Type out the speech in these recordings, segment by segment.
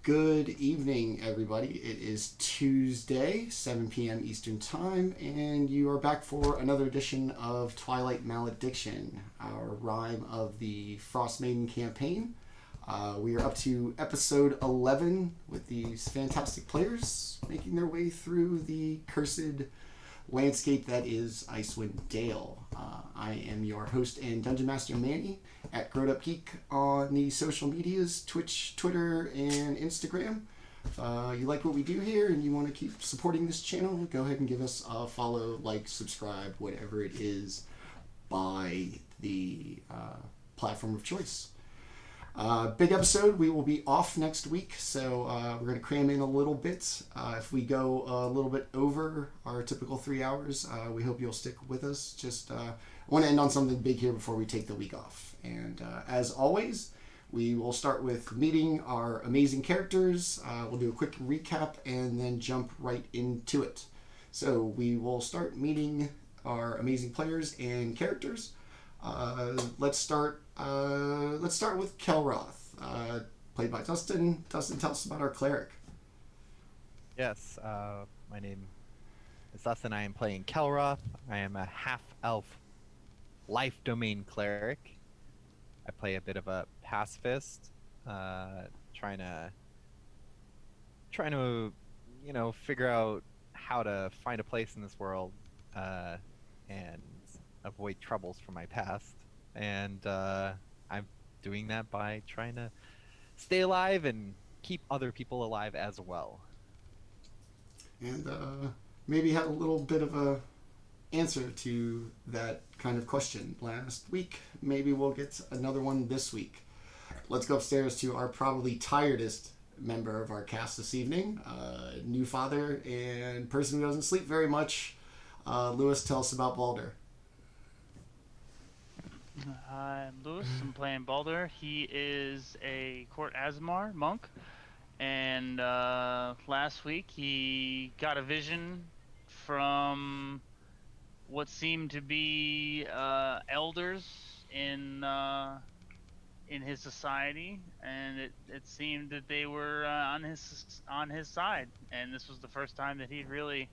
Good evening, everybody. It is Tuesday, 7 p.m. Eastern Time, and you are back for another edition of Twilight Malediction, our rhyme of the Frostmaiden campaign. We are up to episode 11 with these fantastic players making their way through the cursed landscape that is Icewind Dale. I am your host and Dungeon Master Manny at GrowedUpGeek on the social medias, Twitch, Twitter, and Instagram. If you like what we do here and you want to keep supporting this channel, go ahead and give us a follow, like, subscribe, whatever it is by the platform of choice. Big episode. We will be off next week, so we're going to cram in a little bit. If we go a little bit over our typical 3 hours, we hope you'll stick with us. I want to end on something big here before we take the week off. And as always, we will start with meeting our amazing characters. We'll do a quick recap and then jump right into it. So we will start meeting our amazing players and characters. Let's start with Kelroth, played by Dustin. Dustin, tell us about our cleric. Yes, my name is Dustin. I am playing Kelroth. I am a half-elf life domain cleric. I play a bit of a pacifist, trying to figure out how to find a place in this world and avoid troubles from my past. And I'm doing that by trying to stay alive and keep other people alive as well. And maybe had a little bit of a answer to that kind of question last week. Maybe we'll get another one this week. Let's go upstairs to our probably tiredest member of our cast this evening, new father and person who doesn't sleep very much. Lewis, tell us about Baldr. I'm Lewis. I'm playing Baldr. He is a Court Azmar monk, and last week he got a vision from what seemed to be elders in his society, and it seemed that they were on his side, and this was the first time that he'd really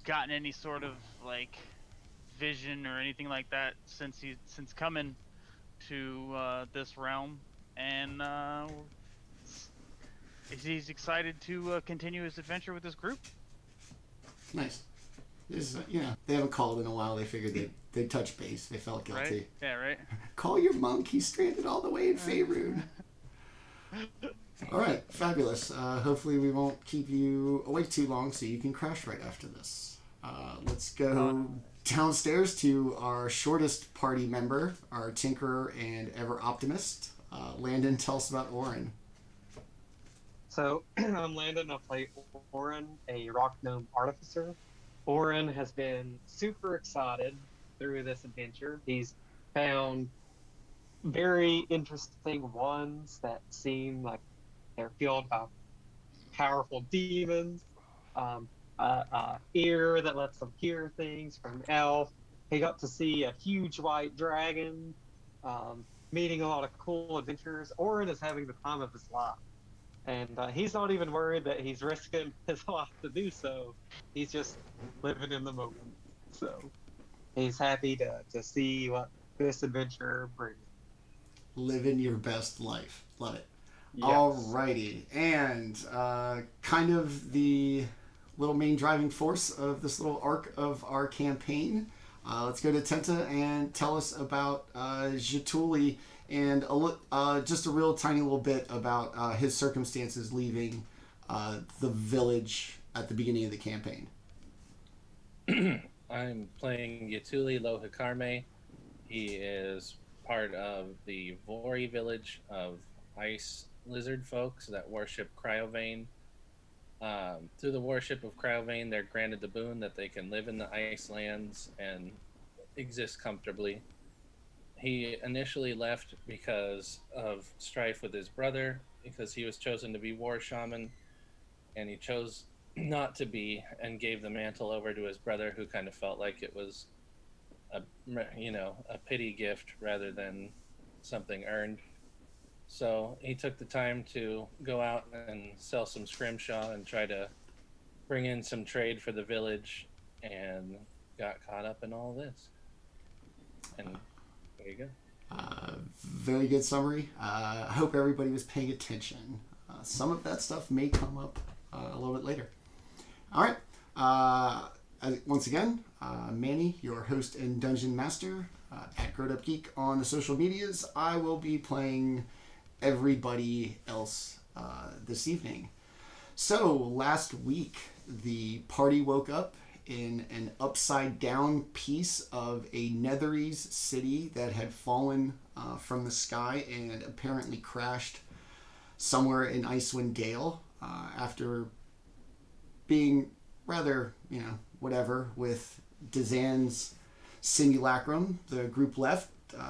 gotten any sort of vision or anything like that since coming to this realm, and he's excited to continue his adventure with this group. Nice. They haven't called in a while. They figured they'd touch base. They felt guilty. Right? Yeah, right. Call your monk. He's stranded all the way in Faerun. All right, fabulous. Hopefully we won't keep you awake too long so you can crash right after this. Let's go downstairs to our shortest party member, our tinkerer and ever optimist. Landon, tell us about Orryn. So, I'm Landon. I play Orryn, a rock gnome artificer. Orryn has been super excited through this adventure. He's found very interesting ones that seem like they're fueled by powerful demons. Ear that lets them hear things from an elf. He got to see a huge white dragon, meeting a lot of cool adventures. Orryn is having the time of his life. And he's not even worried that he's risking his life to do so. He's just living in the moment. So he's happy to see what this adventure brings. Living your best life. Love it. Yes. Alrighty. And kind of the little main driving force of this little arc of our campaign. Let's go to Tenta and tell us about Jaatuuli and just a real tiny little bit about his circumstances leaving the village at the beginning of the campaign. I'm playing Jaatuuli Lohikarme. He is part of the Vori village of ice lizard folks that worship Cryovane. Through the worship of Cryovane, they're granted the boon that they can live in the ice lands and exist comfortably. He initially left because of strife with his brother, because he was chosen to be war shaman, and he chose not to be and gave the mantle over to his brother, who kind of felt like it was a pity gift rather than something earned. So he took the time to go out and sell some scrimshaw and try to bring in some trade for the village, and got caught up in all this. And there you go. Very good summary. I hope everybody was paying attention. Some of that stuff may come up a little bit later. All right. Once again, Manny, your host and dungeon master at GrowedUpGeek on the social medias. I will be playing everybody else this evening. So last week, the party woke up in an upside down piece of a Netherese city that had fallen from the sky and apparently crashed somewhere in Icewind Dale after being rather, whatever with Dazan's simulacrum. The group left,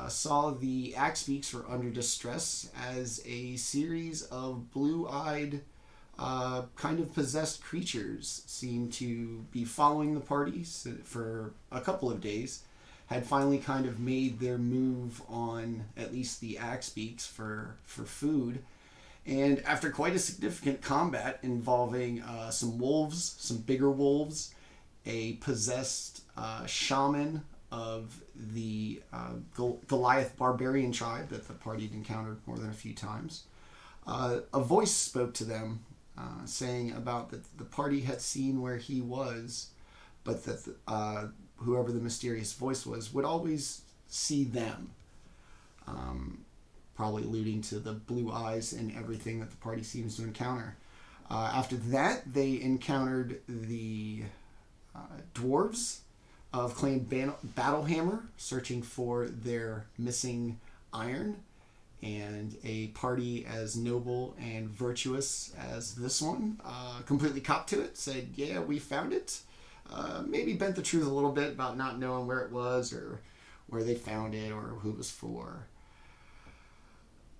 saw the Axebeaks were under distress as a series of blue-eyed kind of possessed creatures seemed to be following the parties for a couple of days, had finally kind of made their move on at least the Axebeaks for food. And after quite a significant combat involving some wolves, some bigger wolves, a possessed shaman of the Goliath barbarian tribe that the party had encountered more than a few times, a voice spoke to them saying about that the party had seen where he was, but that whoever the mysterious voice was would always see them. Probably alluding to the blue eyes and everything that the party seems to encounter. After that, they encountered the dwarves of Clan Battlehammer searching for their missing iron, and a party as noble and virtuous as this one completely copped to it, said, yeah, we found it. Maybe bent the truth a little bit about not knowing where it was or where they found it or who it was for.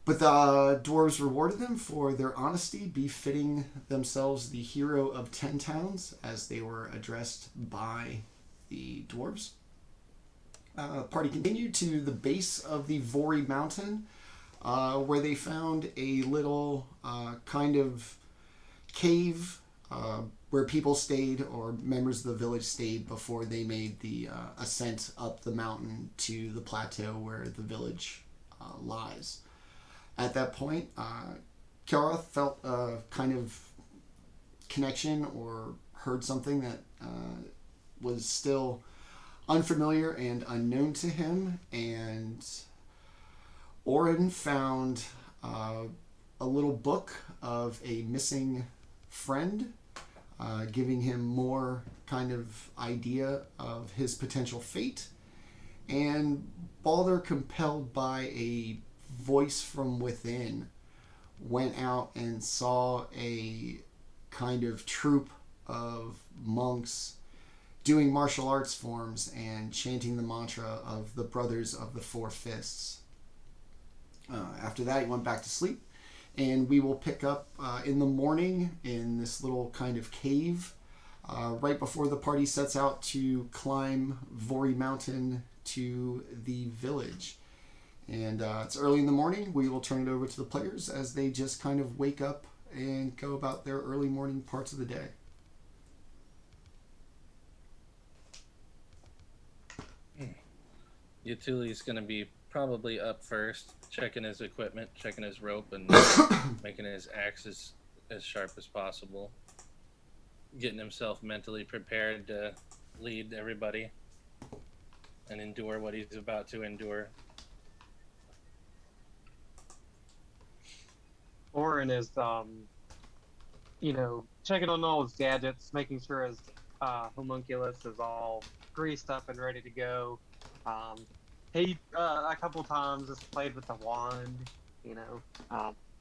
But the dwarves rewarded them for their honesty, befitting themselves the hero of 10 towns, as they were addressed by the dwarves. Party continued to the base of the Vori Mountain, where they found a little kind of cave where people stayed, or members of the village stayed, before they made the ascent up the mountain to the plateau where the village lies. At that point, Kelroth felt a kind of connection or heard something that was still unfamiliar and unknown to him, and Orryn found a little book of a missing friend, giving him more kind of idea of his potential fate. And Baldr, compelled by a voice from within, went out and saw a kind of troop of monks doing martial arts forms and chanting the mantra of the Brothers of the Four Fists. After that, he went back to sleep, and we will pick up in the morning in this little kind of cave right before the party sets out to climb Vori Mountain to the village. And it's early in the morning. We will turn it over to the players as they just kind of wake up and go about their early morning parts of the day. Jaatuuli's going to be probably up first, checking his equipment, checking his rope, and making his axe as sharp as possible. Getting himself mentally prepared to lead everybody and endure what he's about to endure. Orryn is, checking on all his gadgets, making sure his homunculus is all greased up and ready to go. He, a couple times, just played with the wand,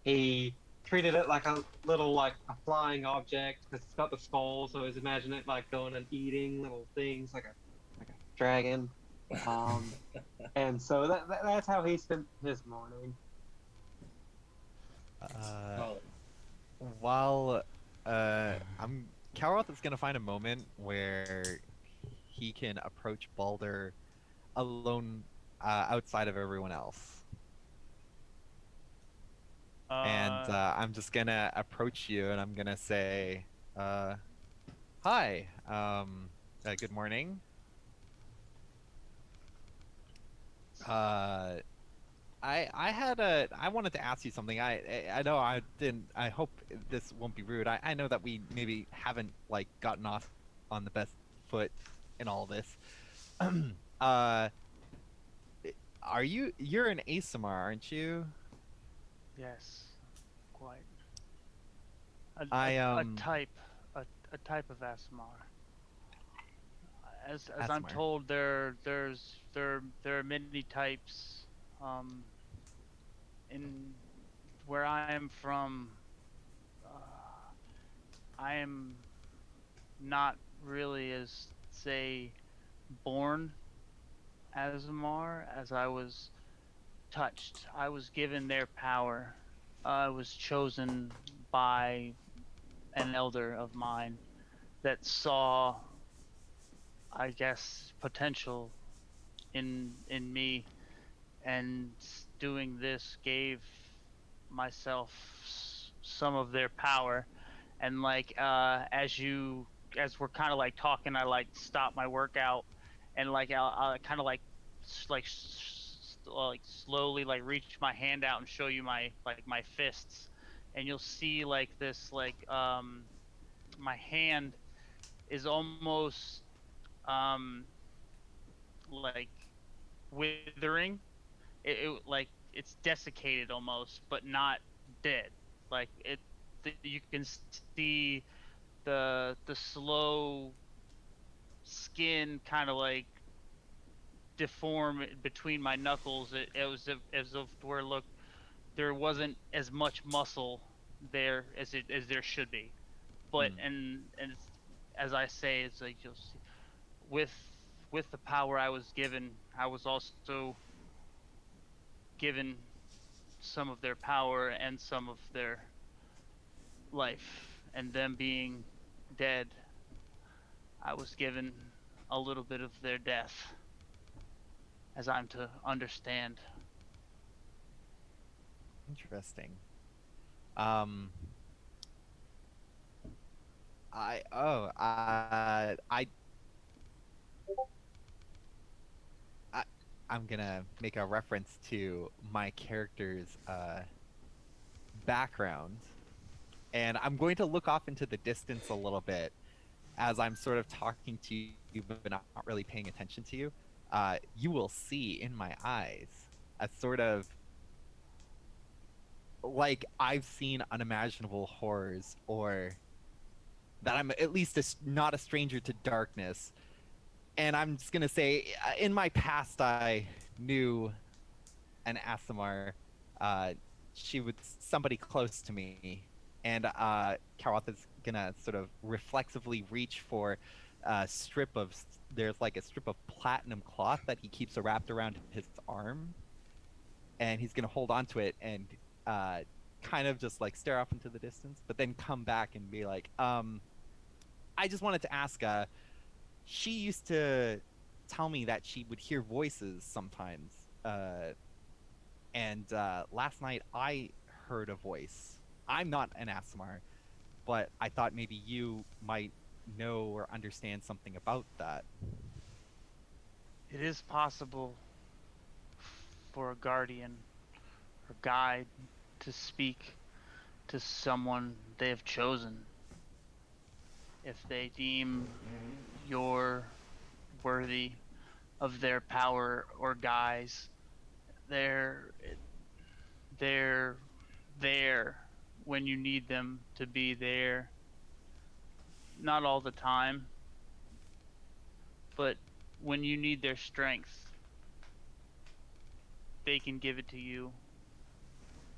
he treated it like a little, like, a flying object, because it's got the skull, so he's imagining it, like, going and eating little things, like a dragon. And so that's how he spent his morning. While Kelroth is gonna find a moment where he can approach Baldr alone, outside of everyone else. And I'm just gonna approach you, and I'm gonna say, "Hi, good morning. Uh, I wanted to ask you something. I know I didn't. I hope this won't be rude. I know that we maybe haven't like gotten off on the best foot in all this. uh, you're an ASMR, aren't you? Yes, quite. A, I a, a type, a type of ASMR. As I'm ASMR. told, there are many types. Um, in where I am from, I am not really as say born as Amar as I was touched. I was given their power. I was chosen by an elder of mine that saw, I guess, potential in me, and doing this gave myself some of their power. And like as we're kind of like talking, I like stop my workout, and like I'll kind of like like slowly like reach my hand out and show you my fists, and you'll see like this like my hand is almost um like withering. It like it's desiccated almost, but not dead. Like you can see the slow skin kind of like deform between my knuckles. It was as if where look there wasn't as much muscle there as there should be. But Hmm. and as I say, it's like you'll see with with the power I was given, I was also given some of their power and some of their life, and them being dead, I was given a little bit of their death, as I'm to understand. Interesting. Um, I oh I I'm gonna make a reference to my character's background, and I'm going to look off into the distance a little bit as I'm sort of talking to you, but not really paying attention to you. You will see in my eyes a sort of like I've seen unimaginable horrors, or that I'm at least not a stranger to darkness. And I'm just gonna say, in my past, I knew an Asimar. Uh, she was somebody close to me, and Kelroth is gonna sort of reflexively reach for a strip of. There's like a strip of platinum cloth that he keeps wrapped around his arm, and he's gonna hold on to it and uh, kind of just like stare off into the distance, but then come back and be like, I just wanted to ask. She used to tell me that she would hear voices sometimes. And last night I heard a voice. I'm not an ASMR, but I thought maybe you might know or understand something about that. It is possible for a guardian or guide to speak to someone they have chosen if they deem you're worthy of their power or guise. They're they're there when you need them to be there. Not all the time, but when you need their strength, they can give it to you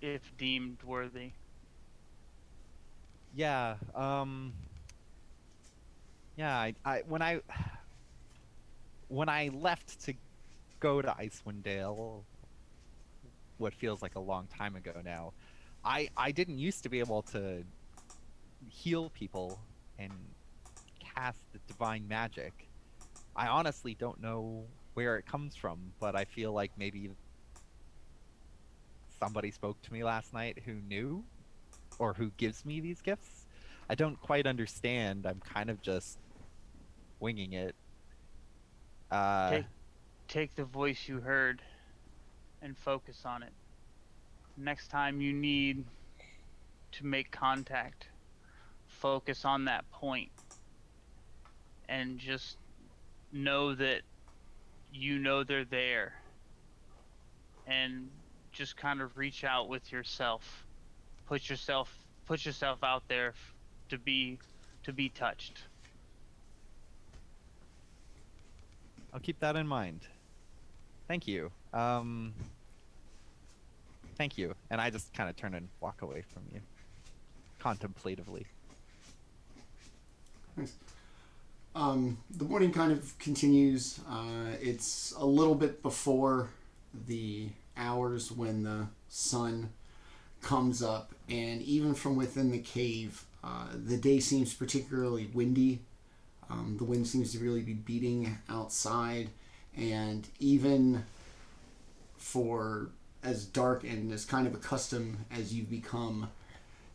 if deemed worthy. Yeah, yeah. When I left to go to Icewind Dale, what feels like a long time ago now, I didn't used to be able to heal people and cast the divine magic. I honestly don't know where it comes from, but I feel like maybe somebody spoke to me last night who knew or who gives me these gifts. I don't quite understand. I'm kind of just winging it. Take the voice you heard and focus on it. Next time you need to make contact, focus on that point and just know that you know they're there, and just kind of reach out with yourself. Put yourself out there to be touched. I'll keep that in mind. Thank you. Thank you. And I just kind of turn and walk away from you, contemplatively. Nice. The morning kind of continues. It's a little bit before the hours when the sun comes up, and even from within the cave, the day seems particularly windy. The wind seems to really be beating outside, and even for as dark and as kind of accustomed as you've become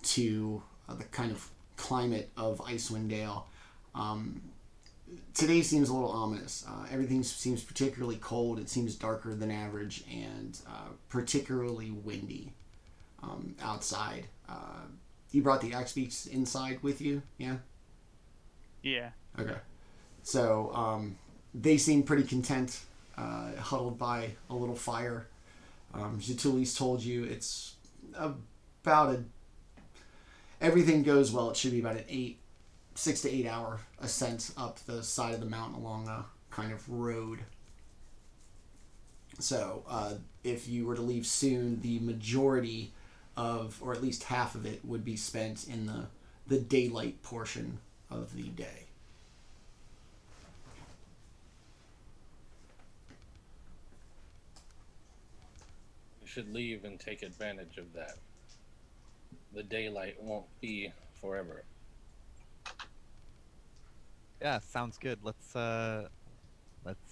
to the kind of climate of Icewind Dale, today seems a little ominous. Everything seems particularly cold. It seems darker than average, and particularly windy outside. You brought the axe beaks inside with you, yeah? Yeah. Okay. So they seem pretty content, huddled by a little fire. Jaatuli's told you it's about everything goes well, it should be about an 6 to 8 hour ascent up the side of the mountain along a kind of road. So if you were to leave soon, the majority of, or at least half of it, would be spent in the daylight portion of the day. You should leave and take advantage of that. The daylight won't be forever. Yeah, sounds good. Let's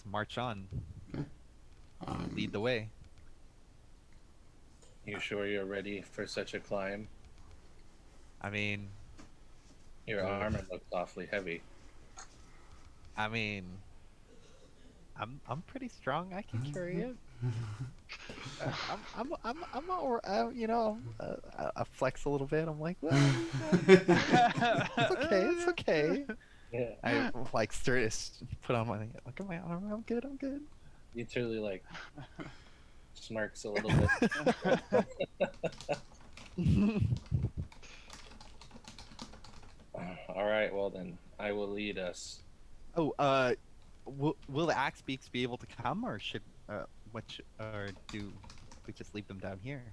march on. Okay. Lead the way. You sure you're ready for such a climb? I mean, Your armor looks awfully heavy. I'm pretty strong. I can carry it. I'm all, I flex a little bit. I'm like, well, it's okay. Yeah. I like put on my look at my armor. I'm good. You truly like smirks a little bit. All right, well then, I will lead us. Oh, will the axe beaks be able to come, or should or do we just leave them down here?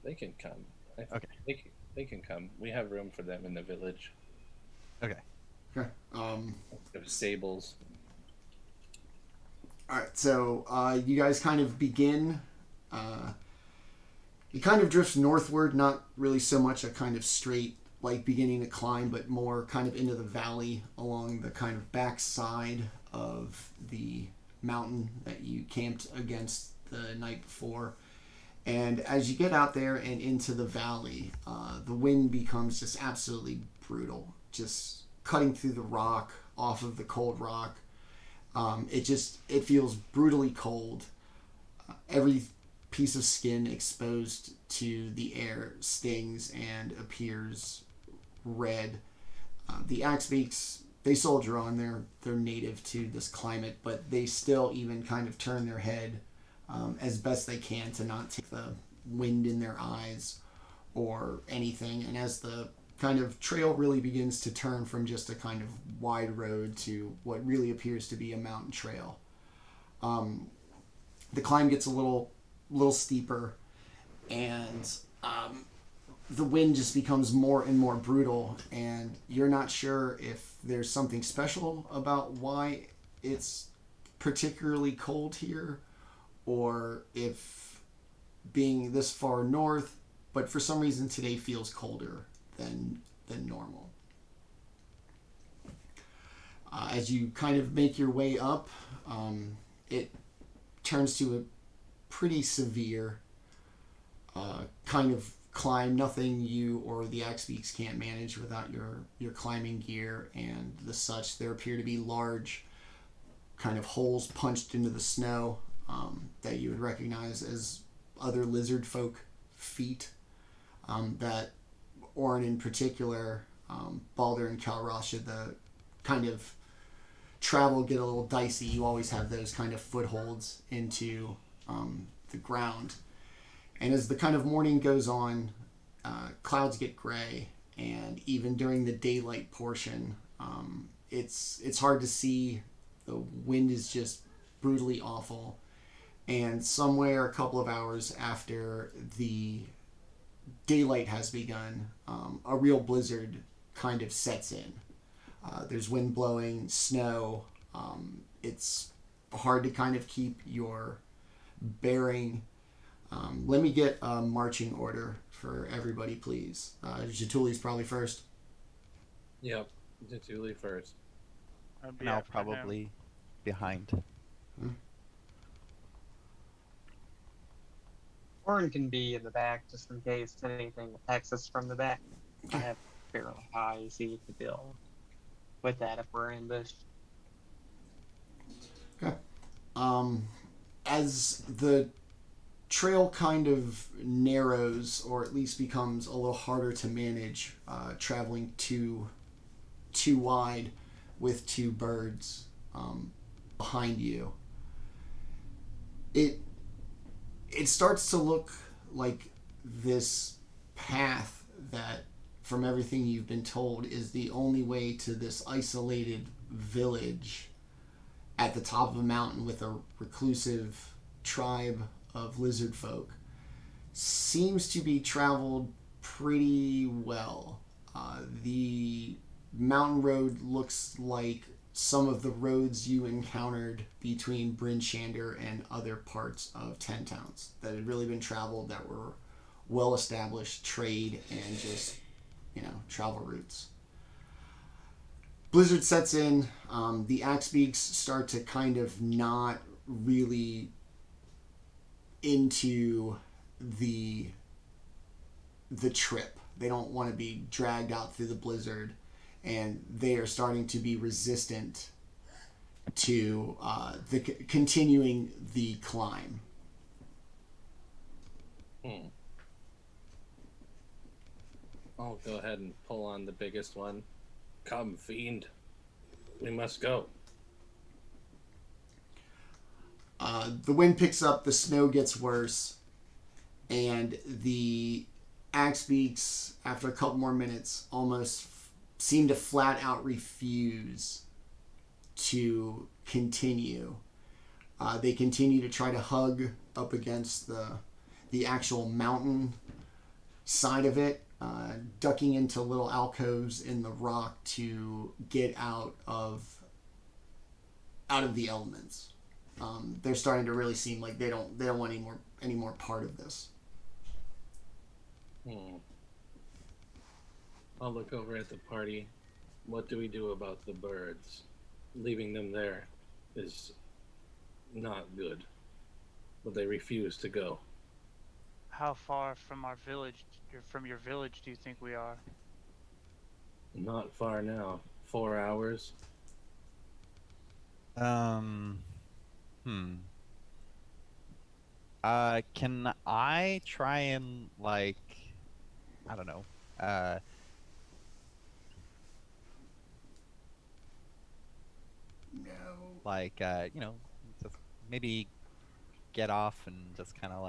They can come. Okay. They can come. We have room for them in the village. Okay. Okay. There's stables. All right. So you guys kind of begin. You kind of drift northward, not really so much a kind of straight, like beginning to climb, but more kind of into the valley along the kind of back side of the mountain that you camped against the night before. And as you get out there and into the valley, the wind becomes just absolutely brutal, just cutting through the rock, off of the cold rock. It feels brutally cold. Every piece of skin exposed to the air stings and appears red. The axe beaks, they soldier on. They're native to this climate, but they still even kind of turn their head as best they can to not take the wind in their eyes or anything. And as the kind of trail really begins to turn from just a kind of wide road to what really appears to be a mountain trail, the climb gets a little steeper, and the wind just becomes more and more brutal, and you're not sure if there's something special about why it's particularly cold here, or if being this far north, but for some reason today feels colder than normal. As you kind of make your way up, it turns to pretty severe kind of climb. Nothing you or the axe beaks can't manage without your climbing gear and the such. There appear to be large kind of holes punched into the snow that you would recognize as other lizard folk feet. That Orryn in particular, Baldr and Kelroth, should the kind of travel get a little dicey, you always have those kind of footholds into the ground. And as the kind of morning goes on, clouds get gray, and even during the daylight portion, it's hard to see. The wind is just brutally awful. And somewhere a couple of hours after the daylight has begun, a real blizzard kind of sets in. There's wind blowing, snow. It's hard to kind of keep your bearing. Let me get a marching order for everybody, please. Jaatuli's probably first. Yep, Jaatuuli first. I'd be And I'll after him. probably behind. Orryn can be in the back just in case anything attacks us from the back. I have fairly high AC to build with that if we're ambushed. Okay. As the trail kind of narrows, or at least becomes a little harder to manage, traveling too wide with two birds behind you, it starts to look like this path that, from everything you've been told, is the only way to this isolated village at the top of a mountain with a reclusive tribe of lizard folk. Seems to be traveled pretty well. The mountain road looks like some of the roads you encountered between Bryn Shander and other parts of Tenta, that had really been traveled, that were well-established trade and just, travel routes. Blizzard sets in. The axe beaks start to kind of not really into the trip. They don't want to be dragged out through the blizzard, and they are starting to be resistant to continuing the climb. I'll go ahead and pull on the biggest one. Come, fiend. We must go. The wind picks up, the snow gets worse, and the axe beaks, after a couple more minutes, almost seem to flat out refuse to continue. They continue to try to hug up against the actual mountain side of it, ducking into little alcoves in the rock to get out of the elements. They're starting to really seem like they don't want any more part of this. I'll look over at the party. What do we do about the birds? Leaving them there is not good, but they refuse to go. How far from our village, from your village, do you think we are? Not far now. 4 hours. Can I try and, I don't know, No. just maybe get off and just kind of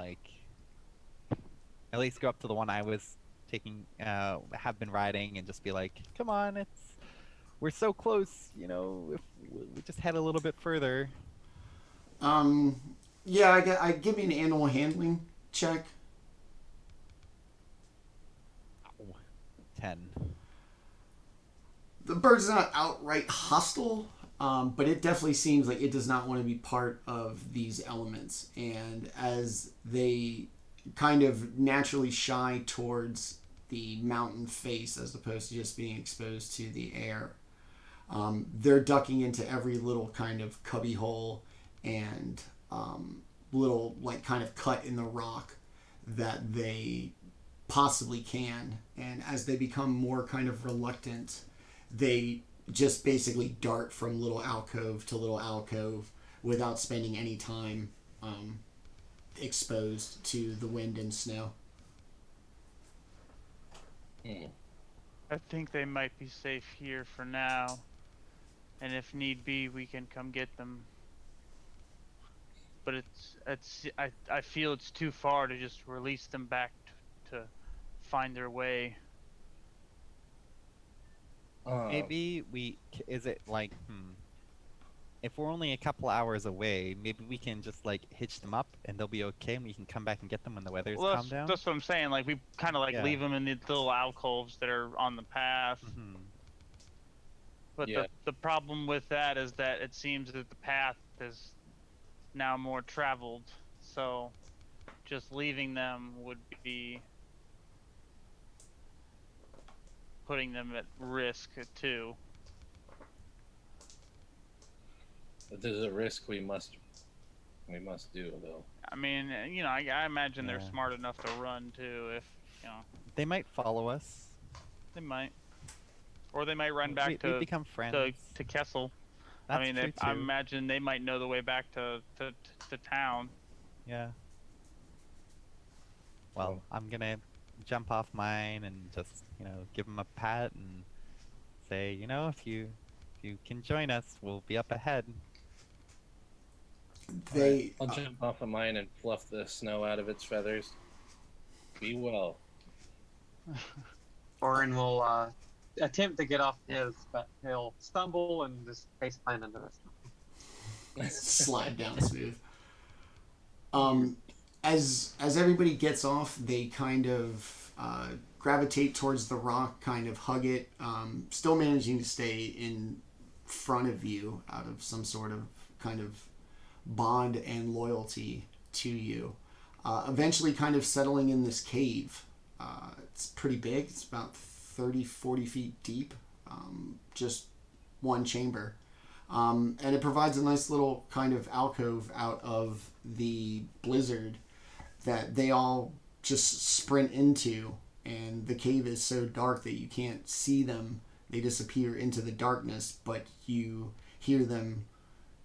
at least go up to the one I was taking, have been riding, and just be like, come on, we're so close, if we just head a little bit further. Yeah, I give me an animal handling check. 10. The bird's not outright hostile, but it definitely seems like it does not want to be part of these elements. And as they kind of naturally shy towards the mountain face as opposed to just being exposed to the air, they're ducking into every little kind of cubby hole and little like kind of cut in the rock that they possibly can. And as they become more kind of reluctant, they just basically dart from little alcove to little alcove without spending any time exposed to the wind and snow. I think they might be safe here for now, and if need be, we can come get them. But I feel it's too far to just release them back to find their way. Maybe is it like, if we're only a couple hours away, maybe we can just like hitch them up and they'll be okay, and we can come back and get them when the weather's calmed down. That's what I'm saying. Like, we kind of like leave them in the little alcoves that are on the path. Mm-hmm. But the problem with that is that it seems that the path is now more traveled, so just leaving them would be putting them at risk too. But there's a risk we must do, though. I mean, I imagine they're smart enough to run too. If they might follow us. They might, or they might run back we become friends to Kessel. That's I mean, true I too. imagine they might know the way back to town. Yeah. Well, I'm gonna jump off mine and just give them a pat and say, if you can join us, we'll be up ahead. I'll jump off of mine and fluff the snow out of its feathers. Be well. Orryn will attempt to get off his, but he'll stumble and just face plant into the snow. Slide down smooth. As everybody gets off, they kind of gravitate towards the rock, kind of hug it, still managing to stay in front of you out of some sort of kind of bond and loyalty to you. Eventually kind of settling in this cave. It's pretty big. It's about 30, 40 feet deep. Just one chamber. And it provides a nice little kind of alcove out of the blizzard that they all just sprint into. And the cave is so dark that you can't see them. They disappear into the darkness, but you hear them.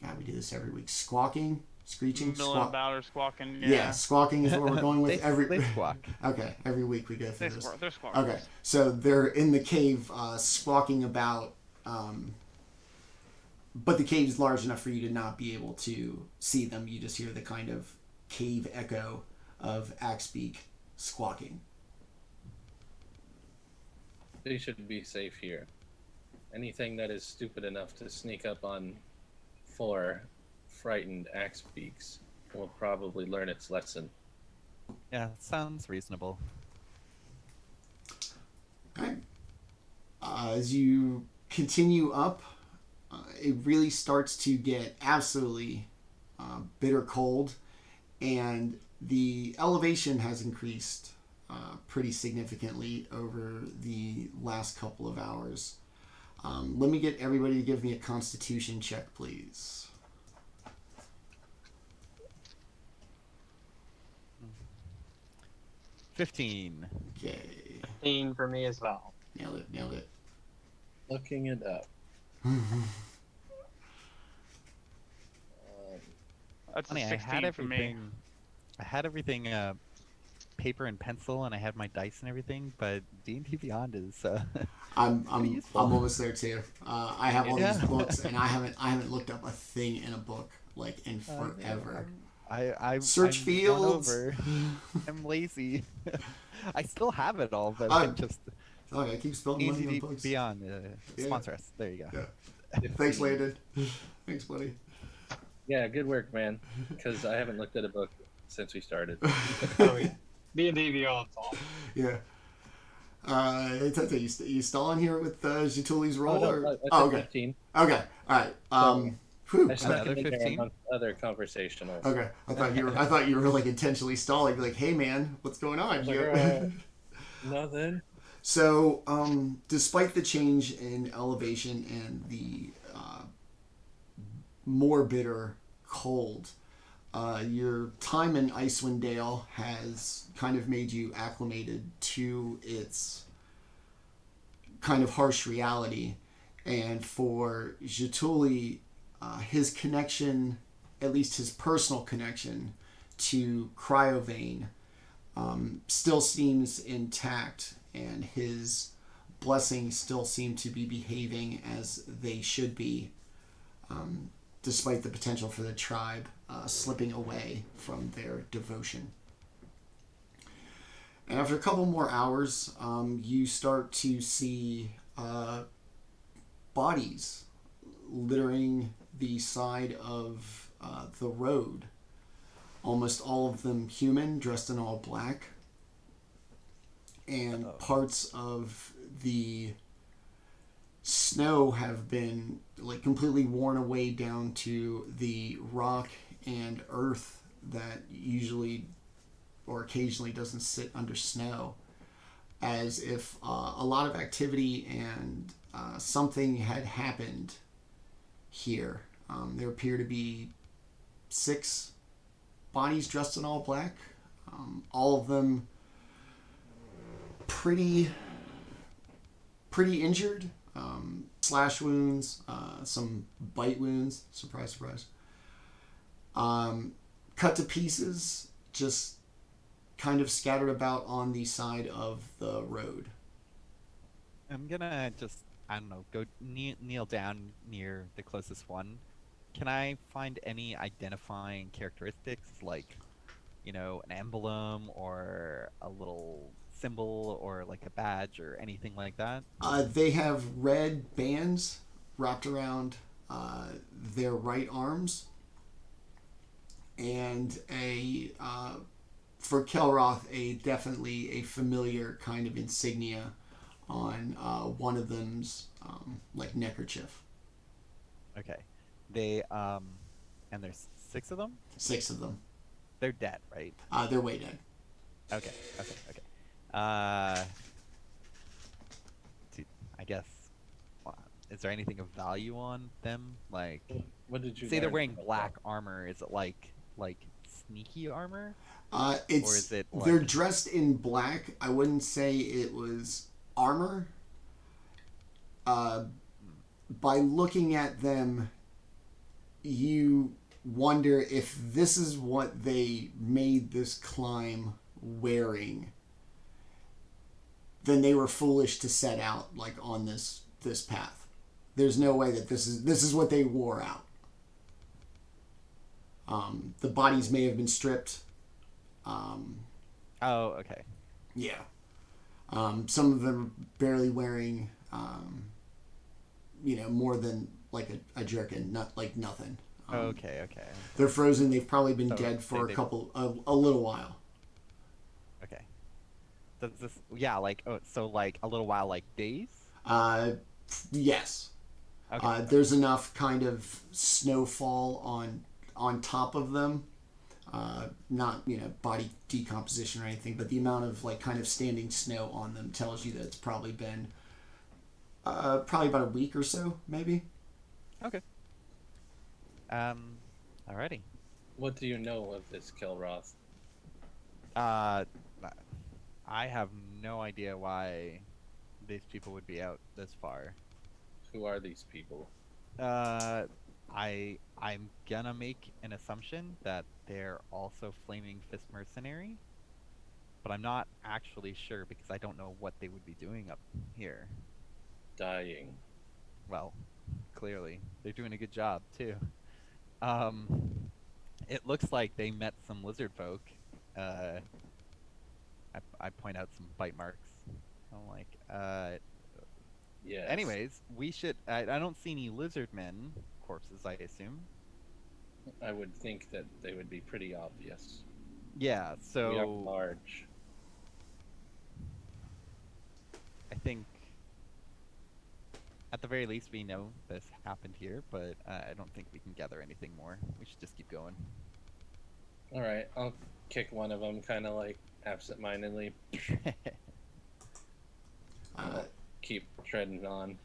God, we do this every week. Squawking, screeching, milling about or squawking. Yeah, squawking is what we're going with. They squawk. Okay, every week we go through this. They're squawking. Okay, so they're in the cave, squawking about. But the cave is large enough for you to not be able to see them. You just hear the kind of cave echo of Axbeak squawking. They should be safe here. Anything that is stupid enough to sneak up on 4 frightened Axbeaks will probably learn its lesson. Yeah, sounds reasonable. Okay. As you continue up, it really starts to get absolutely bitter cold, and the elevation has increased pretty significantly over the last couple of hours. Let me get everybody to give me a Constitution check, please. 15. Okay. 15 for me as well. Nailed it. Looking it up. That's Funny, a I 16 had for me. everything. I had everything paper and pencil, and I had my dice and everything. But D&D Beyond is. I'm useful. almost there too. I have all these Yeah. books, and I haven't looked up a thing in a book like in forever. I Search I'm fields. run over. I'm lazy. I still have it all, but Oh. I'm just Okay, I keep spelling money on D&D books. Beyond. Yeah. Sponsor us. There you go. Yeah. Thanks, Landon. Thanks, buddy. Yeah, good work, man. Because I haven't looked at a book since we started. Oh yeah. D&D Beyond's awesome. Yeah. Hey, Tenta, you still on here with Jaatuuli's roll? Oh, or? no, I Oh, said okay. 15. Okay. All right. Whew. I snuck Another it in there 15? amongst other conversational. Okay. I thought you were like intentionally stalling. Be like, hey man, what's going on? Like, nothing. So, despite the change in elevation and the more bitter cold, your time in Icewind Dale has kind of made you acclimated to its kind of harsh reality. And for Jaatuuli, his connection, at least his personal connection to Cryovane, still seems intact, and his blessings still seem to be behaving as they should be, despite the potential for the tribe slipping away from their devotion. And after a couple more hours, you start to see bodies littering the side of the road. Almost all of them human, dressed in all black. And parts of the snow have been like completely worn away down to the rock and earth that usually or occasionally doesn't sit under snow, as if a lot of activity and something had happened here. There appear to be 6 bodies dressed in all black, all of them pretty injured, slash wounds, some bite wounds, surprise, surprise, cut to pieces, just kind of scattered about on the side of the road. I'm gonna just, I don't know, go kneel down near the closest one. Can I find any identifying characteristics, like, you know, an emblem or a little symbol or like a badge or anything like that? They have red bands wrapped around their right arms, and for Kelroth, definitely a familiar kind of insignia on one of them's like neckerchief. Okay. They and there's 6 of them? 6 of them. They're dead, right? They're way dead. Okay. I guess. Is there anything of value on them? Like, What did you say they're learn wearing about black armor. Is it like sneaky armor? Or is it like... They're dressed in black. I wouldn't say it was armor. By looking at them, you wonder if this is what they made this climb wearing. Then they were foolish to set out like on this path. There's no way that this is what they wore out. The bodies may have been stripped. Oh, okay. Yeah. Some of them are barely wearing, more than like a jerkin, not like nothing. Okay. They're frozen. They've probably been So dead for they- a little while. Okay. Does this? Yeah, like like a little while, like days. Yes. Okay. There's enough kind of snowfall on top of them. Not body decomposition or anything, but the amount of like kind of standing snow on them tells you that it's probably been probably about a week or so, maybe. Okay. Alrighty. What do you know of this Kelroth? I have no idea why these people would be out this far. Who are these people? I'm gonna make an assumption that they're also Flaming Fist mercenary, but I'm not actually sure because I don't know what they would be doing up here. Dying. Well, clearly they're doing a good job too. It looks like they met some lizard folk. I point out some bite marks. I'm like, yes. Anyways, we should. I don't see any lizard men corpses, I assume. I would think that they would be pretty obvious. Yeah, so We are large. I think at the very least we know this happened here, but I don't think we can gather anything more. We should just keep going. All right, I'll kick one of them, kind of like absent-mindedly. Keep treading on.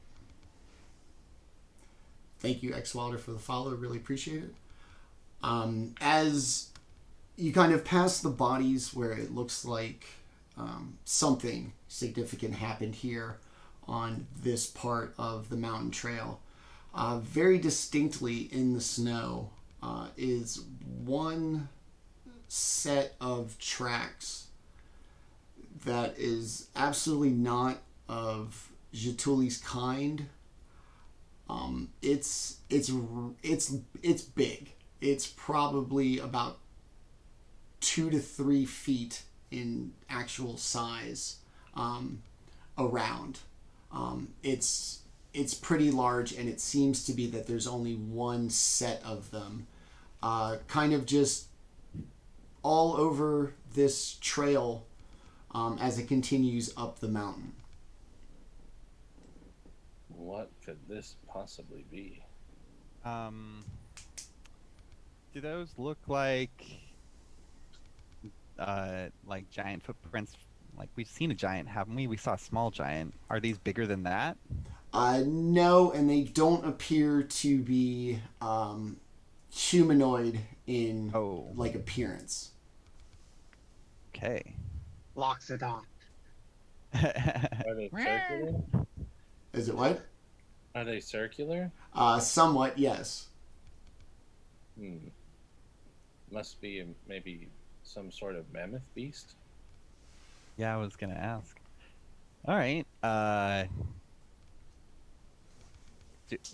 Thank you, X Wilder, for the follow. Really appreciate it. As you kind of pass the bodies where it looks like something significant happened here on this part of the mountain trail, very distinctly in the snow is one set of tracks that is absolutely not of Jaatuuli's kind. It's big. It's probably about 2 to 3 feet in actual size around. It's pretty large, and it seems to be that there's only one set of them, kind of just all over this trail as it continues up the mountain. What could this possibly be? Do those look like giant footprints? Like, we've seen a giant, haven't we? We saw a small giant. Are these bigger than that? No, and they don't appear to be humanoid in like appearance. Okay. Locks it on. Are they circular? Is it what? Are they circular? Somewhat, yes. Must be maybe some sort of mammoth beast. Yeah, I was gonna ask. All right.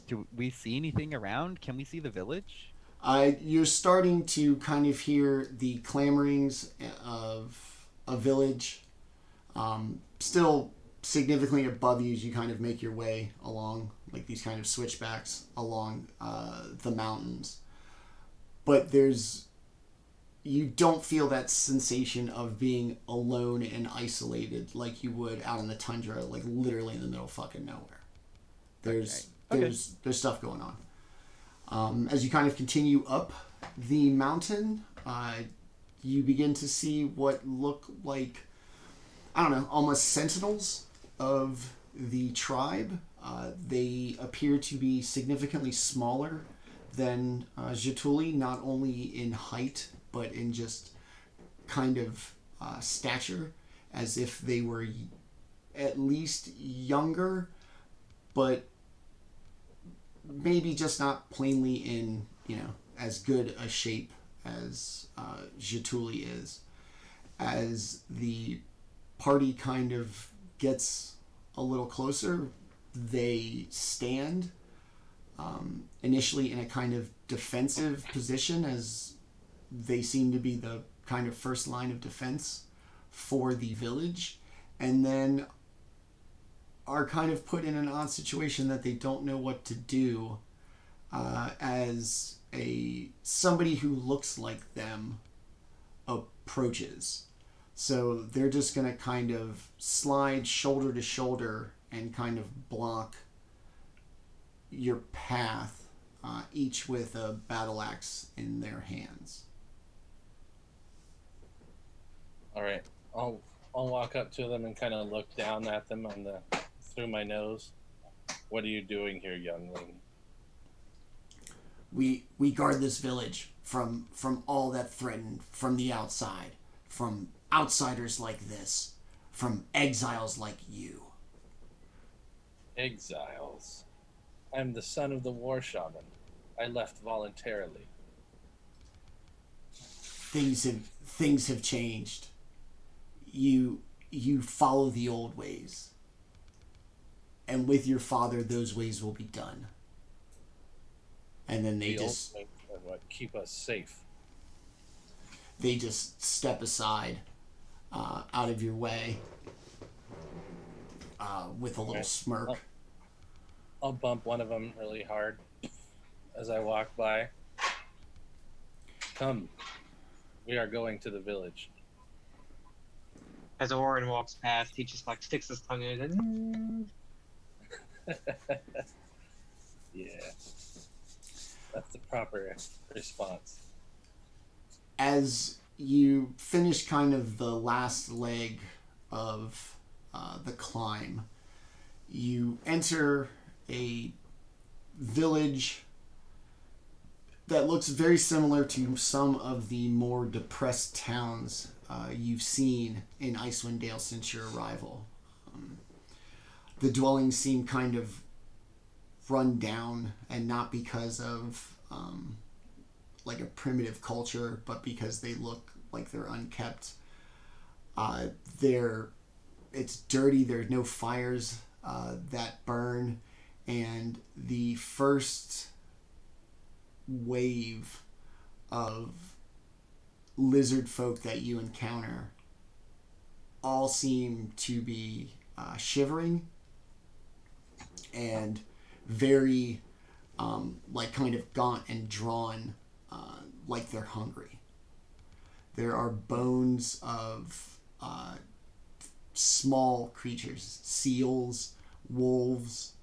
Do we see anything around? Can we see the village? You're starting to kind of hear the clamorings of a village. Still significantly above you as you kind of make your way along, like these kind of switchbacks along the mountains. But you don't feel that sensation of being alone and isolated like you would out in the tundra, like literally in the middle of fucking nowhere. There's stuff going on. As you kind of continue up the mountain, you begin to see what look like, I don't know, almost sentinels of the tribe. They appear to be significantly smaller than Jaatuuli, not only in height, but in just kind of stature, as if they were at least younger, but maybe just not plainly in, as good a shape as Jaatuuli is. As the party kind of gets a little closer, they stand initially in a kind of defensive position, as they seem to be the kind of first line of defense for the village, and then are kind of put in an odd situation that they don't know what to do as somebody who looks like them approaches. So they're just going to kind of slide shoulder to shoulder and kind of block your path, each with a battle axe in their hands. All right, I'll walk up to them and kind of look down at them through my nose. What are you doing here, youngling? We guard this village from all that threaten from the outside, from outsiders like this, from exiles like you. Exiles? I'm the son of the war shaman. I left voluntarily. Things have changed. You follow the old ways. And with your father, those ways will be done. And then they just keep us safe. They just step aside, out of your way, with a little smirk. I'll bump one of them really hard as I walk by. Come, we are going to the village. As Orryn walks past, he just sticks his tongue in and Yeah, that's the proper response. As you finish kind of the last leg of the climb, you enter a village that looks very similar to some of the more depressed towns you've seen in Icewind Dale since your arrival. The dwellings seem kind of run down, and not because of like a primitive culture, but because they look like they're unkept. It's dirty. There's no fires that burn, and the first wave of lizard folk that you encounter all seem to be shivering and very like kind of gaunt and drawn, like they're hungry. There are bones of small creatures, seals, wolves,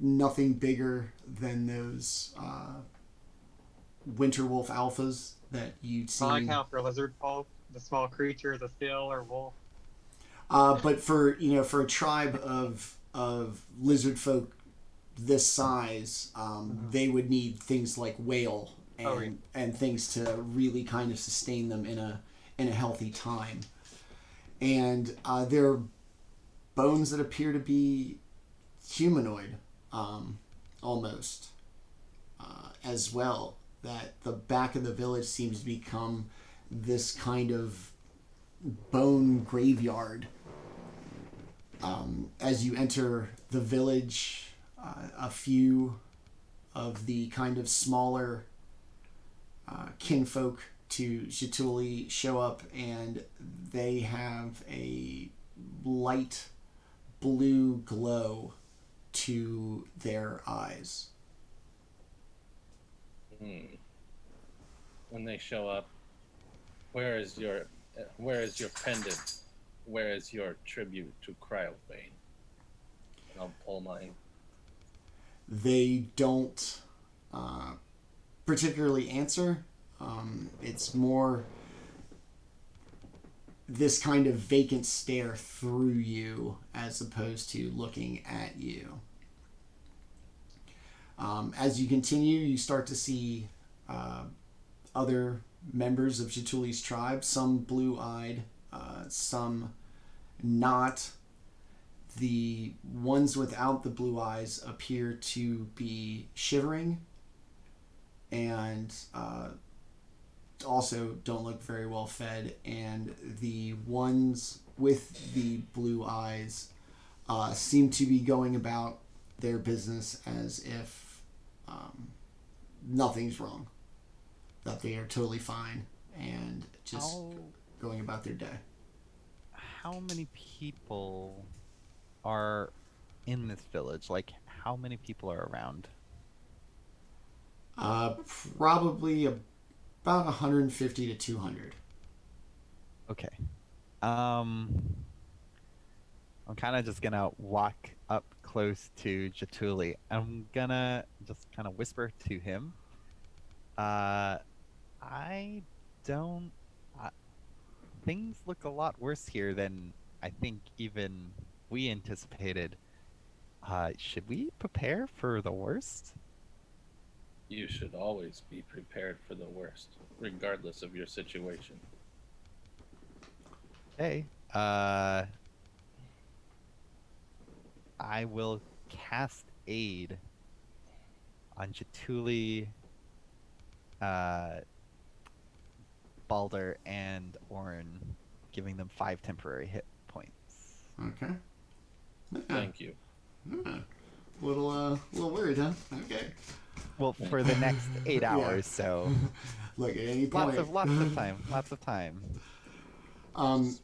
nothing bigger than those winter wolf alphas that you'd seen. I like how for lizard folk, the small creature is a seal or wolf. But for a tribe of lizard folk this size, they would need things like whale and things to really kind of sustain them in a healthy time. And there are bones that appear to be humanoid, almost, as well. That the back of the village seems to become this kind of bone graveyard. As you enter the village, a few of the kind of smaller kinfolk to Jaatuuli show up, and they have a light blue glow to their eyes. When they show up, where is your pendant? Where is your tribute to Cryobane? And I'll pull mine. They don't particularly answer. It's more this kind of vacant stare through you as opposed to looking at you. As you continue, you start to see other members of Jaatuuli's tribe, some blue-eyed, some not. The ones without the blue eyes appear to be shivering and also don't look very well fed, and the ones with the blue eyes seem to be going about their business as if nothing's wrong, that they are totally fine and just going about their day. How many people are in this village? Like, how many people are around? Probably about 150 to 200. Okay. I'm kind of just gonna walk up close to Jaatuuli. I'm gonna just kind of whisper to him. Things look a lot worse here than I think even we anticipated. Should we prepare for the worst? You should always be prepared for the worst, regardless of your situation. Okay. I will cast aid on Jaatuuli, Baldr, and Orryn, giving them 5 temporary hit points. Okay. Thank you. A little worried, huh? Okay. Well, for the next 8 hours, so Look, at any point. lots of time. Lots of time.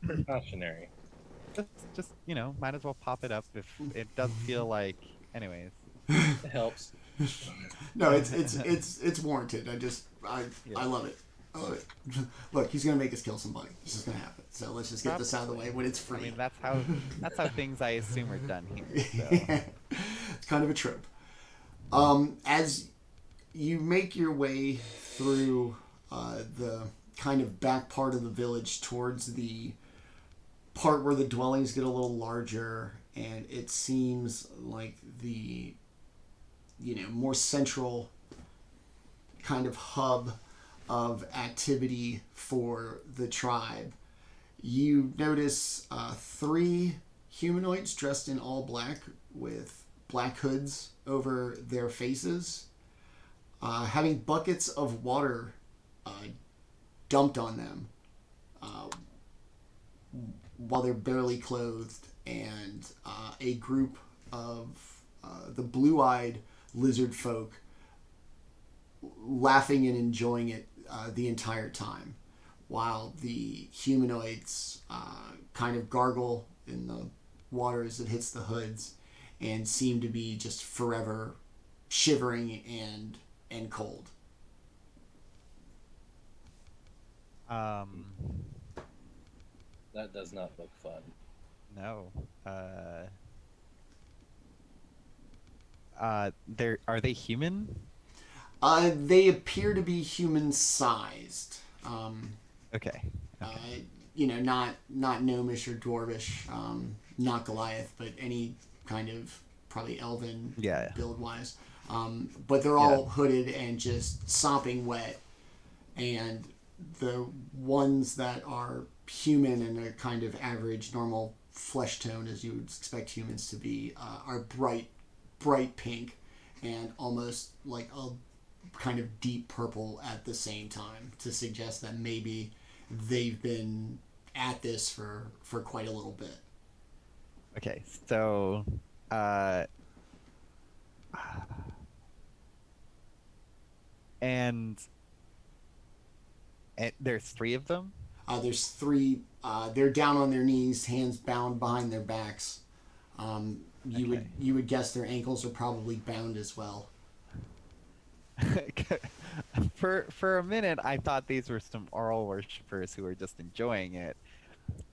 Precautionary. Just might as well pop it up if it does feel like. Anyways. It helps. No, it's warranted. I love it. I love it. Look, he's gonna make us kill somebody. It's just gonna happen. So let's just get this out of the way when it's free. I mean, that's how things I assume are done here. So. It's kind of a trope. As you make your way through the kind of back part of the village towards the part where the dwellings get a little larger, and it seems like the more central kind of hub of activity for the tribe. You notice 3 humanoids dressed in all black with black hoods over their faces, having buckets of water dumped on them while they're barely clothed, and a group of the blue-eyed lizard folk laughing and enjoying it the entire time, while the humanoids kind of gargle in the water as it hits the hoods and seem to be just forever shivering and cold. That does not look fun. No. Are they human? They appear to be human-sized. Okay. Not gnomish or dwarvish, not Goliath, but any kind of probably elven build-wise. But they're all hooded and just sopping wet. And the ones that are human and a kind of average, normal flesh tone, as you would expect humans to be, are bright pink and almost like a kind of deep purple at the same time, to suggest that maybe they've been at this for quite a little bit. Okay, so and there's 3 of them? There's 3. They're down on their knees, hands bound behind their backs. You would guess their ankles are probably bound as well. For a minute, I thought these were some oral worshippers who were just enjoying it.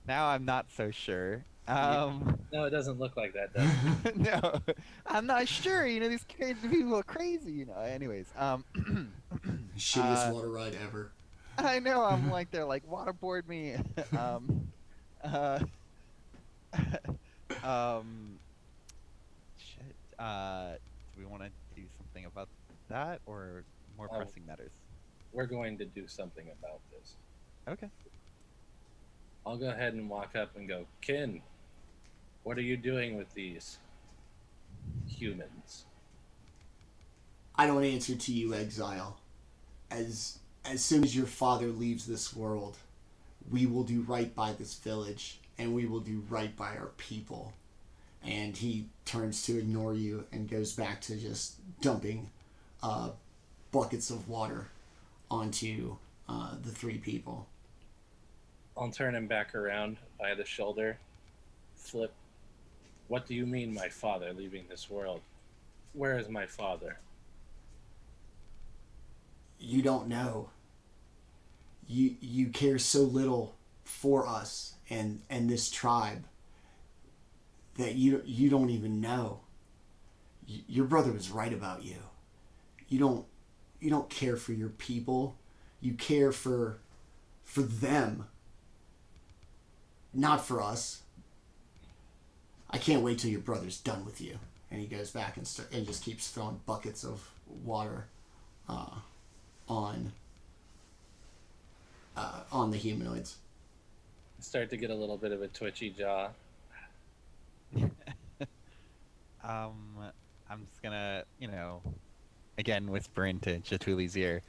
Now I'm not so sure. No, it doesn't look like that, does it? No, I'm not sure. These crazy people are crazy. Anyways, Shittiest water ride ever. I know. I'm like, they're like, waterboard me. Shit. Do we want to do something about that, or more pressing matters? We're going to do something about this. Okay. I'll go ahead and walk up and go, Kin, what are you doing with these humans? I don't answer to you, exile. As soon as your father leaves this world, we will do right by this village, and we will do right by our people. And he turns to ignore you and goes back to just dumping buckets of water onto the 3 people. I'll turn him back around by the shoulder. Flip. What do you mean, my father leaving this world? Where is my father? You don't know. You care so little for us and this tribe that you don't even know. Your brother was right about you. You don't care for your people. You care for them, not for us. I can't wait till your brother's done with you. And he goes back and just keeps throwing buckets of water on the humanoids. I start to get a little bit of a twitchy jaw. I'm just gonna, again whisper into Jaatuuli's ear.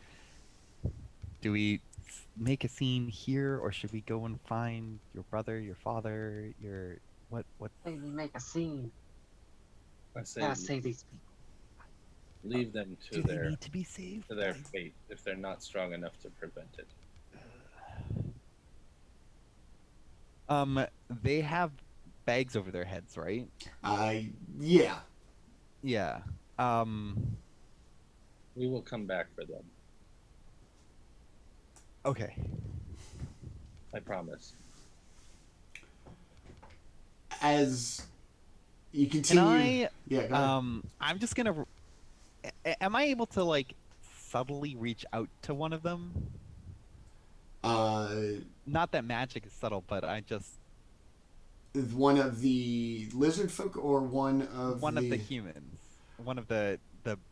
Do we make a scene here, or should we go and find your brother, your father, your what? Maybe make a scene. I say, Gotta save these people. leave them to Do they their need to be saved? fate if they're not strong enough to prevent it. They have bags over their heads, right? Yeah. Yeah. We will come back for them. Okay. I promise. As you continue, Can I? Yeah. Go ahead. I'm just gonna. Am I able to subtly reach out to one of them? Not that magic is subtle, but I just One of the lizard folk, or one of the humans, one of the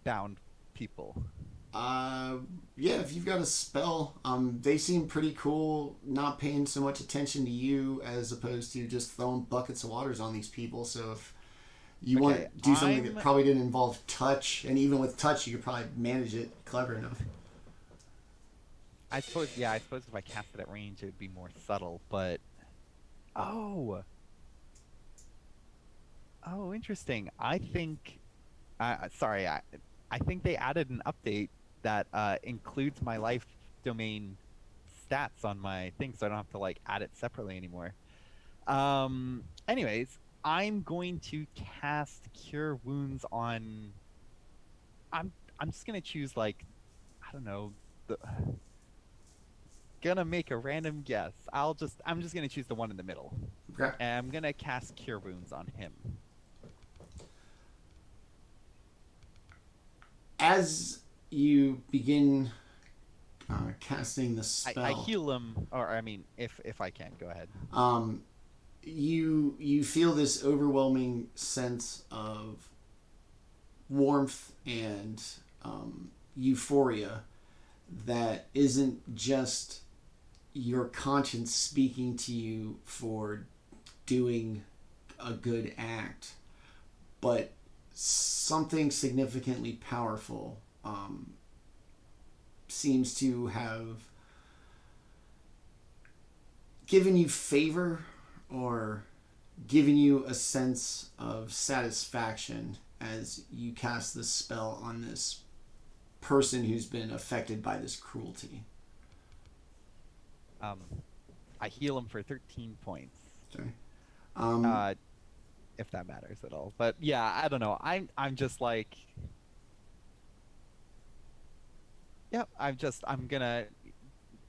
bound people. Yeah, if you've got a spell, they seem pretty cool, not paying so much attention to you as opposed to just throwing buckets of waters on these people. So if you want to do something that probably didn't involve touch, and even with touch, you could probably manage it clever enough. I suppose if I cast it at range, it would be more subtle, but... Oh, interesting. I think... sorry, I think they added an update that includes my life domain stats on my thing, so I don't have to like add it separately anymore. Anyways, I'm going to cast Cure Wounds on. I'm just gonna choose like, I don't know, gonna make a random guess. I'm just gonna choose the one in the middle. Okay. And I'm gonna cast Cure Wounds on him. As you begin casting the spell, I heal him, or I mean, if I can, go ahead. You feel this overwhelming sense of warmth and euphoria that isn't just your conscience speaking to you for doing a good act, but something significantly powerful seems to have given you favor or given you a sense of satisfaction as you cast this spell on this person who's been affected by this cruelty. I heal him for 13 points. Okay. If that matters at all. But yeah, I don't know. I'm just like, yep. I'm gonna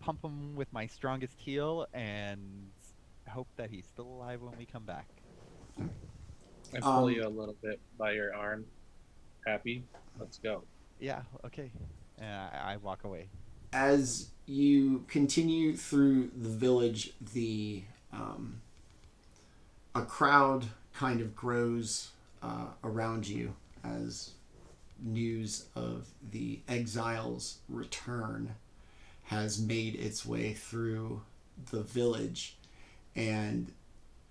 pump him with my strongest heal and hope that he's still alive when we come back. I pull you a little bit by your arm. Happy? Let's go. Yeah. Okay. And I walk away. As you continue through the village, a crowd kind of grows around you as news of the exiles' return has made its way through the village, and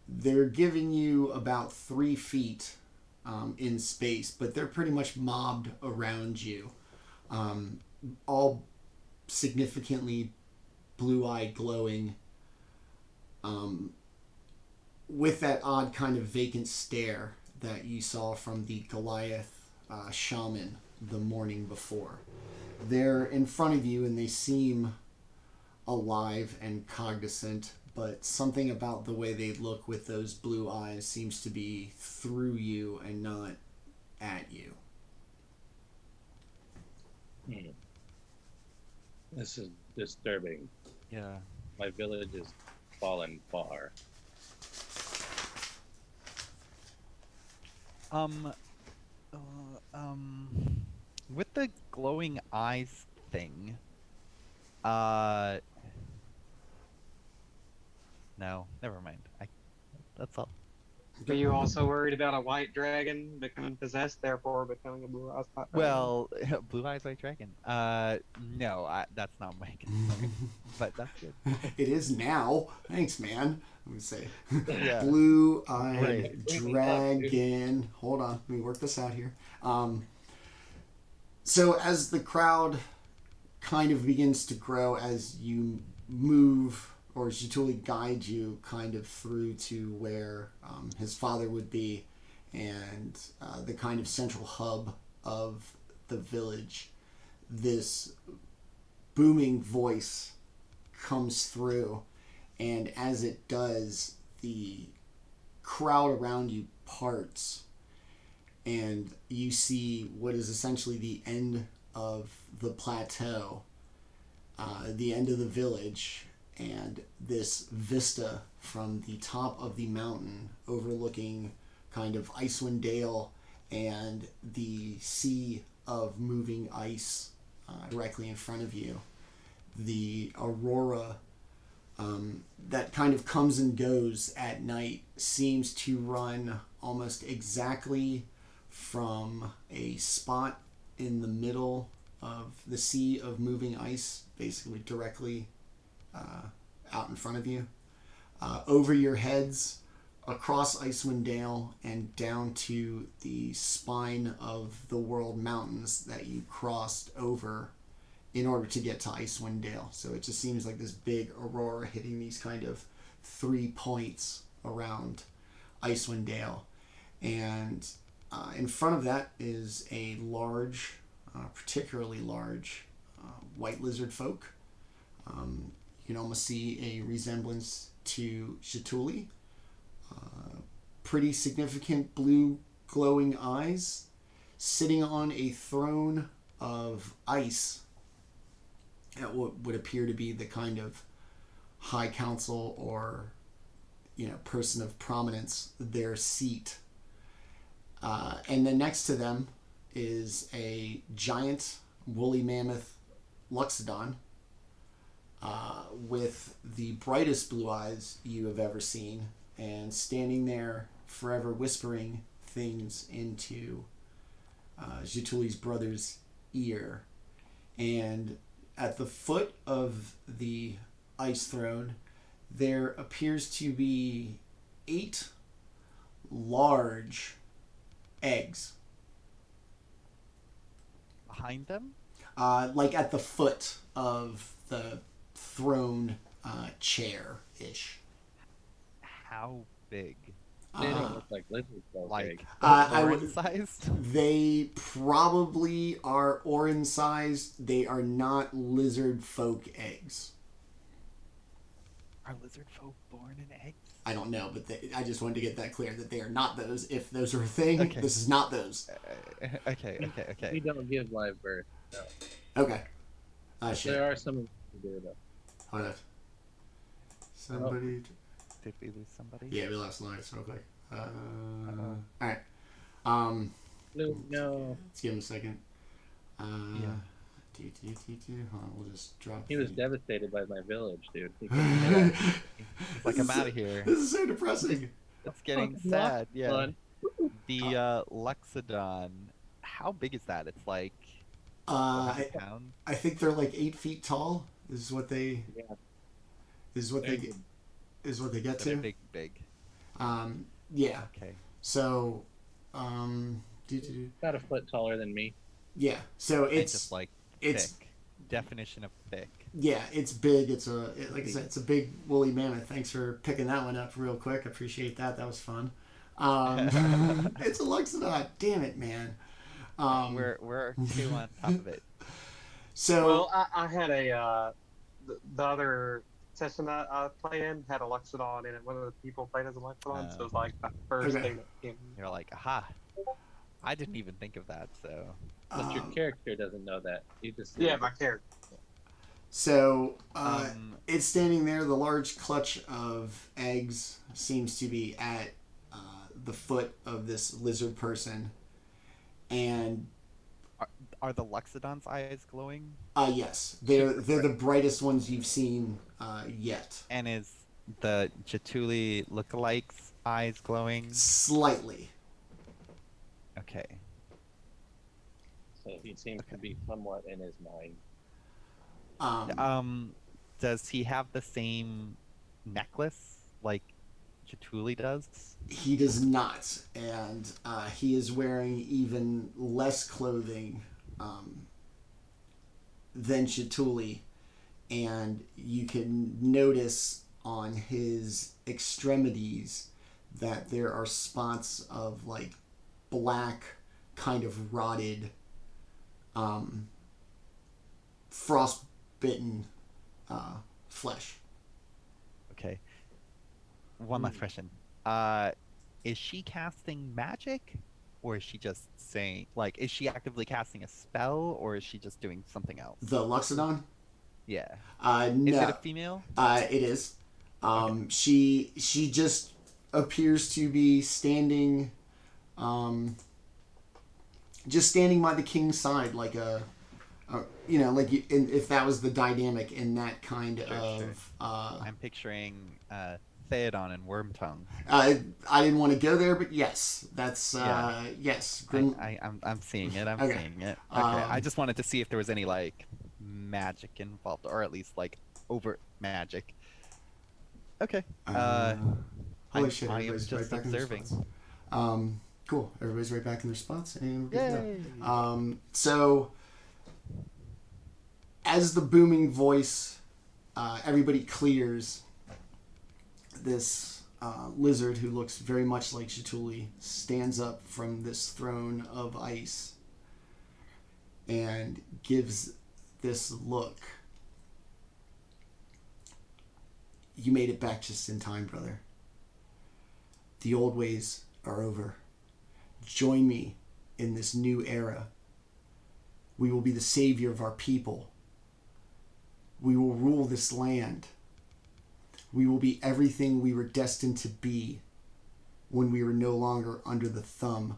they're giving you about 3 feet in space, but they're pretty much mobbed around you, all significantly blue-eyed, glowing, with that odd kind of vacant stare that you saw from the Goliath shaman the morning before. They're in front of you and they seem alive and cognizant, but something about the way they look with those blue eyes seems to be through you and not at you. This is disturbing. Yeah. My village is fallen far. With the glowing eyes thing, no, never mind. That's all. Are you also worried about a white dragon becoming possessed, therefore becoming a blue-eyed dragon? Well, blue eyes white dragon. No, that's not my concern, but that's good. It is now. Thanks, man. Let me say, Yeah. blue-eyed Right. dragon. Hold on, let me work this out here. So as the crowd kind of begins to grow, as you move, or as Jaatuuli guides you kind of through to where his father would be, and the kind of central hub of the village, this booming voice comes through, and as it does, the crowd around you parts, and you see what is essentially the end of the plateau, the end of the village, and this vista from the top of the mountain overlooking kind of Icewind Dale and the sea of moving ice directly in front of you. The aurora that kind of comes and goes at night seems to run almost exactly from a spot in the middle of the sea of moving ice, basically directly out in front of you. Over your heads, across Icewind Dale, and down to the spine of the World Mountains that you crossed over in order to get to Icewind Dale. So it just seems like this big aurora hitting these kind of 3 points around Icewind Dale. And in front of that is a large, particularly large, white lizard folk. You can almost see a resemblance to Jaatuuli. Pretty significant blue glowing eyes, sitting on a throne of ice at what would appear to be the kind of high council or person of prominence, their seat. And then next to them is a giant woolly mammoth Loxodon with the brightest blue eyes you have ever seen, and standing there forever whispering things into Jaatuli's brother's ear. And at the foot of the ice throne, there appears to be 8 large eggs. Behind them? Like at the foot of the throne chair-ish. How big? They don't look like lizard folk. Like I Orryn would- sized? They probably are Orryn sized. They are not lizard folk eggs. Are lizard folk born in eggs? I don't know, but I just wanted to get that clear that they are not those. If those are a thing, Okay. this is not those. Okay. We don't give live birth. No. Okay. Shit. There are some who do though. Hold on. Somebody. Did we lose somebody? Yeah, we lost Lawrence real quick. Uh-oh. Alright. No. Let's give him a second. Yeah. Hold on, we'll just drop. He was devastated by my village, dude. He This He's like, I'm out of here. is so depressing. It's getting Fucking sad. Yeah. fun. The Loxodon, how big is that? It's like I 100 pounds. think they're like 8 feet tall. This is what they. Yeah. This is what they get. Is what they get They're to. big. Yeah. Okay. So, About a foot taller than me. yeah. So It's it's just like it's thick. Definition of thick. yeah, it's big. Like I said, it's a big woolly mammoth. Thanks for picking that one up real quick. I appreciate that. That was fun. It's a Loxodon. Damn it, man. We're 2 on top of it. So Well, I had the other session that I played in had a Loxodon in it. One of the people played as a Loxodon, so it was like the first Okay. thing that came. You're like, aha. I didn't even think of that, so. But your um, character doesn't know that. You just Yeah, my character. So it's standing there. The large clutch of eggs seems to be at the foot of this lizard person, and Are the Loxodon's eyes glowing? yes, they're the brightest ones you've seen yet. And is the Jaatuuli lookalikes eyes glowing? Slightly. Okay. So he seems to be somewhat in his mind. Does he have the same necklace like Jaatuuli does? He does not, and he is wearing even less clothing than Jaatuuli, and you can notice on his extremities that there are spots of like black, kind of rotted, frostbitten flesh. Okay. One last question. Is she casting magic? Or is she just saying, like, is she actively casting a spell, or is she just doing something else? The Loxodon? Yeah. No. Is it a female? It is. She just appears to be standing, just standing by the king's side, like if that was the dynamic in that kind of. I'm picturing Theodon in Worm Tongue? I didn't want to go there, but yes, that's Yeah. yes. I'm seeing it. I'm Okay. seeing it. Okay. I just wanted to see if there was any like magic involved, or at least like overt magic. Okay. Holy shit! I am Everybody's just right back in their observing. spots. Cool. Everybody's right back in their spots, and we're good to Yay! go. So as the booming voice, everybody clears. This lizard, who looks very much like Jaatuuli, stands up from this throne of ice and gives this look. You made it back just in time, brother. The old ways are over. Join me in this new era. We will be the savior of our people. We will rule this land. We will be everything we were destined to be when we were no longer under the thumb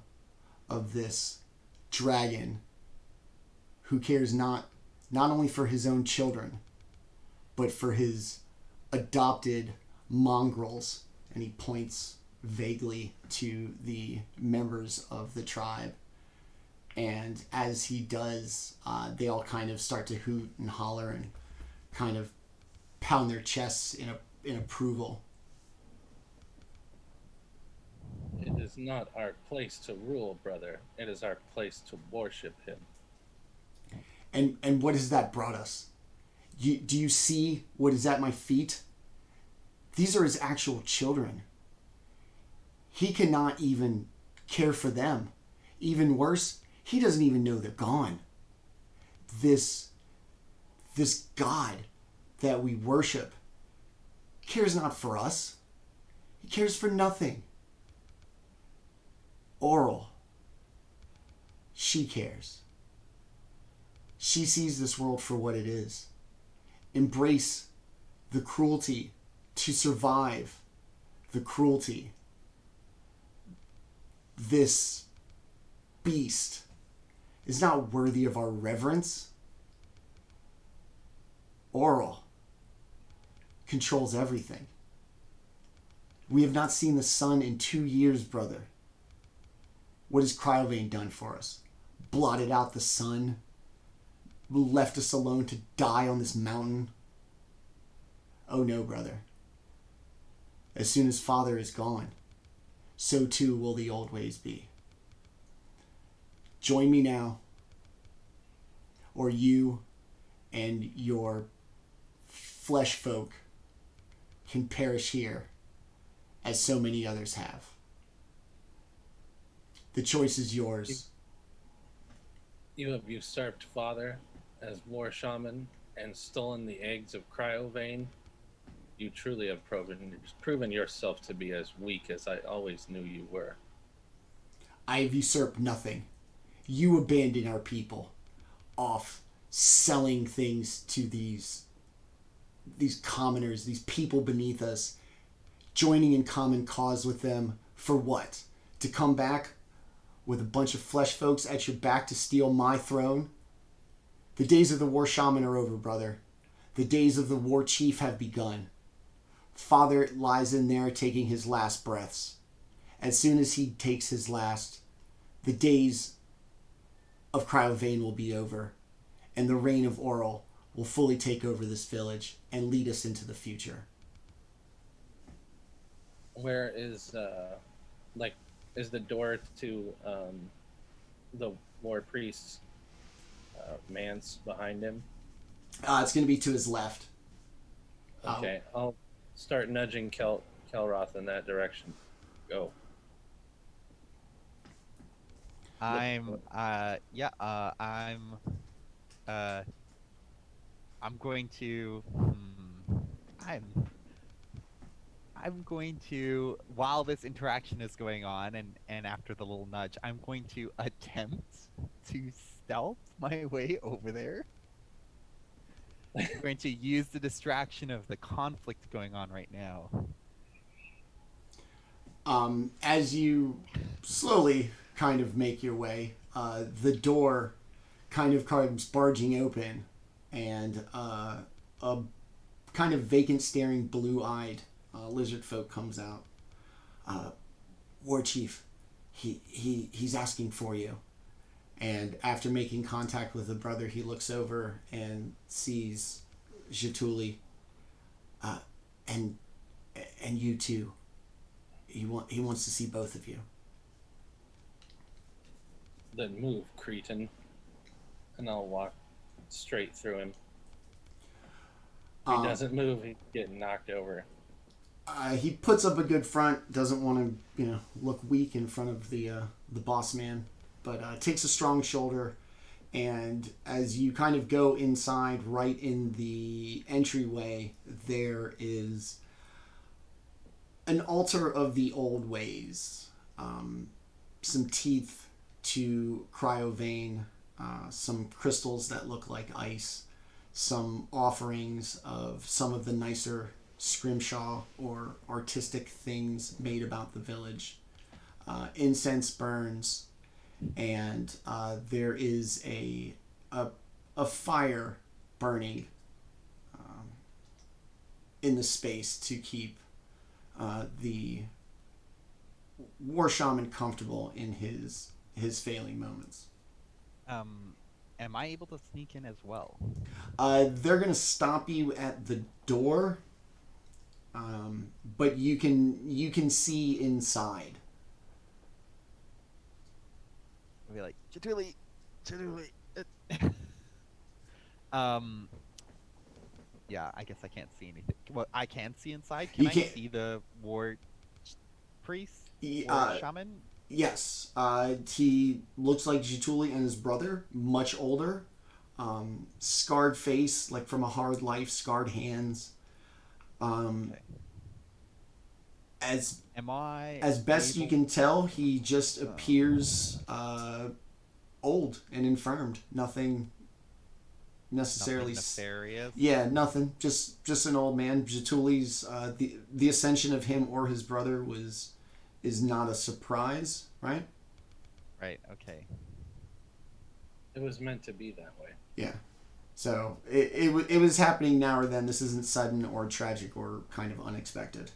of this dragon who cares not only for his own children, but for his adopted mongrels. And he points vaguely to the members of the tribe. And as he does, they all kind of start to hoot and holler and kind of pound their chests in approval. It is not our place to rule, brother. It is our place to worship him. And what has that brought us? Do you see what is at my feet? These are his actual children. He cannot even care for them. Even worse, he doesn't even know they're gone. This God that we worship cares not for us. He cares for nothing. Orryn, she cares. She sees this world for what it is. Embrace the cruelty to survive the cruelty. This beast is not worthy of our reverence. Orryn controls everything. We have not seen the sun in 2 years, brother. What has Cryovane done for us? Blotted out the sun? Left us alone to die on this mountain? Oh no, brother. As soon as Father is gone, so too will the old ways be. Join me now, or you and your flesh folk can perish here as so many others have. The choice is yours. You have usurped Father as war shaman and stolen the eggs of Cryovane. You truly have proven yourself to be as weak as I always knew you were. I have usurped nothing. You abandon our people, off selling things to these commoners, these people beneath us, joining in common cause with them for what? To come back with a bunch of flesh folks at your back to steal my throne? The days of the war shaman are over, brother. The days of the war chief have begun. Father lies in there taking his last breaths. As soon as he takes his last, the days of Cryovane will be over, and the reign of Orryn will fully take over this village and lead us into the future. Where is is the door to the war priest's manse behind him? It's going to be to his left. Okay, I'll start nudging Kelroth in that direction. Go. I'm going to I'm going to, while this interaction is going on and after the little nudge, I'm going to attempt to stealth my way over there. I'm going to use the distraction of the conflict going on right now. As you slowly kind of make your way, the door kind of comes barging open, and a kind of vacant staring blue-eyed lizard folk comes out. War chief, he's asking for you. And after making contact with the brother, he looks over and sees Jaatuuli, and you too. He wants to see both of you. Then move, cretin, and I'll walk straight through him. If he doesn't move, he's getting knocked over. He puts up a good front. Doesn't want to, look weak in front of the boss man, but takes a strong shoulder. And as you kind of go inside, right in the entryway, there is an altar of the old ways. Some teeth to cryovein, some crystals that look like ice, some offerings of some of the nicer scrimshaw or artistic things made about the village. Incense burns, and there is a fire burning in the space to keep the war shaman comfortable in his failing moments. Am I able to sneak in as well? They're gonna stop you at the door, but you can see inside. I'll be like, Jaatuuli. Yeah, I guess I can't see anything. Well, I can see inside. Can You I can't- see the war priest? Yeah, Shaman? Yes, he looks like Jaatuuli and his brother, much older, scarred face, like from a hard life, scarred hands. Okay. As As best you can tell, he just appears old and infirmed. Nothing necessarily nefarious? Yeah, nothing. Just an old man. Jaatuli's the ascension of him or his brother is not a surprise, right? Right. Okay. It was meant to be that way. Yeah. So it was happening now or then. This isn't sudden or tragic or kind of unexpected.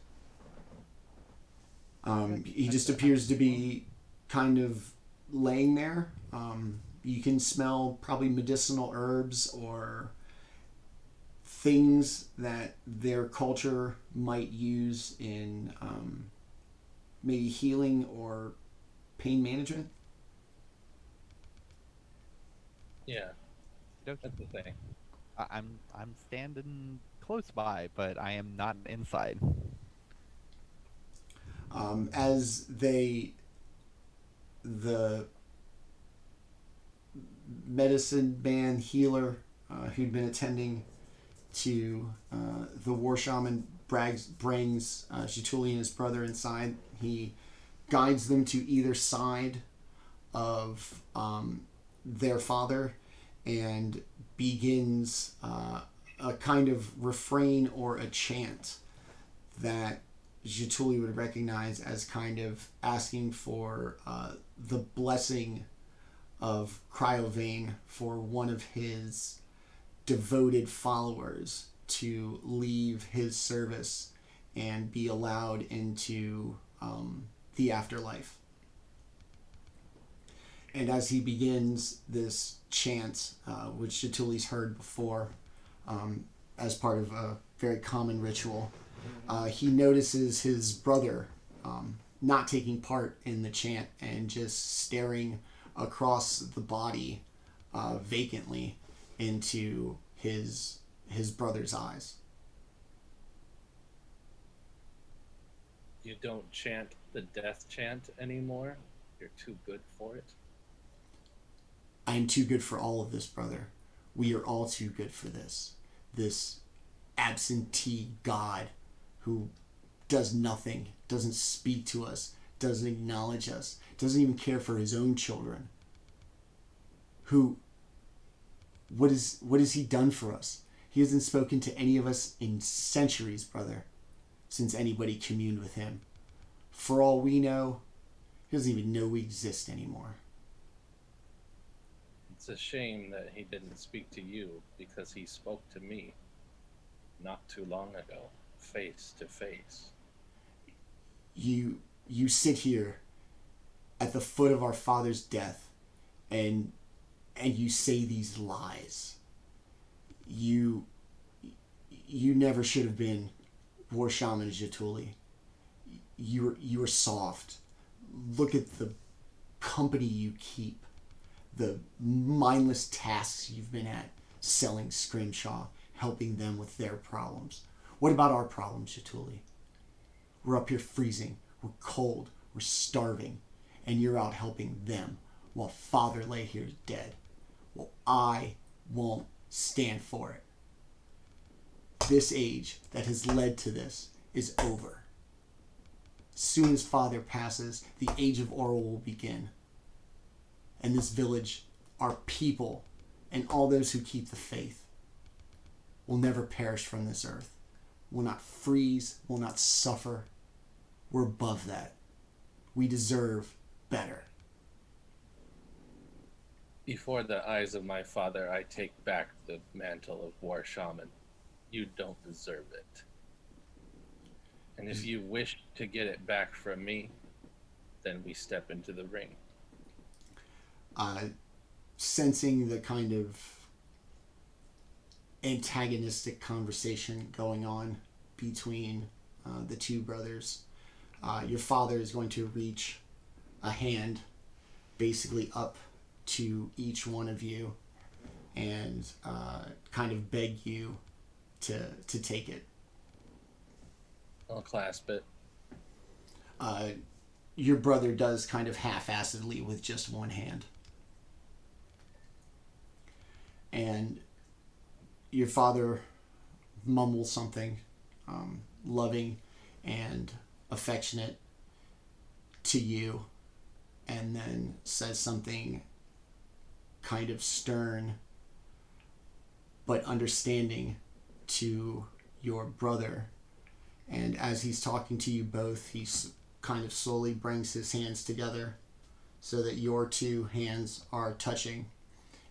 He just appears to be kind of laying there. You can smell probably medicinal herbs or things that their culture might use in maybe healing or pain management. Yeah, Okay. that's the thing. I'm standing close by, but I am not inside. As the medicine man healer who'd been attending to the war shaman brings Jaatuuli and his brother inside. He guides them to either side of their father and begins a kind of refrain or a chant that Jaatuuli would recognize as kind of asking for the blessing of cryovein for one of his devoted followers to leave his service and be allowed into the afterlife. And as he begins this chant, which Jaatuli's heard before as part of a very common ritual, he notices his brother not taking part in the chant and just staring across the body vacantly into his brother's eyes. You don't chant the death chant anymore? You're too good for it? I am too good for all of this, brother. We are all too good for this. This absentee God who does nothing, doesn't speak to us, doesn't acknowledge us, doesn't even care for his own children. What has he done for us? He hasn't spoken to any of us in centuries, brother, since anybody communed with him. For all we know, he doesn't even know we exist anymore. It's a shame that he didn't speak to you, because he spoke to me not too long ago. face to face. You sit here at the foot of our father's death, and you say these lies. You never should have been War Shaman Jaatuuli. You were soft. Look at the company you keep, the mindless tasks you've been at, selling Scrimshaw, helping them with their problems. What about our problems, Jaatuuli? We're up here freezing, we're cold, we're starving, and you're out helping them while Father lay here dead. Well, I won't stand for it. This age that has led to this is over. As soon as Father passes, the age of Orryn will begin. And this village, our people, and all those who keep the faith will never perish from this earth. Will not freeze, will not suffer. We're above that. We deserve better. Before the eyes of my father, I take back the mantle of War Shaman. You don't deserve it. And if you wish to get it back from me, then we step into the ring. Sensing the kind of antagonistic conversation going on between the two brothers, your father is going to reach a hand basically up to each one of you and kind of beg you to take it. I'll clasp it. Your brother does kind of half-assedly with just one hand. And your father mumbles something loving and affectionate to you, and then says something kind of stern but understanding to your brother. And as he's talking to you both, he kind of slowly brings his hands together so that your two hands are touching.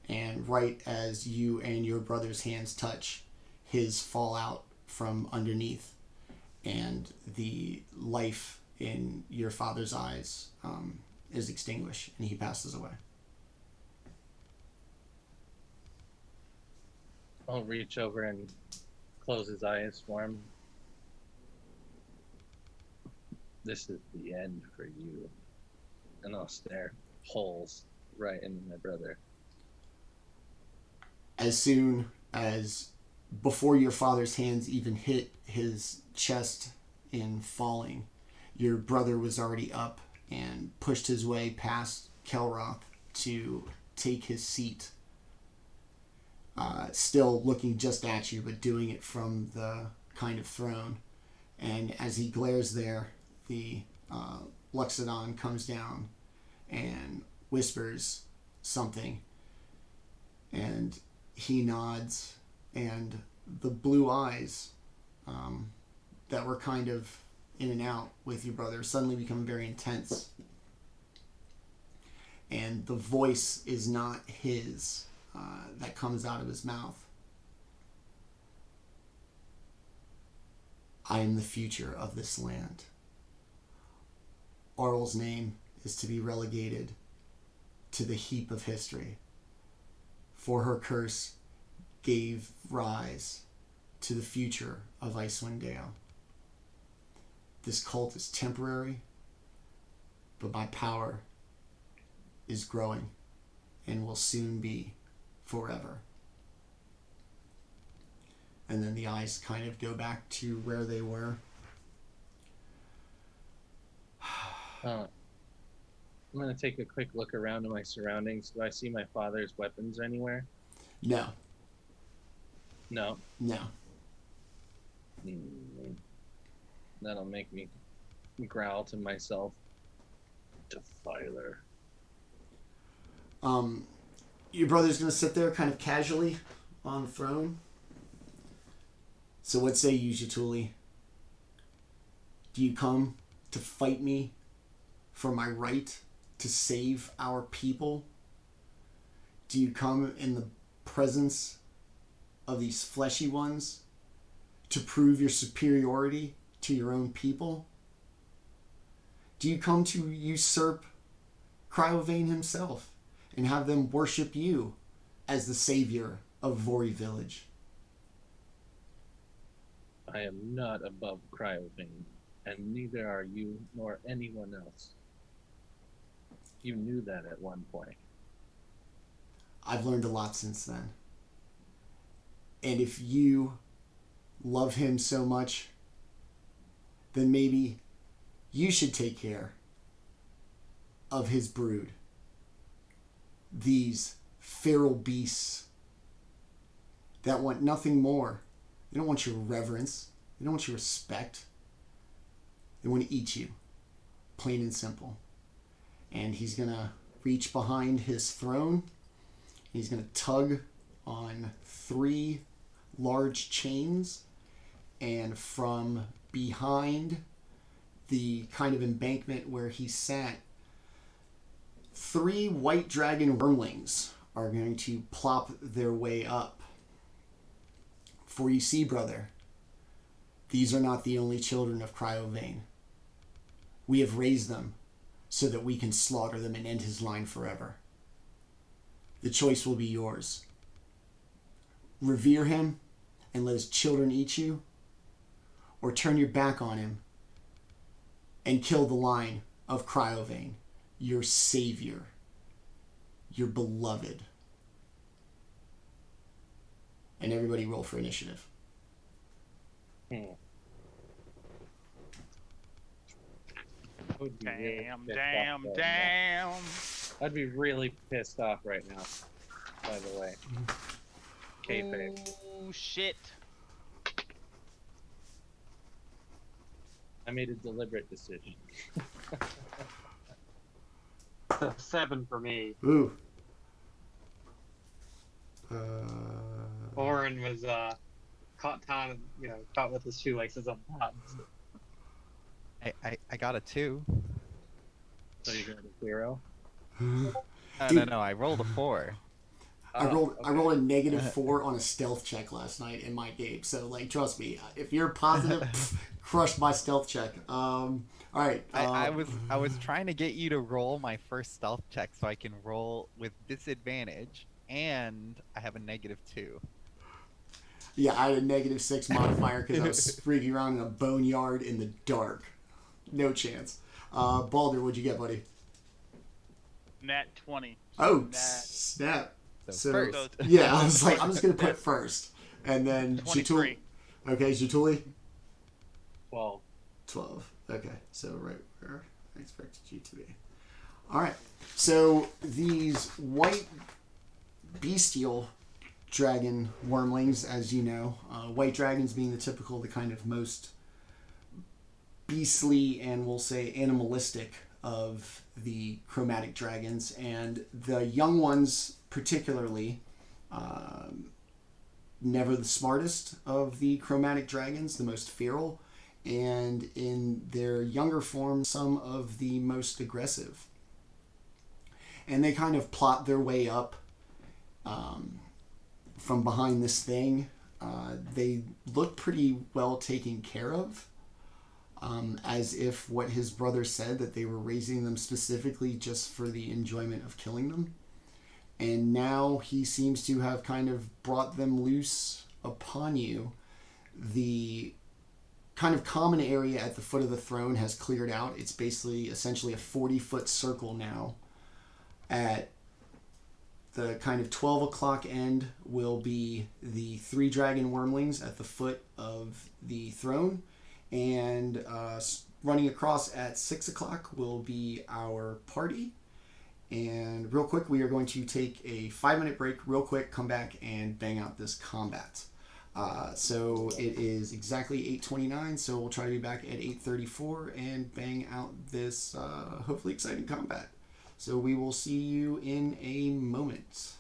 And right as you and your brother's hands touch, his fall out from underneath, and the life in your father's eyes is extinguished, and he passes away. I'll reach over and close his eyes for him. This is the end for you. And I'll stare holes right into my brother. As soon as, before your father's hands even hit his chest in falling, your brother was already up and pushed his way past Kelroth to take his seat. Still looking just at you, but doing it from the kind of throne. And as he glares there, the Luxodon comes down and whispers something. And he nods, and the blue eyes that were kind of in and out with your brother suddenly become very intense. And the voice is not his that comes out of his mouth. I am the future of this land. Orl's name is to be relegated to the heap of history, for her curse gave rise to the future of Icewind Dale. This cult is temporary, but my power is growing and will soon be forever. And then the eyes kind of go back to where they were. I'm going to take a quick look around at my surroundings. Do I see my father's weapons anywhere? No. No. No. That'll make me growl to myself. Defiler. Your brother's going to sit there kind of casually on the throne. So what say you, Jaatuuli? Do you come to fight me for my right to save our people? Do you come in the presence of these fleshy ones to prove your superiority to your own people? Do you come to usurp Cryovane himself and have them worship you as the savior of Vori Village? I am not above Cryovane, and neither are you nor anyone else. You knew that at one point. I've learned a lot since then. And if you love him so much, then maybe you should take care of his brood. These feral beasts that want nothing more. They don't want your reverence. They don't want your respect. They want to eat you. Plain and simple. And he's going to reach behind his throne. He's going to tug on 3 large chains. And from behind the kind of embankment where he sat, 3 white dragon wormlings are going to plop their way up. For you see, brother, these are not the only children of Cryovane. We have raised them so that we can slaughter them and end his line forever. The choice will be yours. Revere him and let his children eat you, or turn your back on him and kill the line of Cryovane, your savior, your beloved. And everybody roll for initiative. Damn. I'd be really pissed off right now, by the way. Kayfabe. Oh, shit. I made a deliberate decision. 7 for me. Ooh. Orryn was caught with his shoelaces unbuttoned. I got a 2. So you got a 0? No, I rolled a 4. I rolled a -4 on a stealth check last night in my game. So, like, trust me, if you're positive, crushed my stealth check. All right. I was trying to get you to roll my first stealth check so I can roll with disadvantage, and I have a -2. Yeah, I had a -6 modifier because I was spreading around in a boneyard in the dark. No chance. Baldr, what'd you get, buddy? Nat 20. Oh, snap. So first. Yeah, I was like, I'm just going to put first. And then 23. Jaatuuli. Okay, Jaatuuli? 12. 12. Okay, so right where I expected you to be. All right. So these white bestial dragon wormlings, as you know, white dragons being the typical, the kind of most beastly and we'll say animalistic of the chromatic dragons, and the young ones particularly, never the smartest of the chromatic dragons, the most feral, and in their younger form, some of the most aggressive. And they kind of plot their way up from behind this thing. They look pretty well taken care of, as if what his brother said, that they were raising them specifically just for the enjoyment of killing them. And now he seems to have kind of brought them loose upon you. The kind of common area at the foot of the throne has cleared out. It's basically essentially a 40-foot circle now. At the kind of 12 o'clock end will be the 3 dragon wormlings at the foot of the throne. And running across at 6 o'clock will be our party. And real quick, we are going to take a 5-minute break real quick, come back and bang out this combat. So it is exactly 8:29, so we'll try to be back at 8:34 and bang out this hopefully exciting combat. So we will see you in a moment.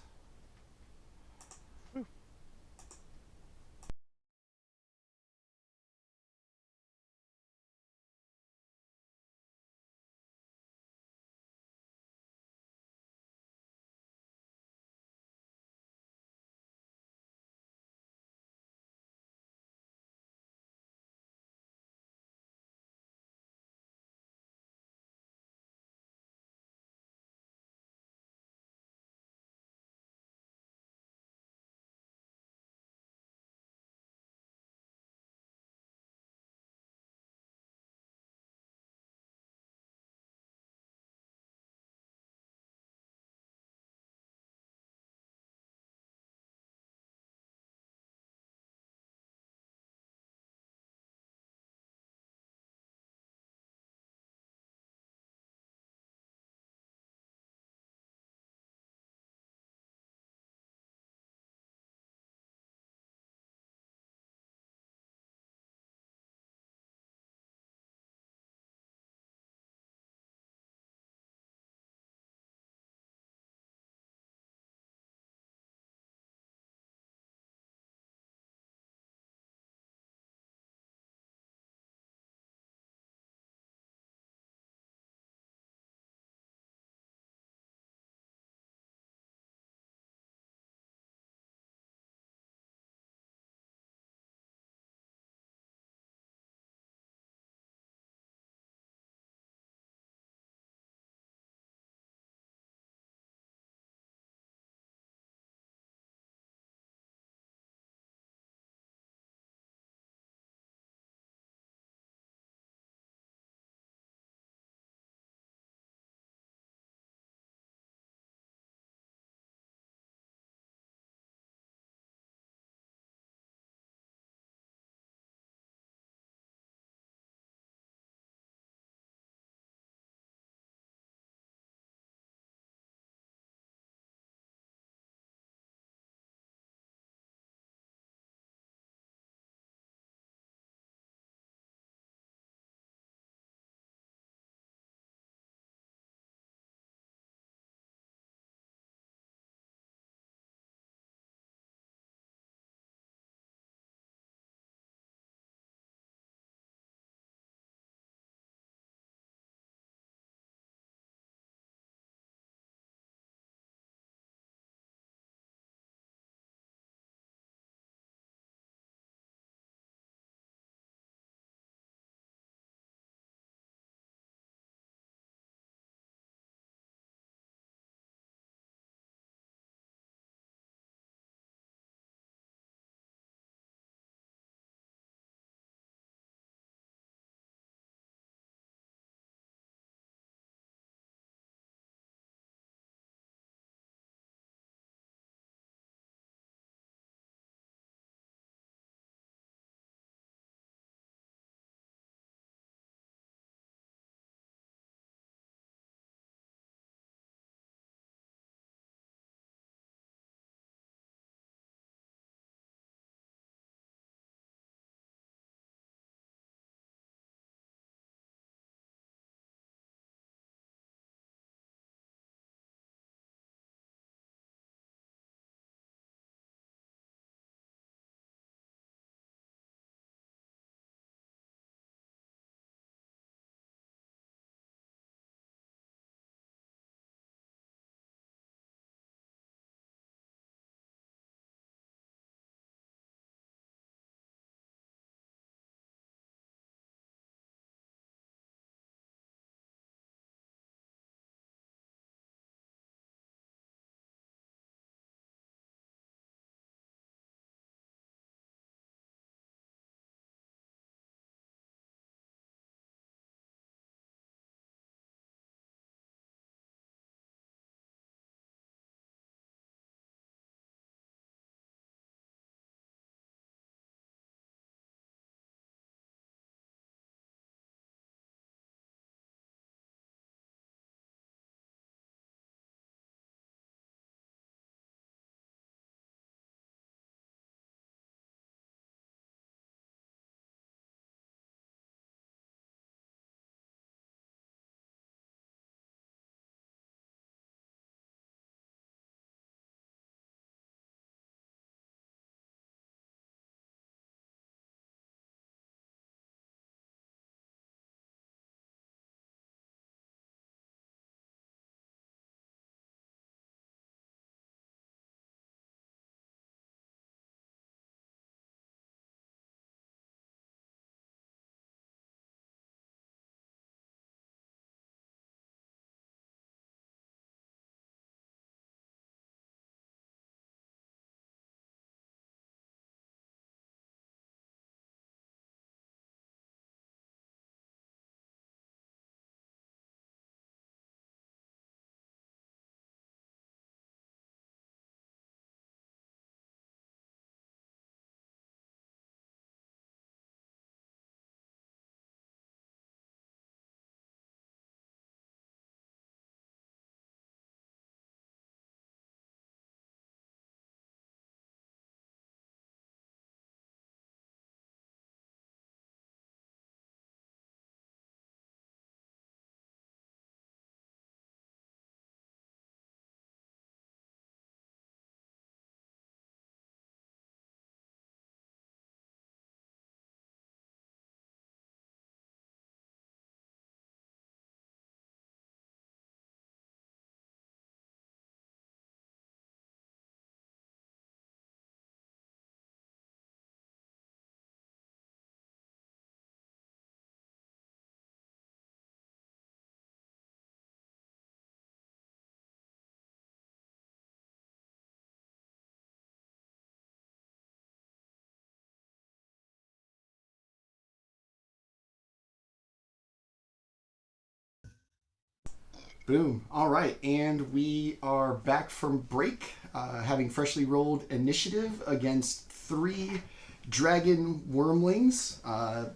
Boom. All right, and we are back from break, having freshly rolled initiative against 3 dragon wormlings.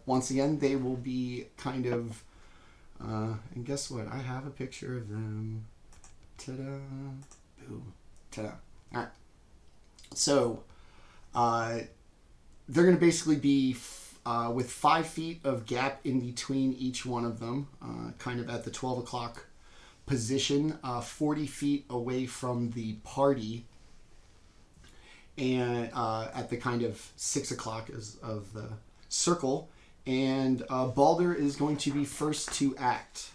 Once again, they will be kind of... and guess what? I have a picture of them. Ta-da. Boom. Ta-da. All right. So, they're going to basically be with 5 feet of gap in between each one of them, kind of at the 12 o'clock position, 40 feet away from the party, and at the kind of 6 o'clock of the circle. And Baldr is going to be first to act.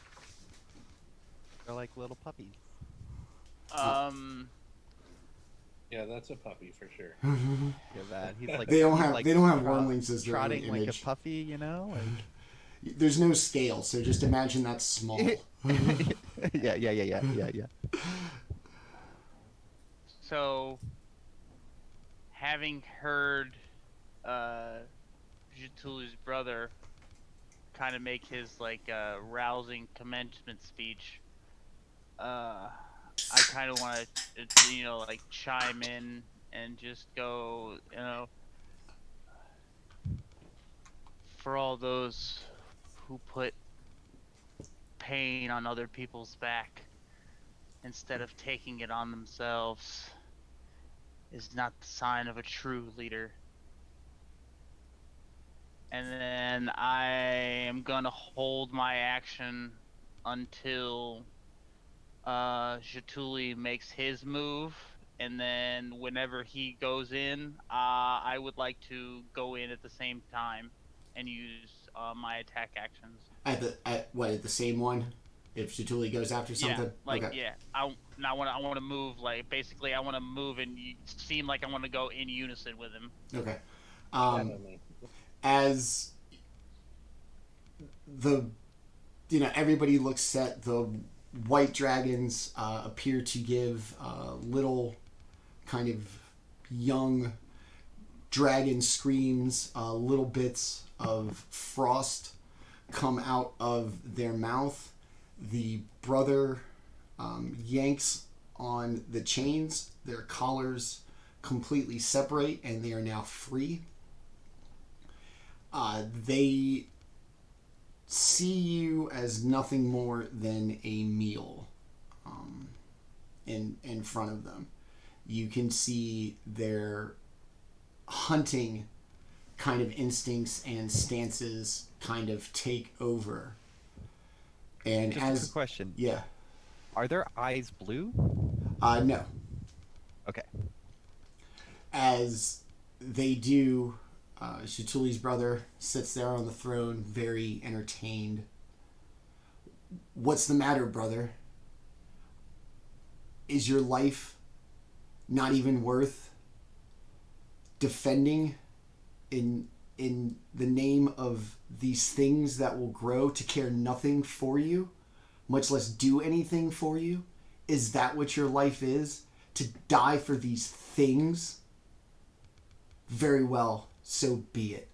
They're like little puppies. Yeah, that's a puppy for sure. Yeah, that he's like They don't he's have like wormlings as their own trotting like a image. puppy, you know. Like... There's no scale, so just imagine that's small. yeah. So, having heard Jaatuli's brother kind of make his like rousing commencement speech, I kind of want to, like chime in and just go, for all those who put pain on other people's back instead of taking it on themselves is not the sign of a true leader. And then I am gonna hold my action until Jaatuuli makes his move, and then whenever he goes in, I would like to go in at the same time and use my attack actions. At the same one? If Jaatuuli goes after something? Yeah, I want to move, like, basically I want to move and seem like I want to go in unison with him. Okay. Definitely. As everybody looks at the white dragons, appear to give little kind of young dragon screams, little bits of frost come out of their mouth. The brother yanks on the chains. Their collars completely separate, and they are now free. They see you as nothing more than a meal in front of them. You can see their hunting kind of instincts and stances kind of take over. And Just a quick question. Yeah. Are their eyes blue? No. Okay. As they do, Jaatuli's brother sits there on the throne, very entertained. What's the matter, brother? Is your life not even worth defending in the name of these things that will grow to care nothing for you, much less do anything for you? Is that what your life is? To die for these things? Very well, so be it.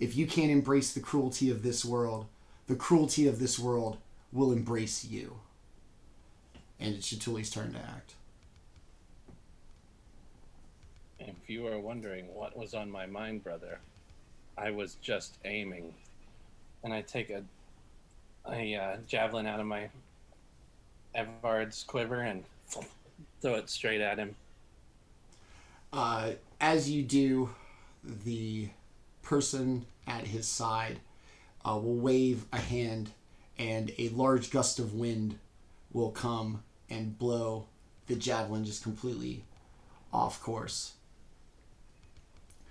If you can't embrace the cruelty of this world, the cruelty of this world will embrace you. And it's Jaatuli's turn to act. If you are wondering what was on my mind, brother, I was just aiming. And I take a javelin out of my Evard's quiver and throw it straight at him. As you do, the person at his side will wave a hand, and a large gust of wind will come and blow the javelin just completely off course.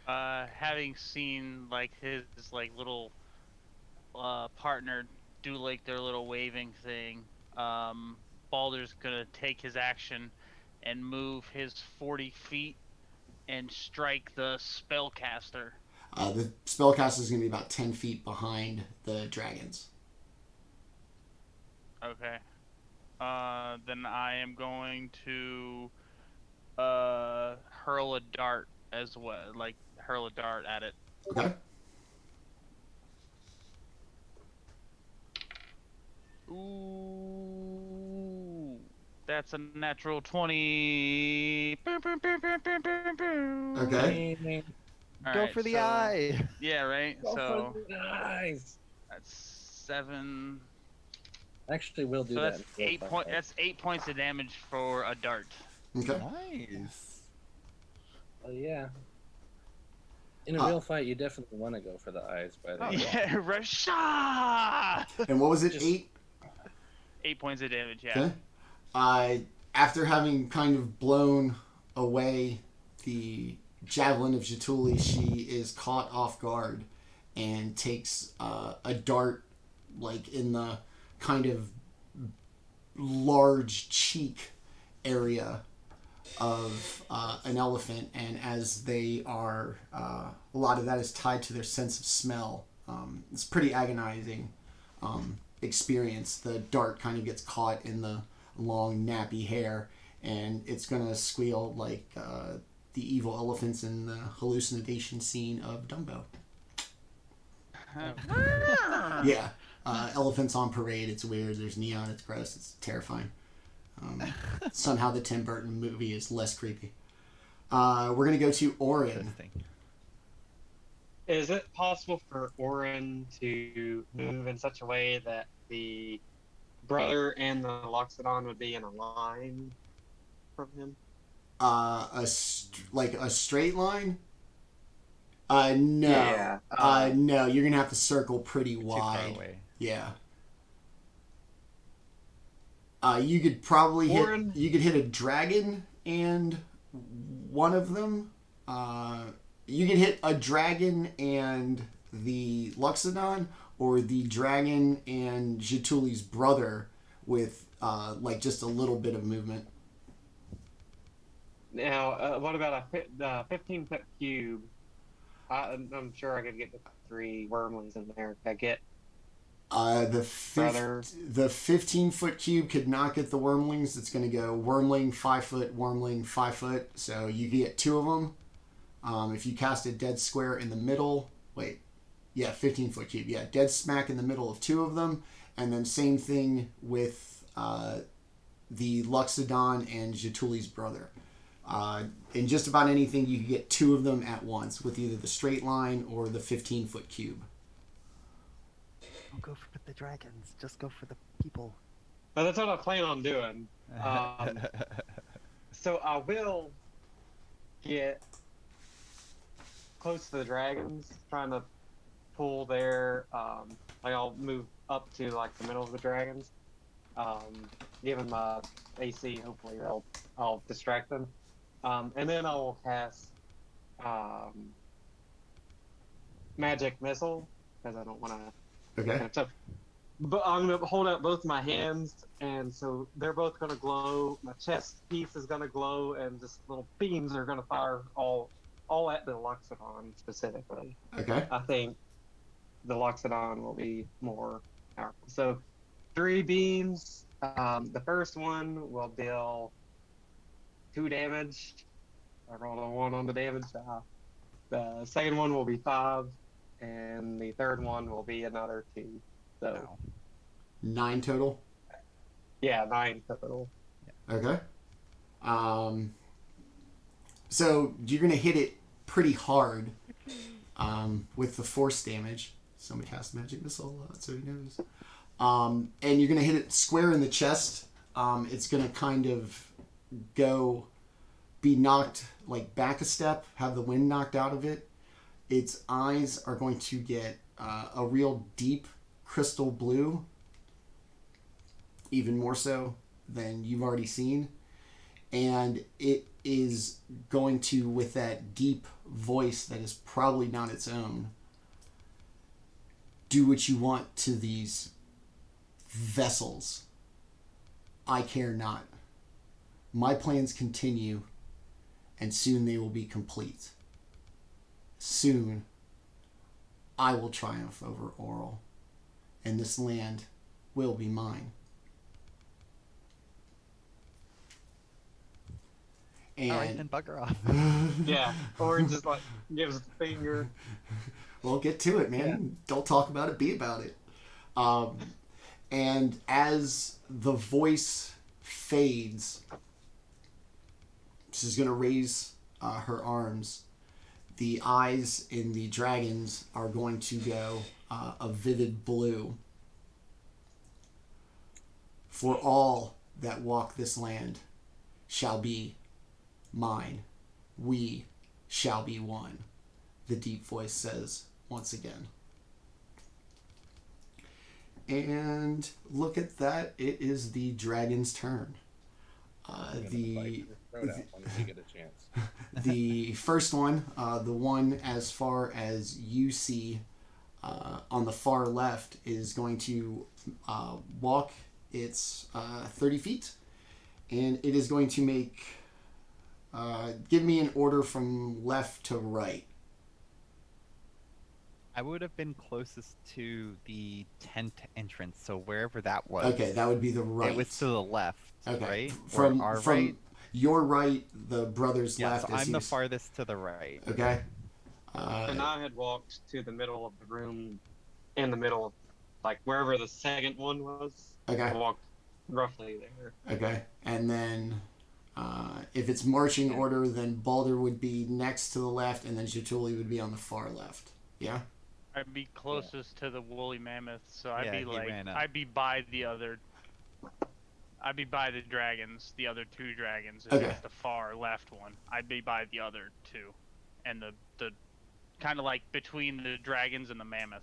Having seen like his like little partner do like their little waving thing, Baldr's gonna take his action and move his 40 feet and strike the spellcaster. The spellcaster is going to be about 10 feet behind the dragons. Okay. Then I am going to hurl a dart as well, like hurl a dart at it. Okay. Ooh, That's a natural 20. Okay. Go for the eye. Yeah, right? Go So for the eyes. that's 7. Actually, we'll do So that. that's in real 8 fight. point. That's 8 points of damage for a dart. Okay. Nice. Oh yeah. In a real fight, you definitely want to go for the eyes. By the way. Yeah, Rasha! And what was it? Just- 8? 8 points of damage. Yeah. Okay. After having kind of blown away the javelin of Jaatuuli, she is caught off guard and takes a dart, like in the kind of large cheek area of an elephant, and as they are, a lot of that is tied to their sense of smell. It's pretty agonizing experience. The dart kind of gets caught in the long nappy hair, and it's gonna squeal like the evil elephants in the hallucination scene of Dumbo. Yeah, elephants on parade. It's weird. There's neon. It's gross. It's terrifying. Somehow the Tim Burton movie is less creepy. We're gonna go to Orryn. Interesting. Is it possible for Orryn to move in such a way that the brother and the Loxodon would be in a line from him? Like a straight line? No. Yeah. No, you're gonna have to circle pretty Too far wide. away. Yeah. You could probably Orryn? hit a dragon and one of them. You could hit a dragon and the Loxodon, or the dragon and Jaatuli's brother with like just a little bit of movement. Now, what about a 15-foot cube? I'm sure I could get the 3 wormlings in there. Could I get brother? The 15-foot cube could not get the wormlings. It's going to go wormling 5 foot, wormling 5 foot. So you can get 2 of them. If you cast a dead square in the middle, 15-foot cube. Yeah, dead smack in the middle of 2 of them. And then same thing with the Loxodon and Jaatuli's brother. In just about anything, you can get 2 of them at once with either the straight line or the 15-foot cube. Don't go for the dragons. Just go for the people. But that's what I plan on doing. So I will get close to the dragons, trying to pull their. Like I'll move up to like the middle of the dragons. Given my AC, hopefully I'll distract them. And then I will cast magic missile, because I don't want to. Okay. But I'm gonna hold out both my hands, and so they're both gonna glow. My chest piece is gonna glow, and just little beams are gonna fire all at the Loxodon specifically. Okay. I think the Loxodon will be more powerful. So 3 beams. The first one will deal 2 damage. I rolled a 1 on the damage die. The second one will be 5, and the third one will be another 2. So Wow. 9 total. yeah, 9 total. Okay. So you're gonna hit it pretty hard with the force damage. Somebody cast magic missile, so he knows. And you're gonna hit it square in the chest. It's gonna kind of be knocked like back a step, have the wind knocked out of it. Its eyes are going to get a real deep crystal blue, even more so than you've already seen. And it is going to, with that deep voice that is probably not its own, do what you want to these vessels. I care not. My plans continue, and soon they will be complete. Soon, I will triumph over Orryn, and this land will be mine. And All right, then bugger off. Yeah, or just like gives the finger. Well, get to it, man. Yeah. Don't talk about it, be about it. And as the voice fades. She's going to raise her arms. The eyes in the dragons are going to go a vivid blue. For all that walk this land shall be mine. We shall be one, the deep voice says once again. And look at that. It is the dragon's turn. The first one, the one as far as you see on the far left, is going to walk its 30 feet, and it is going to make give me an order from left to right. I would have been closest to the tent entrance, so wherever that was. Okay, that would be the right. It was to the left, okay. Right? From right? Your right, the brother's left. So I'm the farthest to the right. Okay. And I had walked to the middle of the room, in the middle, like wherever the second one was. Okay. I walked roughly there. Okay, and then if it's marching order, then Baldr would be next to the left, and then Jaatuuli would be on the far left. Yeah. I'd be closest to the woolly mammoth, so I'd be I'd be by the other. I'd be by the dragons, the other two dragons. Okay. It's the far left one. I'd be by the other two, and the kind of like between the dragons and the mammoth.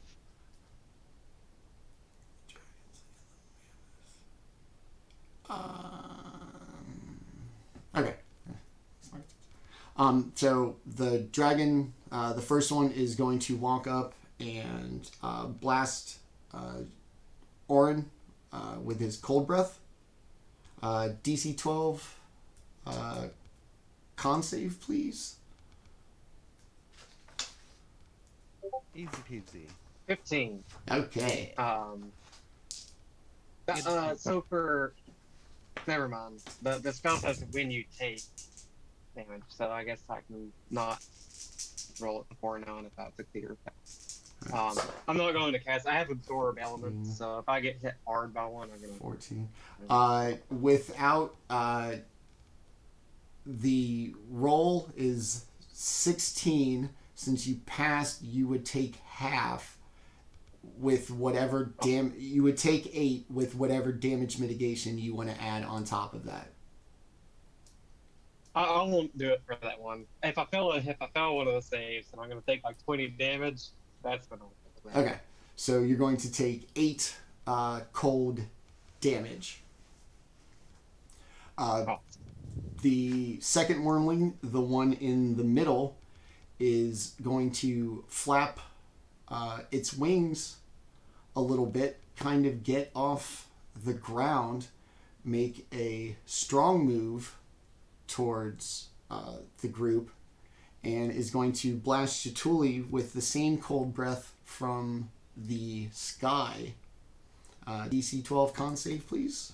Okay. So the dragon, the first one is going to walk up and blast Orryn with his cold breath. DC 12 con save, please. Easy peasy. 15. Okay. So for... Never mind. The spell says when you take damage, so I guess I can not roll it before now if that's a clear effect. I'm not going to cast. I have absorb elements, so if I get hit hard by one, I'm gonna 14. Without the roll is 16. Since you passed, you would take half with whatever you would take 8 with whatever damage mitigation you want to add on top of that. I won't do it for that one. If I fail one of the saves, then I'm going to take like 20 damage. That's going to. Okay, so you're going to take 8 cold damage. The second wormling, the one in the middle, is going to flap its wings a little bit, kind of get off the ground, make a strong move towards the group, and is going to blast Jaatuuli with the same cold breath from the sky. DC 12 con save, please.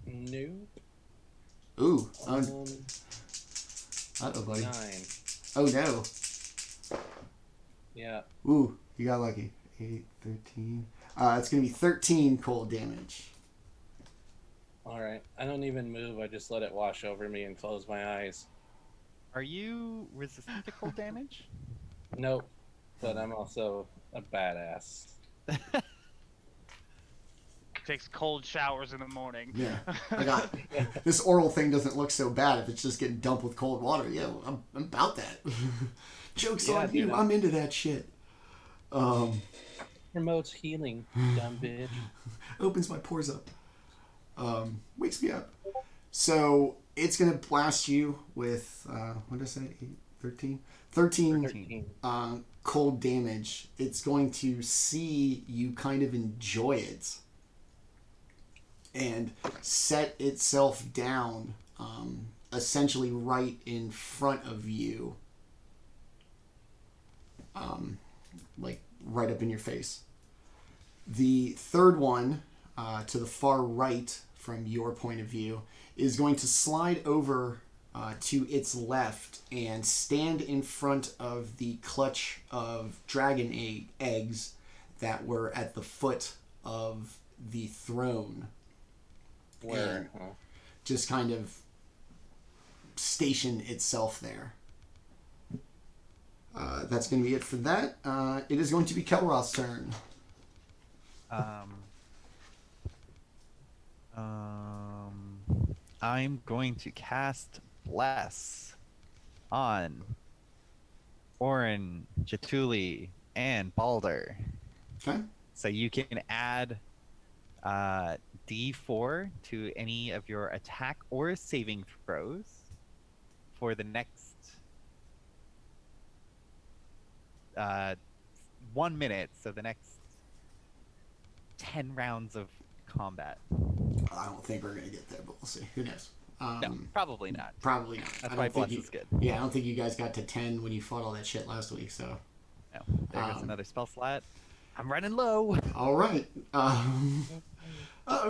No. Ooh. Uh-oh, buddy. 9. Oh, no. Yeah. Ooh, you got lucky. 8, 13. It's going to be 13 cold damage. Alright. I don't even move. I just let it wash over me and close my eyes. Are you resistant to cold damage? Nope. But I'm also a badass. Takes cold showers in the morning. Yeah, I got it. This oral thing doesn't look so bad if it's just getting dumped with cold water. Yeah, I'm about that. Joke's on you. I'm into that shit. Promotes healing, dumb bitch. Opens my pores up. Wakes me up. So it's going to blast you with, what did I say? 8, 13? 13 cold damage. It's going to see you kind of enjoy it and set itself down essentially right in front of you, like right up in your face. The third one, to the far right from your point of view, is going to slide over to its left and stand in front of the clutch of dragon eggs that were at the foot of the throne. Where? Just kind of station itself there. That's going to be it for that. It is going to be Kelroth's turn. I'm going to cast Bless on Orryn, Jaatuuli, and Baldr. Okay. So you can add D4 to any of your attack or saving throws for the next 1 minute. So the next 10 rounds of combat. I don't think we're going to get there, but we'll see. Who knows? No, probably not. Probably not. That's I why don't think Bless is good. Yeah, I don't think you guys got to 10 when you fought all that shit last week, so. No. There goes another spell slot. I'm running low. All right.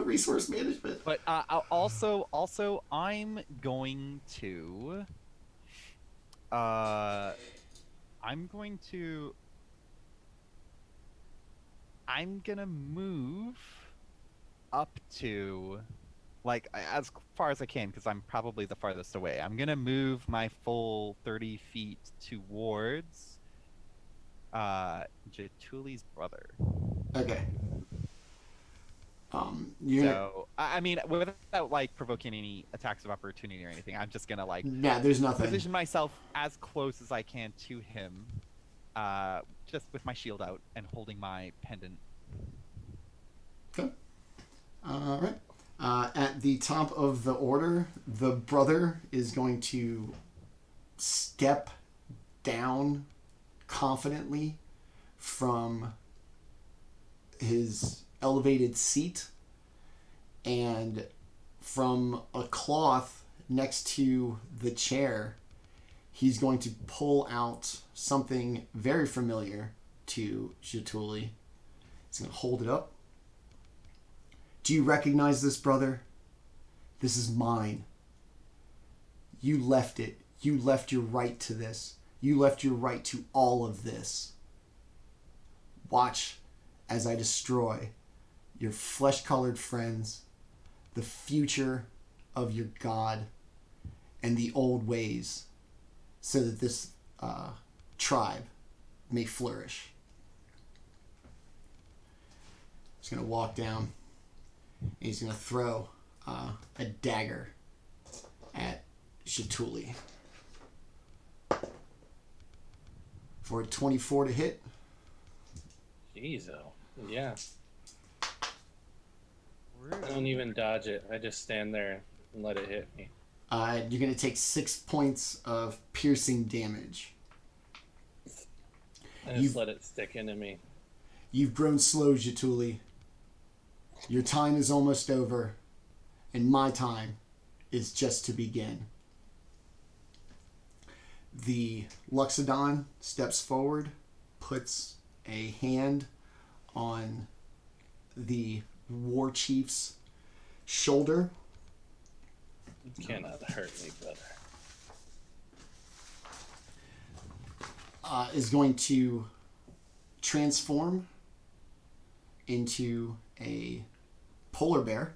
Resource management. But also, I'm going to. I'm gonna move up to, like, as far as I can, because I'm probably the farthest away. I'm gonna move my full 30 feet towards Jaatuli's brother. Okay. So, I mean, without, like, provoking any attacks of opportunity or anything, I'm just gonna, like, yeah, there's nothing. position myself as close as I can to him, just with my shield out and holding my pendant. Okay. All right. At the top of the order, the brother is going to step down confidently from his elevated seat, and from a cloth next to the chair, he's going to pull out something very familiar to Jaatuuli. He's going to hold it up. Do you recognize this, brother? This is mine. You left it. You left your right to this. You left your right to all of this. Watch as I destroy your flesh-colored friends, the future of your God, and the old ways, so that this tribe may flourish. He's going to walk down, and he's going to throw a dagger at Jaatuuli. For a 24 to hit. Jeez, yeah. I don't even dodge it. I just stand there and let it hit me. You're going to take 6 points of piercing damage. I just let it stick into me. You've grown slow, Jaatuuli. Your time is almost over, and my time is just to begin. The Luxodon steps forward, puts a hand on the war chief's shoulder. You cannot hurt me, brother. Is going to transform into a polar bear.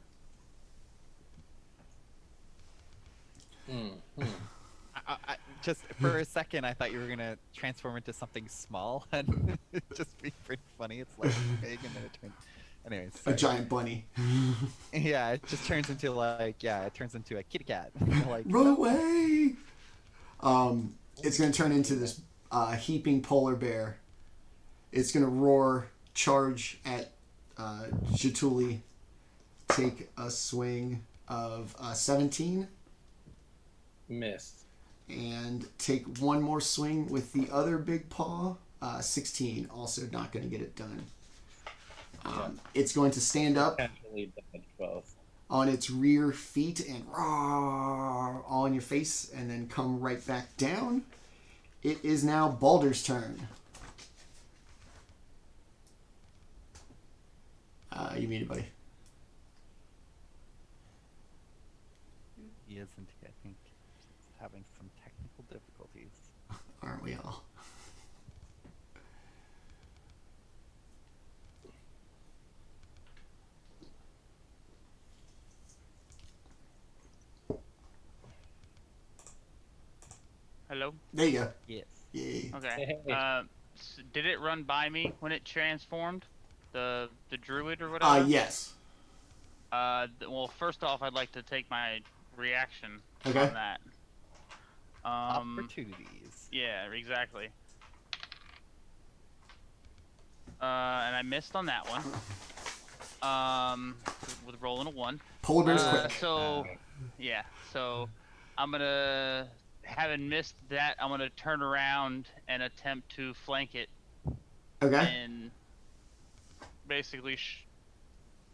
I just for a second, I thought you were gonna transform into something small, and it'd just be pretty funny. It's like big, and then it turns. Anyways, A sorry. giant bunny. Yeah, it just turns into it turns into a kitty cat. Like, Run away! It's going to turn into this heaping polar bear. It's going to roar, charge at Jaatuuli. Take a swing of 17. Missed. And take one more swing with the other big paw. 16. Also not going to get it done. It's going to stand up Potentially dodge both. on its rear feet and roar all in your face, and then come right back down. It is now Baldr's turn. You muted, buddy. he isn't. I think he's having some technical difficulties. Aren't we all? Hello. There you go. Yes. Yay. Okay. Hey. Did it run by me when it transformed? The druid or whatever. Yes. Well, first off, I'd like to take my reaction Okay. on that. Opportunities. Yeah, exactly. And I missed on that one. With rolling a 1. Polar bear's quick. So, yeah. So, I'm gonna, having missed that, I'm gonna turn around and attempt to flank it. Okay. And basically,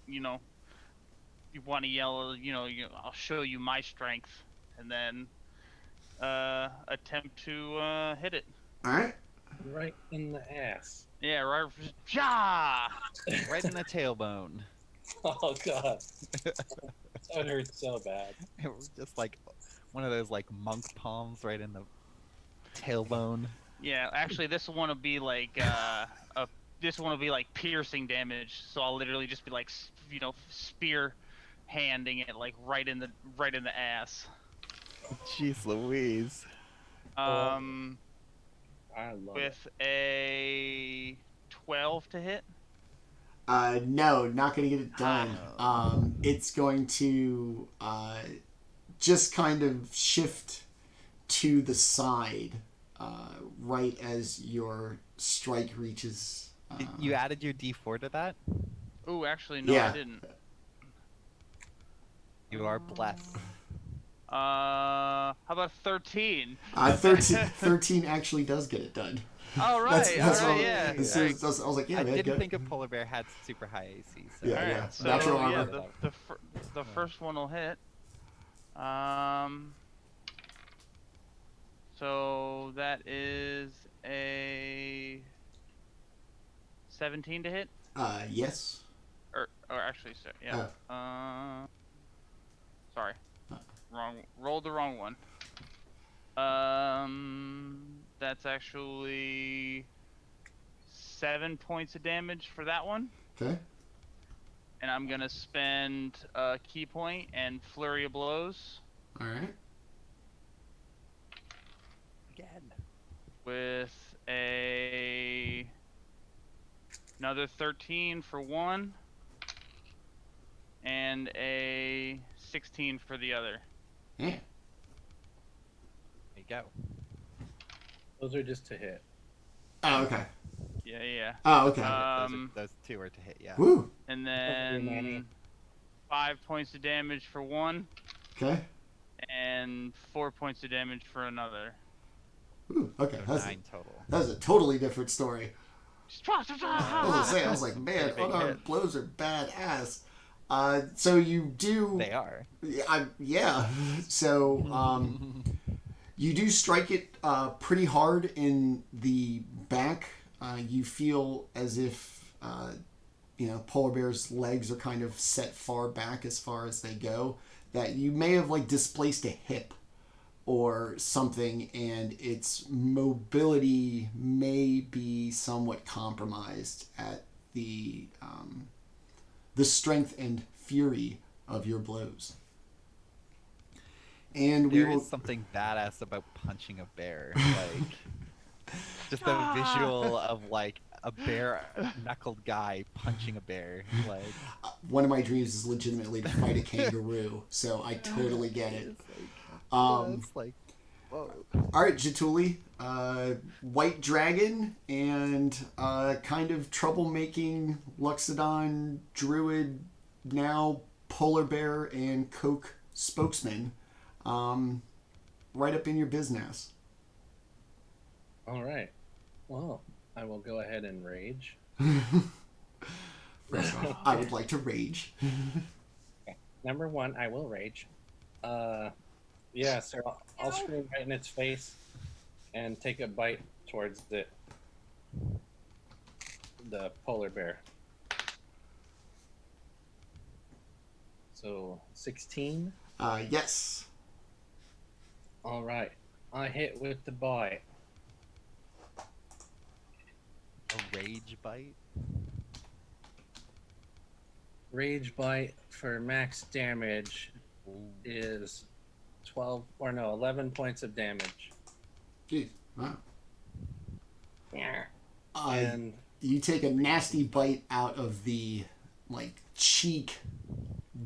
you want to yell, I'll show you my strength, and then attempt to hit it. All right. Right in the ass. Yeah, right. Ja! Right in the tailbone. Oh god. That hurts so bad. It was just like one of those like monk palms right in the tailbone. Yeah, actually, this one will be like piercing damage. So I'll literally just be like, spear handing it like right in the ass. Jeez Louise. I love With a 12 to hit. No, not going to get it done. It's going to just kind of shift to the side right as your strike reaches. You added your D4 to that? Ooh, actually, no, Yeah. I didn't. You are blessed. How about 13? 13 actually does get it done. All right, That's all right, what- yeah. as soon as- I was like, yeah, I man, didn't go. think a polar bear had super high AC. So. Yeah, All right, yeah. so Natural yeah, armor. the first one will hit. So that is a 17 to hit, Yes. or actually, yeah. Sorry, rolled the wrong one. That's actually 7 points of damage for that one. Okay. And I'm gonna spend a key point and flurry of blows All right. Again. with another 13 for one, and a 16 for the other. Yeah. There you go. Those are just to hit. Oh, okay. Yeah. Oh, okay. Those two are to hit, yeah. Woo. And Manny. then 5 points of damage for one, Okay. and 4 points of damage for another. Ooh, okay. So That's 9 total. a totally different story. I was like, man, Pretty big unarmed hit. blows are badass. So you do. They are. Yeah. So you do strike it pretty hard in the back. You feel as if polar bear's legs are kind of set far back as far as they go. That you may have like displaced a hip or something, and its mobility may be somewhat compromised at the strength and fury of your blows. And There is something badass about punching a bear. Like, just the visual of like a bare-knuckled guy punching a bear. Like, one of my dreams is legitimately to fight a kangaroo, so I totally get it. it's like, whoa. All right, Jaatuuli, White Dragon and kind of troublemaking Luxodon Druid, now Polar Bear and Coke spokesman, right up in your business. All right. Well, I will go ahead and rage. First off, I would like to rage. Number one, I will rage. Yeah, so I'll scream right in its face and take a bite towards the polar bear. So 16. Yes. All right, I hit with the bite. A rage bite? Rage bite for max damage is 11 points of damage. Jeez. Wow. Yeah. Uh, And you take a nasty bite out of the like cheek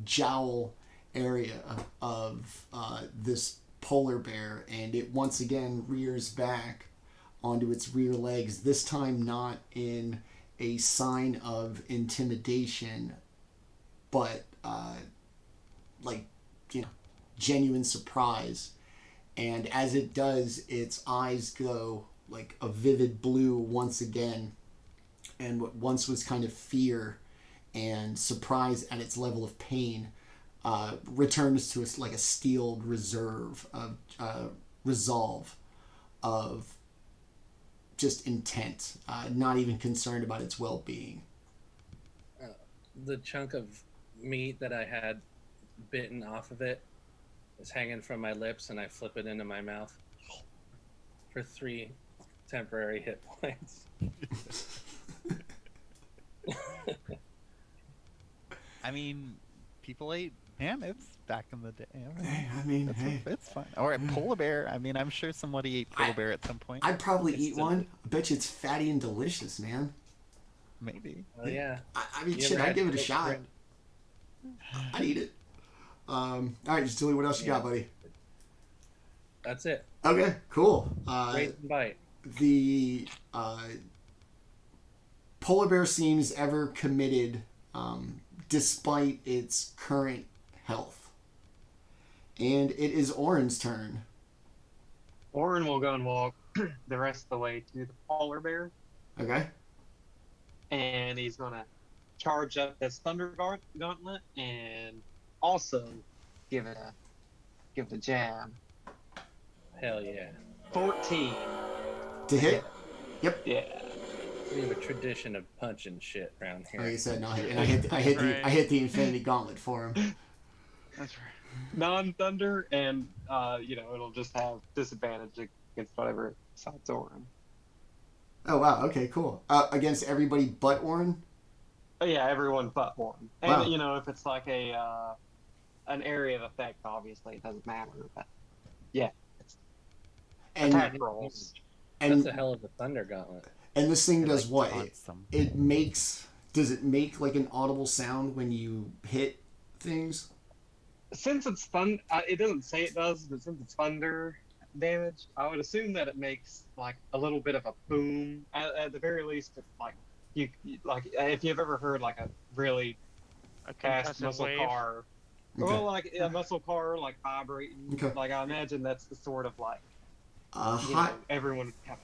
jowl area of this polar bear, and it once again rears back onto its rear legs, this time not in a sign of intimidation, but like, you know, genuine surprise. And as it does, its eyes go like a vivid blue once again, and what once was kind of fear and surprise at its level of pain returns to like a steeled reserve of resolve of just intent, not even concerned about its well-being. The chunk of meat that I had bitten off of it is hanging from my lips, and I flip it into my mouth for 3 temporary hit points. I mean, people ate mammoths back in the day. Hey, I mean, hey. It's fine. Or a polar bear. I mean, I'm sure somebody ate polar bear at some point. I'd probably It's eat still- one. I bet you it's fatty and delicious, man. Maybe. Oh yeah. I mean, You shit, ever I'd had give it a goat shot. shrimp? I'd eat it. All right, Jaatuuli, what else you got, buddy? That's it. Okay, cool. Raise and bite. The polar bear seems ever committed, despite its current health. And it is Orryn's turn. Orryn will go and walk the rest of the way to the polar bear, Okay. and he's gonna charge up this thunder gauntlet and also give it a jab. Hell yeah. 14. To hit? Yeah. We have a tradition of punching shit around here. Like I said, no, and I hit the infinity gauntlet for him. That's right. Non-thunder, and it'll just have disadvantage against whatever sides Orryn. Oh wow, okay, cool. Against everybody but Orryn? Oh yeah, everyone but Orryn. Wow. And if it's like an area of effect, obviously it doesn't matter. But yeah, attack And rolls. That's a hell of a thunder gauntlet. and this thing does what? taunts them. Does it make like an audible sound when you hit things? Since it's it doesn't say it does, but since it's thunder damage, I would assume that it makes like a little bit of a boom. At the very least, it's like if you've ever heard like a really A fast concussive muscle wave. car, Okay. well, like a muscle car like vibrating. Okay. Like I imagine that's the sort of like High everyone have.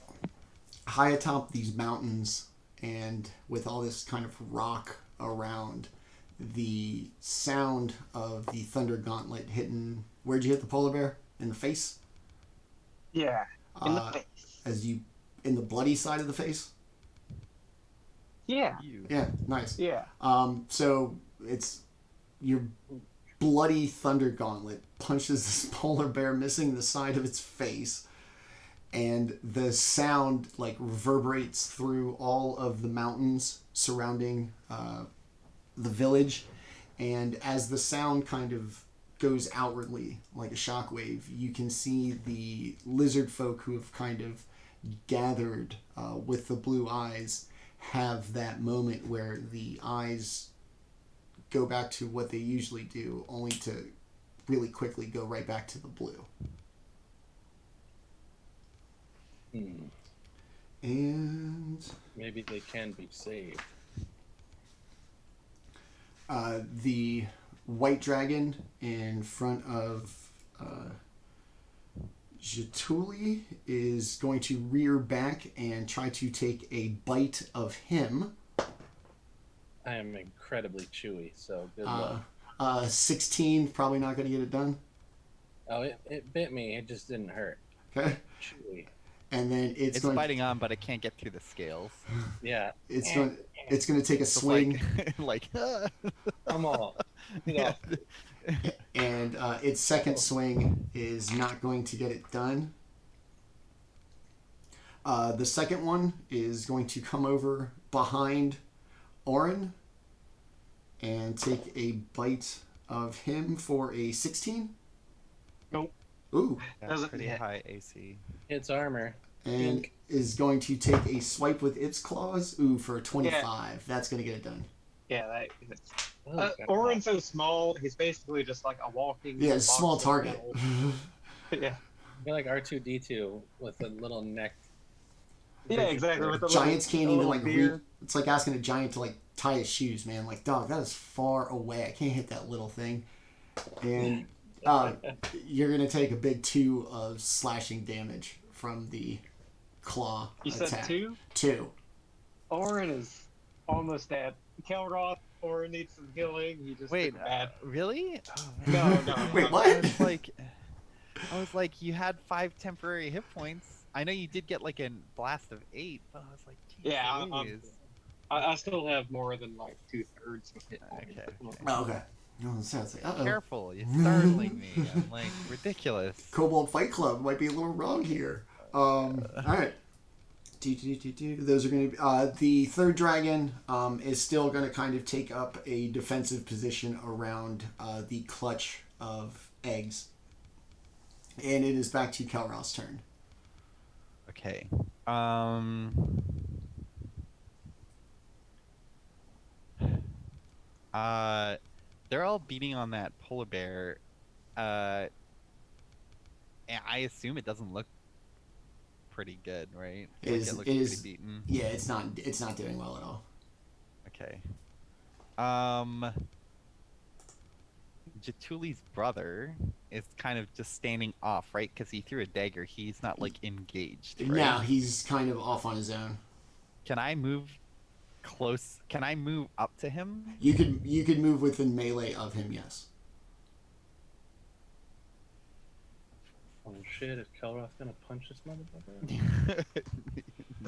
high atop these mountains, and with all this kind of rock around, the sound of the thunder gauntlet hitting. Where'd you hit the polar bear? In the face? Yeah, in the Uh, face. in the bloody side of the face? Yeah, You. Yeah, nice. yeah. So it's your bloody thunder gauntlet punches this polar bear, missing the side of its face, and the sound like reverberates through all of the mountains surrounding the village. And as the sound kind of goes outwardly like a shockwave, you can see the lizard folk who have kind of gathered with the blue eyes have that moment where the eyes go back to what they usually do, only to really quickly go right back to the blue. And Maybe they can be saved. the white dragon in front of Jaatuuli is going to rear back and try to take a bite of him. I am incredibly chewy, so good luck. 16, probably not going to get it done. Oh, it bit me. It just didn't hurt. Okay. Chewy. And then It's biting on, but it can't get through the scales. Yeah. it's going to take a So swing, like Come on. Get off. and its second swing is not going to get it done. The second one is going to come over behind Orryn and take a bite of him for a 16. Nope. Ooh. Yeah, Doesn't pretty hit. high AC. It's armor. And is going to take a swipe with its claws. Ooh, for a 25. That's going to get it done. Yeah, Oh, God. Orryn's so small, he's basically just like a walking. Yeah, it's box small of target. metal. Yeah. You're like R2D2 with a little neck. Yeah, exactly. With the Giants can't even like beard. it's like asking a giant to like tie his shoes, man. Like, dog, that is far away. I can't hit that little thing. And you're gonna take a big 2 of slashing damage from the claw You attack. said 2? 2. Orryn is almost dead. Kelroth, Orryn needs some healing. He just Wait, took bad. really? Oh, No, no. Wait, I what? was like, you had 5 temporary hit points. I know you did get like a blast of 8, but I was like, geez, Yeah, Louise. I still have more than like 2/3 of hit points. Okay. Oh, okay. No, it sounds like Careful, you're startling me. I'm like, ridiculous. Kobold Fight Club might be a little wrong here. All right. Those are going to be... the third dragon is still going to kind of take up a defensive position around the clutch of eggs. And it is back to Kelroth's turn. Okay. They're all beating on that polar bear. And I assume it doesn't look pretty good, right? It Like, is- it looks it pretty is- beaten. Yeah, it's not doing well at all. Okay. Jaatuli's brother is kind of just standing off, right? Because he threw a dagger. He's not like engaged, right? Now he's kind of off on his own. Can I move close? Can I move up to him? You could move within melee of him, yes. Oh shit, is Kelroth gonna punch this motherfucker?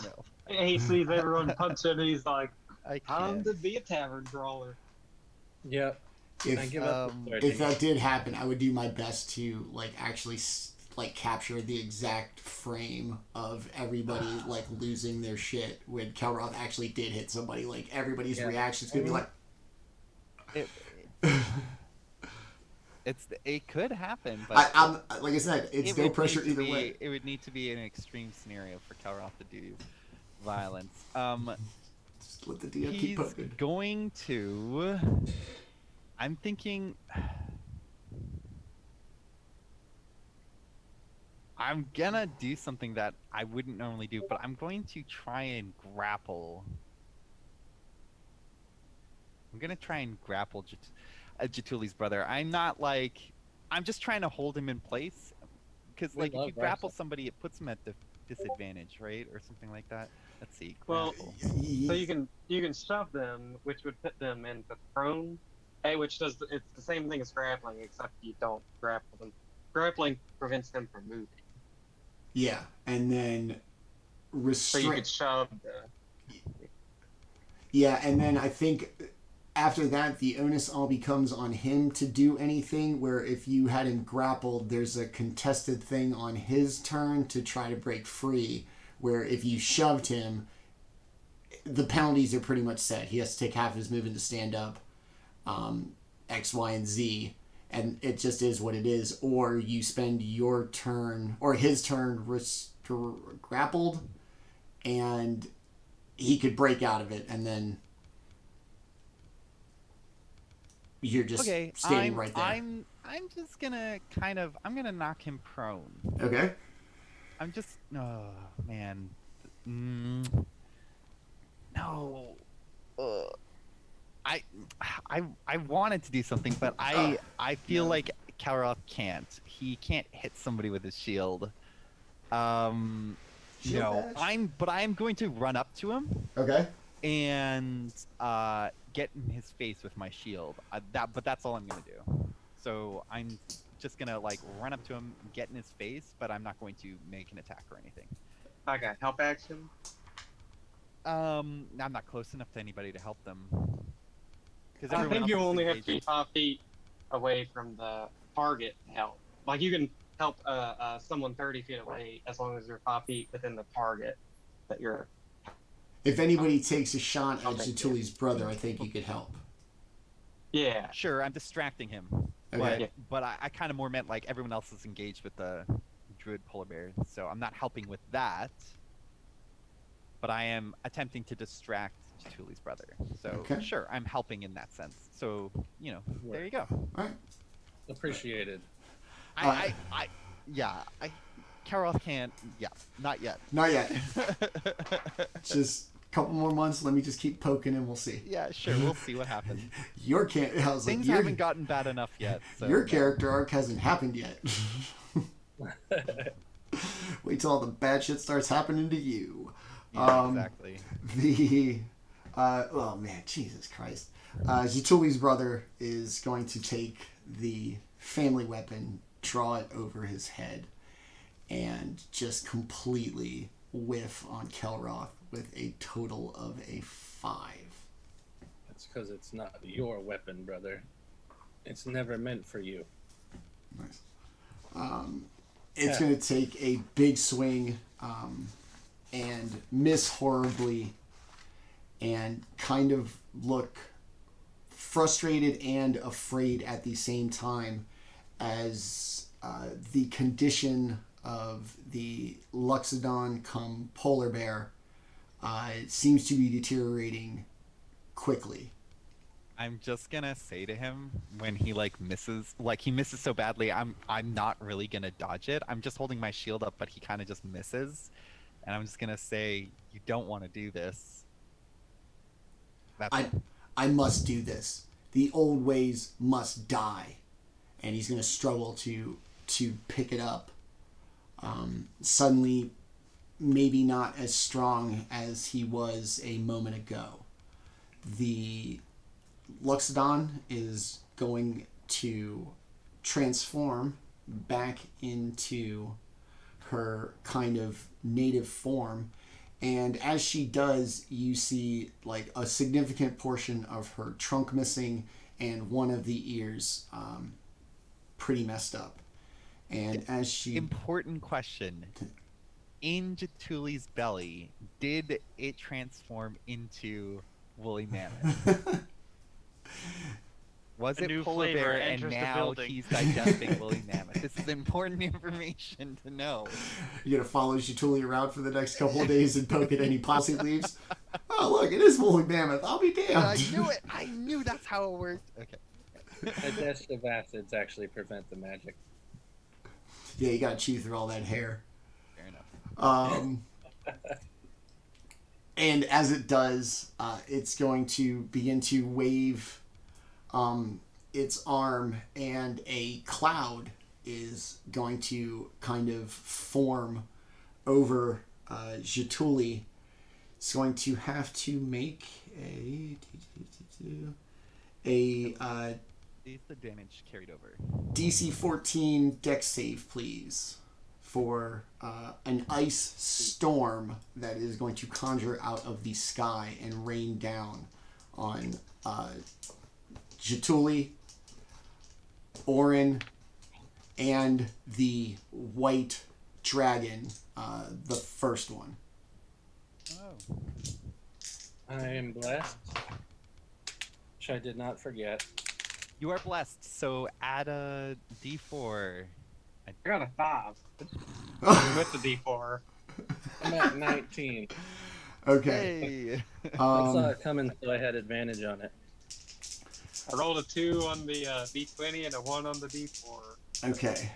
No, He sees everyone punching, and he's like, I "Time can't. to be a tavern brawler." Yep. I If give up. if that did happen, I would do my best to like actually like capture the exact frame of everybody like losing their shit when Kelroth actually did hit somebody. Like everybody's reaction is gonna be like, It could happen, but I'm like I said, it's it no would pressure need to either be- way. It would need to be an extreme scenario for Kelroth to do violence. Just let the DM keep He's poking. going to. I'm thinking. I'm gonna do something that I wouldn't normally do, but I'm going to try and grapple. I'm gonna try and grapple Jaatuli's brother. I'm not like. I'm just trying to hold him in place, because We like if love you grapple wrestling. somebody, it puts them at disadvantage, right, or something like that. Let's see. Well, Grapple. So you can shove them, which would put them into prone, which does it's the same thing as grappling, except you don't grapple them. Grappling prevents them from moving. Yeah, and then So you restrict. could shove the. Yeah, and then I think after that, the onus all becomes on him to do anything, where if you had him grappled, there's a contested thing on his turn to try to break free, where if you shoved him, the penalties are pretty much set. He has to take half of his movement to stand up, X, Y, and Z, and it just is what it is. Or you spend your turn, or his turn, grappled, and he could break out of it, and then you're just standing right there. I'm just gonna I'm gonna knock him prone. Okay. I'm just oh man. No. I wanted to do something, but I feel like Kelroth can't. He can't hit somebody with his shield. Shield No. bash? I'm going to run up to him Okay. and get in his face with my shield. But that's all I'm gonna do. So I'm just gonna like run up to him, get in his face, but I'm not going to make an attack or anything. Okay, help action. I'm not close enough to anybody to help them. I think you only have to be 5 feet away from the target to help. Like you can help someone 30 feet away as long as you're 5 feet within the target that you're. If anybody takes a shot at Okay. Jaatuli's brother, I think you could help. Yeah. Sure, I'm distracting him. Okay. But I kind of more meant like everyone else is engaged with the druid polar bear, so I'm not helping with that. But I am attempting to distract Jaatuli's brother. So Okay. sure, I'm helping in that sense. So there you go. All right. Appreciated. Kelroth can't. Yeah, not yet. Not yet. Just a couple more months. Let me just keep poking, and we'll see. Yeah, sure. We'll see what happens. Things haven't gotten bad enough yet. So, your character arc hasn't happened yet. Wait till all the bad shit starts happening to you. Yeah, exactly. Oh man, Jesus Christ. Jaatuli's brother is going to take the family weapon, draw it over his head, and just completely whiff on Kelroth with a total of a 5. That's because it's not your weapon, brother. It's never meant for you. Nice. It's going to take a big swing and miss horribly and kind of look frustrated and afraid at the same time as the condition of the Loxodon come polar bear seems to be deteriorating quickly. I'm just gonna say to him when he misses so badly, I'm not really gonna dodge it. I'm just holding my shield up, but he kind of just misses, and I'm just gonna say, "You don't want to do this." I must do this. The old ways must die, and he's gonna struggle to pick it up. Suddenly, maybe not as strong as he was a moment ago. The Loxodon is going to transform back into her kind of native form, and as she does, you see a significant portion of her trunk missing and one of the ears pretty messed up. And as she... Important question. In Jaatuli's belly, did it transform into woolly mammoth? Was it polar bear and now he's digesting woolly mammoth? This is important information to know. You're going to follow Jaatuli around for the next couple of days and poke at any plastic leaves? Oh, look, it is woolly mammoth. I'll be damned. I knew it. I knew that's how it worked. Okay. Digestive acids actually prevent the magic. Yeah, you got to chew through all that hair. Fair enough. And as it does, it's going to begin to wave its arm, and a cloud is going to kind of form over Jaatuli. It's going to have to make a Is the damage carried over? DC 14 Dex save, please, for an ice storm that is going to conjure out of the sky and rain down on Jaatuli, Orryn, and the white dragon, the first one. Oh. I am blessed, which I did not forget. You are blessed, so add a D4. I got a 5. With the D4. I'm at 19. Okay. Hey. I saw it coming, so I had advantage on it. I rolled a 2 on the D20 and a 1 on the D4. Okay.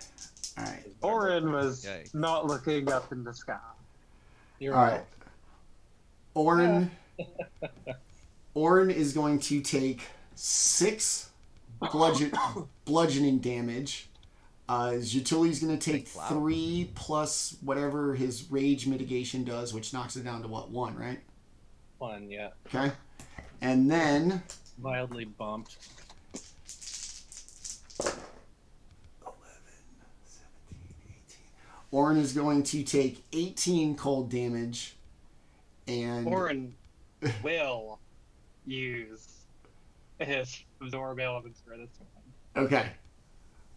All right. Orryn was Yikes. not looking up in the sky. You're All right. Orryn is going to take 6 bludgeoning damage. Jaatuli's going to take 3 plus whatever his rage mitigation does, which knocks it down to what, 1, right? 1, yeah. Okay. And then... Mildly bumped. 11, 17, 18. Orryn is going to take 18 cold damage. And Orryn will use his absorb elements for this one. okay.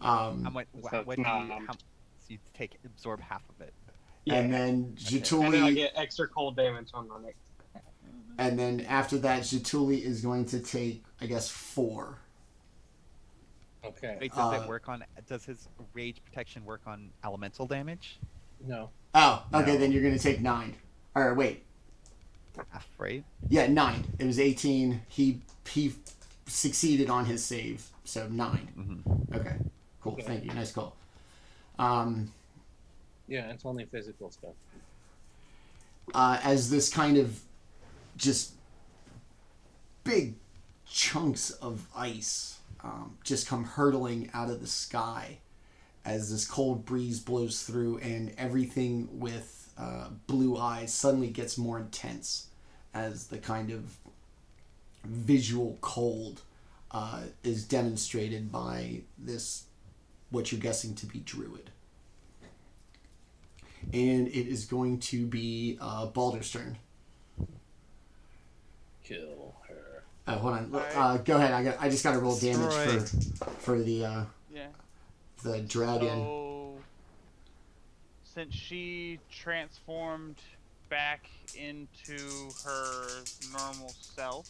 How much? So What do you? So you take absorb half of it. Yeah. And then Jaatuli... And then I get extra cold damage on my next. And then after that, Jaatuli is going to take, I guess, 4. Okay. Wait, does it work on? Does his rage protection work on elemental damage? No. Oh, okay. No. Then you're gonna take 9. Or wait, Right? yeah, 9. It was 18. He succeeded on his save, so 9. Mm-hmm. Okay, cool. Okay. Thank you. Nice call. Yeah, it's only physical stuff. As this kind of just big chunks of ice just come hurtling out of the sky as this cold breeze blows through, and everything with blue eyes suddenly gets more intense as the kind of visual cold is demonstrated by this, what you're guessing to be druid. And it is going to be Baldr's turn. Kill her. Hold on. Alright. Go ahead. I just got to roll damage Destroy. for the Yeah. the dragon. So, since she transformed back into her normal self,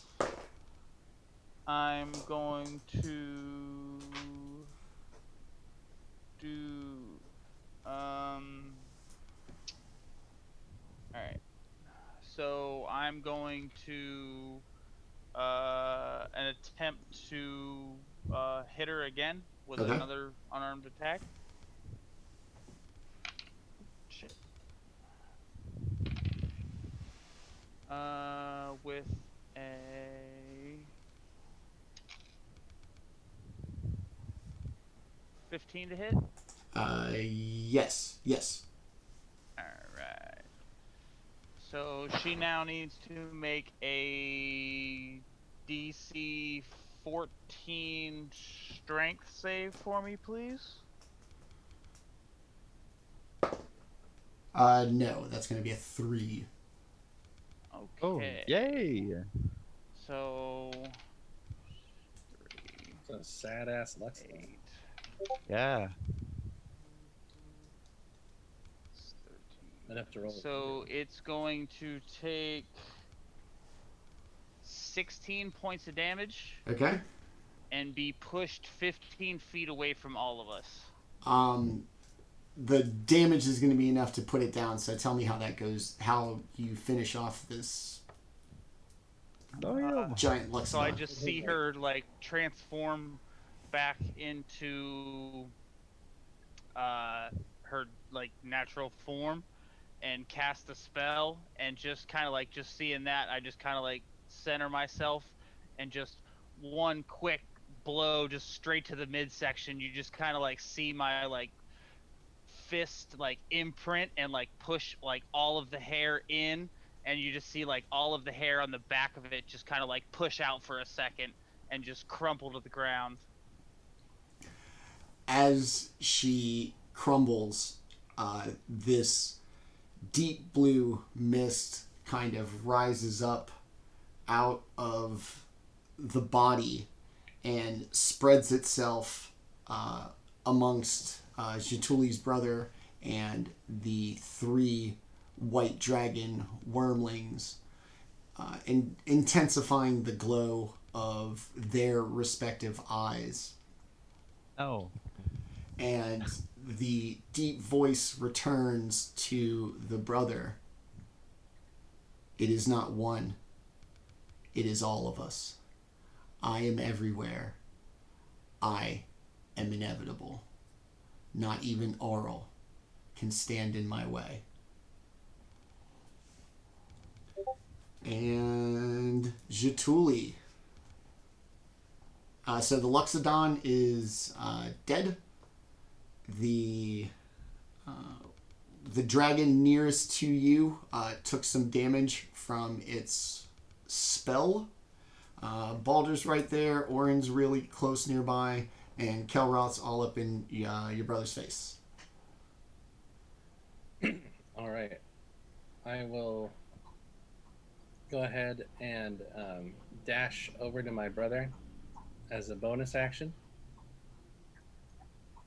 I'm going to do alright. So I'm going to an attempt to hit her again with Okay. another unarmed attack. Shit. With a 15 to hit. Yes. Alright. So she now needs to make a DC 14 strength save for me, please. No, that's going to be a 3. Oh, Okay. yay! So It's a sad ass Lux. 8. Yeah. It's 13. I'd have to roll. So it's going to take 16 points of damage Okay. and be pushed 15 feet away from all of us. The damage is going to be enough to put it down. So tell me how that goes. How you finish off this Oh yeah. giant Luxodon. So I just see her like transform back into her like natural form and cast a spell, and just kind of like just seeing that, I just kind of like center myself and just one quick blow just straight to the midsection. You just kind of like see my like fist like imprint and like push like all of the hair in, and you just see like all of the hair on the back of it just kind of like push out for a second and just crumple to the ground. As she crumbles, this deep blue mist kind of rises up out of the body and spreads itself amongst Jaatuli's brother and the 3 white dragon wormlings, and intensifying the glow of their respective eyes. Oh. And the deep voice returns to the brother. It is not one. It is all of us. I am everywhere. I am inevitable. Not even Orryn can stand in my way. And Jaatuuli. So the Loxodon is dead. The dragon nearest to you took some damage from its spell. Baldr's right there. Orryn's really close nearby. And Kelroth's all up in your brother's face. All right. I will go ahead and dash over to my brother as a bonus action.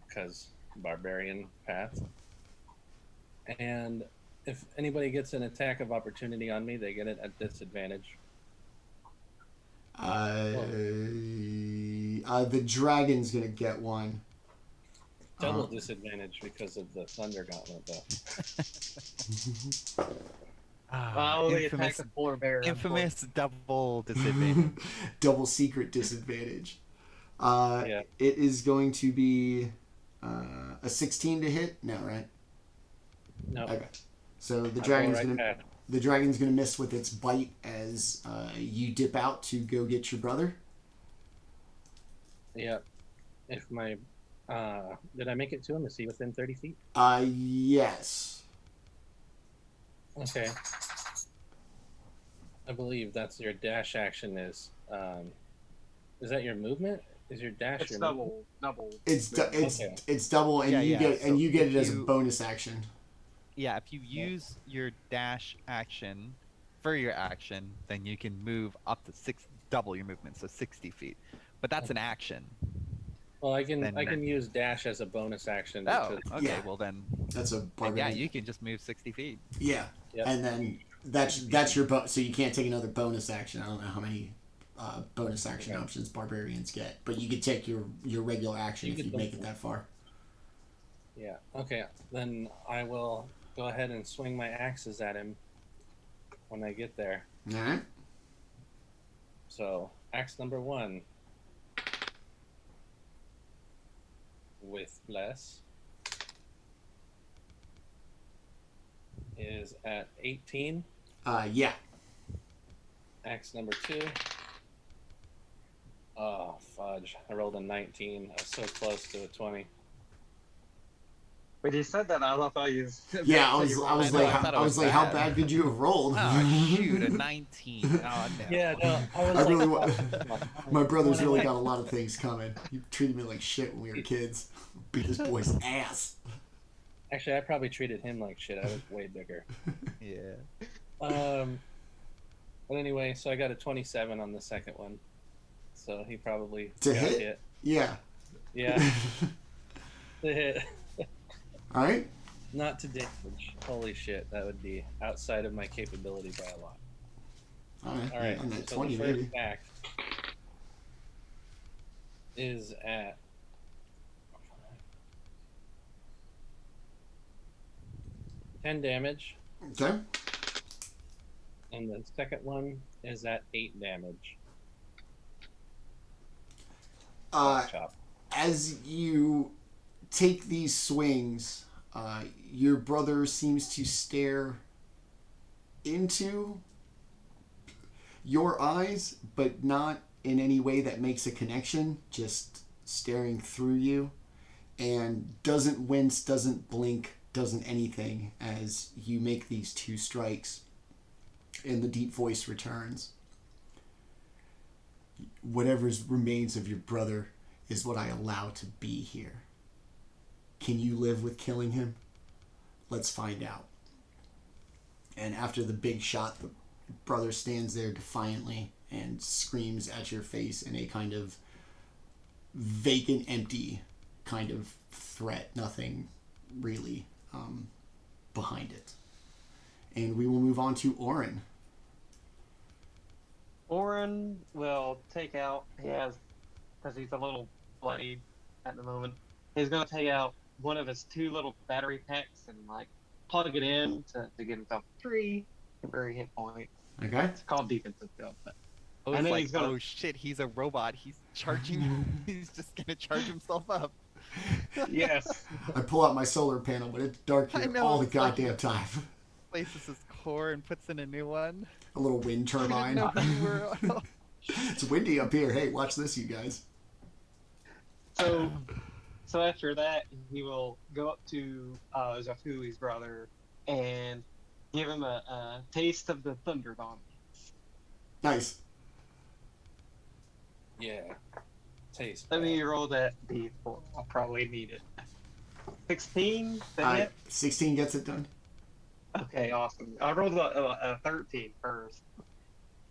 Because barbarian path. And if anybody gets an attack of opportunity on me, they get it at disadvantage. the dragon's gonna get one. Double disadvantage because of the Thunder Gauntlet, though. Oh, they attack the polar bear. Infamous double disadvantage. Double secret disadvantage. Yeah. It is going to be a 16 to hit. No, right? No. Okay. So the I'll dragon's go right gonna past. the dragon's gonna miss with its bite as you dip out to go get your brother. Yeah. If my did I make it to him? Is he within 30 feet? Yes. Okay. I believe that's your dash action is that your movement? Is your dash It's your double. Double. It's Okay. it's double, and Yeah, you yeah. get So and you get if it as a you- bonus action. Yeah, if you use your dash action for your action, then you can move up to double your movement, so 60 feet. But that's an action. Well, I can Then- use dash as a bonus action. Oh, because- okay. Yeah. Well then, That's a then barbarian. yeah, you can just move 60 feet. Yeah, Yep. and then that's your so you can't take another bonus action. I don't know how many bonus action Okay. options barbarians get, but you could take your regular action You if could you go make it for that far. Yeah. Okay. Then I will go ahead and swing my axes at him when I get there. All right. So axe number 1 with bless is at 18. Yeah. Axe number 2. Oh fudge! I rolled a 19. I was so close to a 20. When you said that, I thought you. Yeah, I said was you I rolled was I a know, like I how, thought it I was was like how bad. bad could you have rolled? Oh shoot, a 19. Oh no. Yeah, no, I was I like, really wa- My brother's When I really went- got a lot of things coming. He treated me like shit when we were kids. Beat this boy's ass. Actually, I probably treated him like shit. I was way bigger. Yeah. But anyway, so I got a 27 on the second one. So he probably To got hit? Yeah. Yeah, to hit. All right. Not to damage. Holy shit, that would be outside of my capability by a lot. All right. All right, On that so 20 the first maybe. attack is at 10 damage, Okay. and the second one is at 8 damage. Chop. As you take these swings, your brother seems to stare into your eyes, but not in any way that makes a connection, just staring through you, and doesn't wince, doesn't blink, doesn't anything as you make these 2 strikes, and the deep voice returns. Whatever remains of your brother is what I allow to be here. Can you live with killing him? Let's find out. And after the big shot, the brother stands there defiantly and screams at your face in a kind of vacant, empty kind of threat. Nothing really behind it. And we will move on to Orryn. Orryn will take out. He has, because he's a little bloodied at the moment. He's gonna take out one of his 2 little battery packs and like plug it in to give himself 3 temporary hit points. Okay? It's called defensive build, but I was And then like, he's gonna- oh shit, he's a robot. He's charging. He's just gonna charge himself up. yes. I pull out my solar panel, but it's dark I here know, all the it's like- goddamn time. Places his core and puts in a new one. A little wind I didn't turbine. know you were. It's windy up here. Hey, watch this, you guys. So after that, he will go up to Jaatuuli's brother and give him a taste of the Thunder Bomb. Nice. Yeah. Taste. Let me roll that D4. I'll probably need it. 16? That All right, hit? 16 gets it done. Okay, awesome. I rolled a 13 first.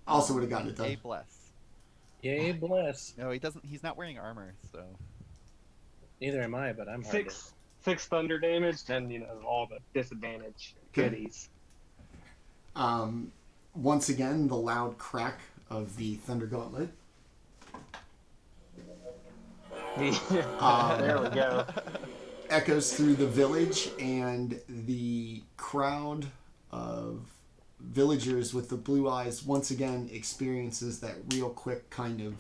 Also would have gotten it A done. bless. Yay, bless. No, he doesn't. He's not wearing armor, so. Neither am I, but I'm hard Six thunder damage, and all the disadvantage Okay. goodies. Once again, the loud crack of the Thunder Gauntlet. There we go. Echoes through the village, and the crowd of villagers with the blue eyes once again experiences that real quick kind of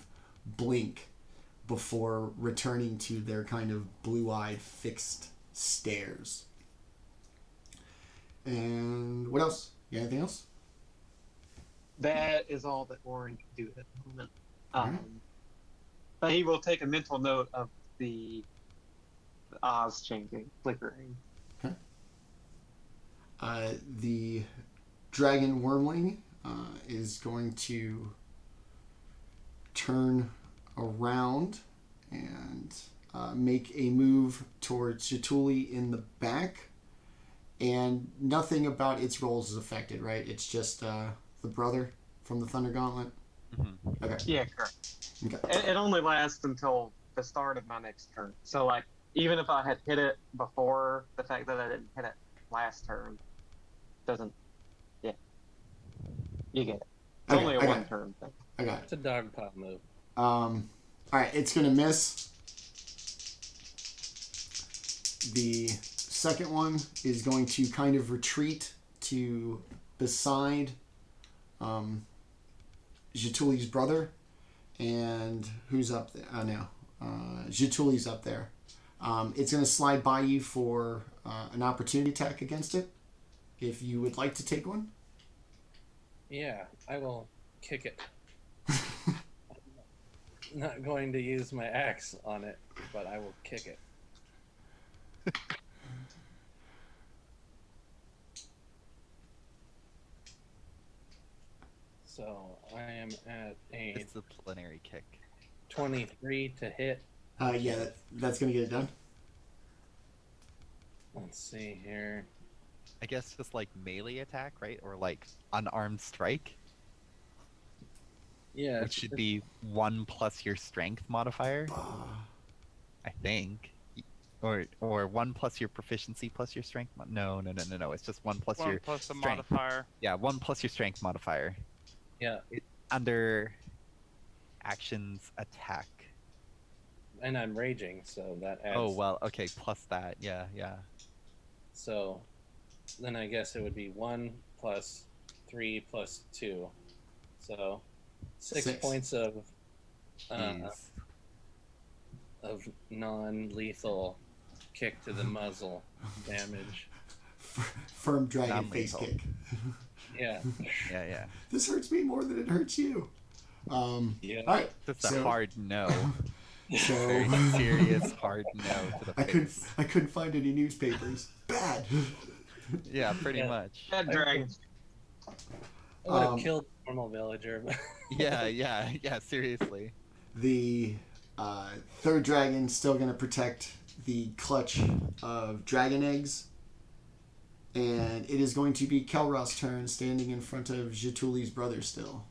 blink before returning to their kind of blue-eyed fixed stares. And what else? You got anything else? That is all that Orryn can do at the moment. Alright. But he will take a mental note of the Oz changing, flickering. The dragon wormling is going to turn around and make a move towards Jaatuuli in the back. And nothing about its roles is affected, right? It's just the brother from the Thunder Gauntlet. Mm-hmm. Okay. Yeah, correct. Okay. It only lasts until the start of my next turn. So, like, even if I had hit it before, the fact that I didn't hit it last turn doesn't. Yeah. You get it. It's only a one-turn thing. I got it. It's a dog pot move. All right, it's going to miss. The second one is going to kind of retreat to beside Jaatuli's brother. And who's up there? Oh, no. Jaatuli's up there. It's going to slide by you for an opportunity attack against it, if you would like to take one. Yeah, I will kick it. I'm not going to use my axe on it, but I will kick it. So I am at a It's the plenary kick. 23 to hit. Yeah, that's going to get it done. Let's see here. I guess just like melee attack, right? Or like unarmed strike, Yeah, which should be 1 plus your strength modifier, I think. Or 1 plus your proficiency plus your strength. No. It's just 1 plus 1 your plus the strength. modifier. Yeah, 1 plus your strength modifier. yeah, Under actions attack. and I'm raging, so that adds. Oh well, okay, plus that. Yeah. So then I guess it would be 1 plus 3 plus 2. So 6 points of Jeez. non-lethal kick to the muzzle damage. Firm dragon face Non-lethal. kick. Yeah. Yeah. This hurts me more than it hurts you. Yeah. All right. That's a So- hard no. So Very serious hard no to the face. I couldn't find any newspapers. Bad. Yeah, pretty Yeah. much. That dragon. I would have Um, killed a normal villager. But Yeah, seriously. The third dragon still going to protect the clutch of dragon eggs. And it is going to be Kelroth's turn, standing in front of Jaatuli's brother still.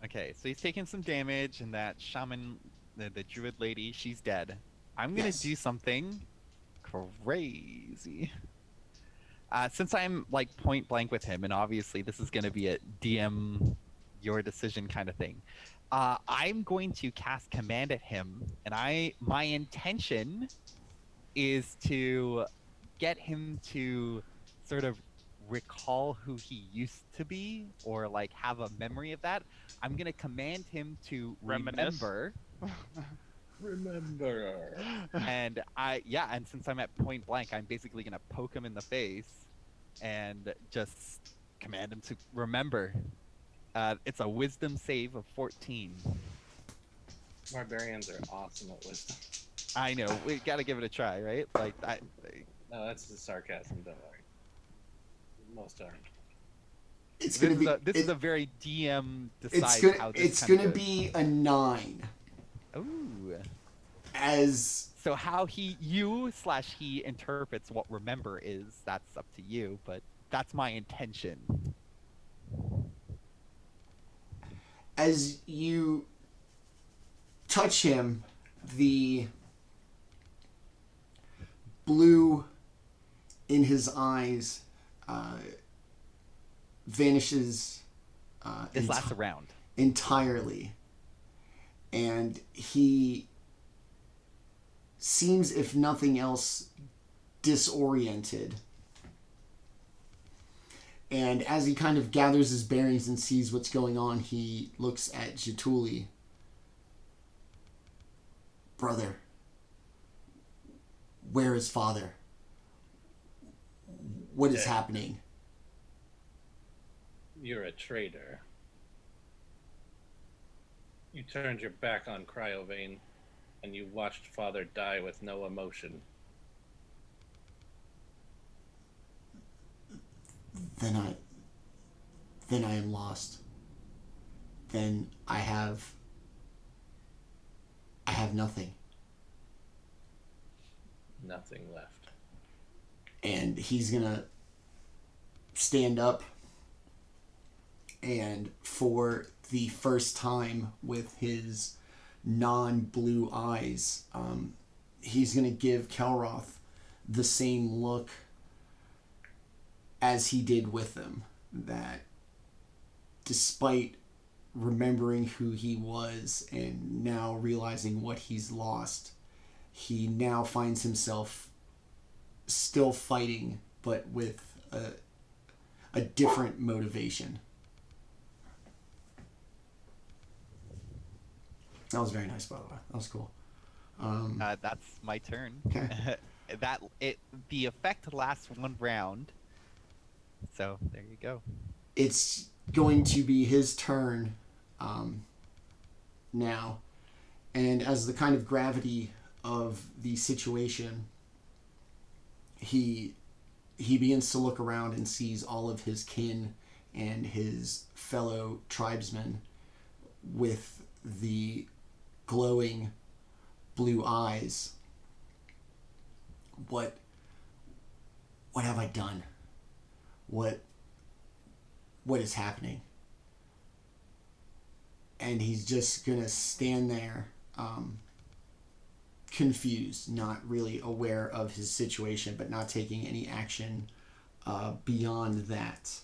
Okay, so he's taking some damage, and that shaman, the druid lady, she's dead. I'm gonna Yes. do something crazy. Since I'm like point blank with him, and obviously this is gonna be a DM your decision kind of thing. I'm going to cast command at him, and my intention is to get him to sort of recall who he used to be, or like have a memory of that. I'm gonna command him to Reminisce. Remember. and since I'm at point blank, I'm basically gonna poke him in the face and just command him to remember. It's a wisdom save of 14. Barbarians are awesome at wisdom. I know, we gotta give it a try, right? Like No, that's the sarcasm. Don't worry. Most are. It's this going to be. is a very DM It's decide how this it's kind going of to goes. be a 9. Ooh. As So how he interprets what remember is, that's up to you, but that's my intention. as you touch him, the blue in his eyes vanishes This lasts a round. entirely, and he seems, if nothing else, disoriented. And as he kind of gathers his bearings and sees what's going on, he looks at Jaatuuli. Brother, where is father? What is happening? You're a traitor. You turned your back on Cryovane, and you watched father die with no emotion. Then I am lost. Then I have nothing. Nothing left. And he's gonna stand up, and for the first time with his non-blue eyes, he's gonna give Kelroth the same look as he did with them, that despite remembering who he was and now realizing what he's lost, he now finds himself still fighting, but with a different motivation. That was very nice, by the way. That was cool. That's my turn. Okay. The effect lasts 1 round. So there you go. It's going to be his turn now. And as the kind of gravity of the situation, he begins to look around and sees all of his kin and his fellow tribesmen with the glowing blue eyes. What have I done? What is happening? And he's just gonna stand there, confused, not really aware of his situation, but not taking any action beyond that.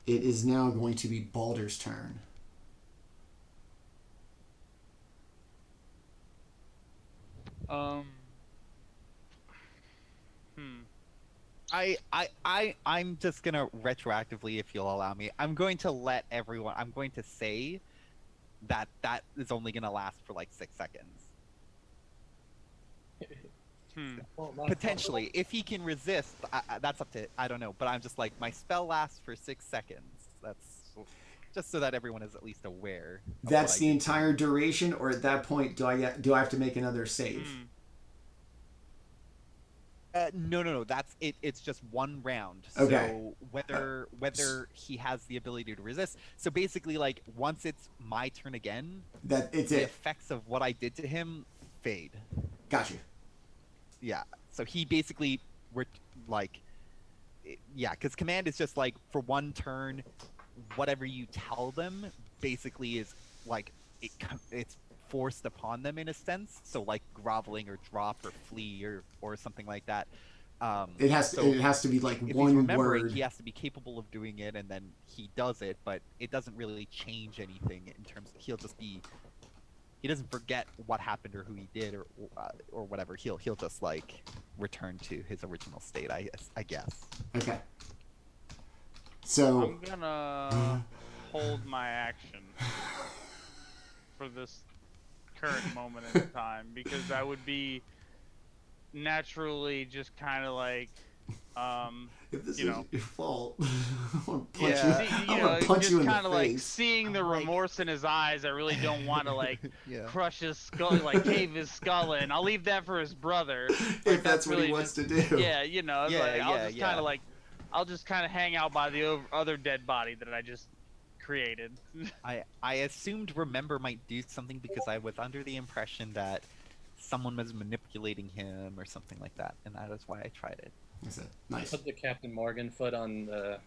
It is now going to be Baldr's turn. I'm just gonna retroactively, if you'll allow me, I'm going to say that is only gonna last for like 6 seconds. Well, Potentially, if he can resist, that's up to, I don't know, but I'm just like, my spell lasts for 6 seconds. That's just so that everyone is at least aware. That's the entire duration, or at that point, do I have to make another save? No. That's it. It's just 1 round. Okay. So whether he has the ability to resist. So basically, like, once it's my turn again, The effects of what I did to him fade. Got you. Yeah. So he basically because command is just like, for 1 turn, whatever you tell them basically is like it's forced upon them in a sense. So like groveling or drop or flee or something like that. It has to be like if one he's remembering, word. he has to be capable of doing it, and then he does it. But it doesn't really change anything in terms. He doesn't forget what happened or who he did or whatever. He'll just like return to his original state. I guess. Okay. So I'm gonna hold my action for this current moment in time, because I would be naturally just kind of like, if this you is know, your fault, I'm gonna punch Yeah. you. see, I'm you gonna know, punch just you in the kind of like face. seeing the I'm like- remorse in his eyes. I really don't want to like Yeah. crush his skull, like cave his skull in. I'll leave that for his brother. If Like, that's what he really wants just- to do. Yeah, you know, it's Yeah, like, yeah, yeah. I'll just kind of hang out by the other dead body that I just created. I assumed remember might do something because I was under the impression that someone was manipulating him or something like that, and that is why I tried it. That's it. Nice. Put the Captain Morgan foot on the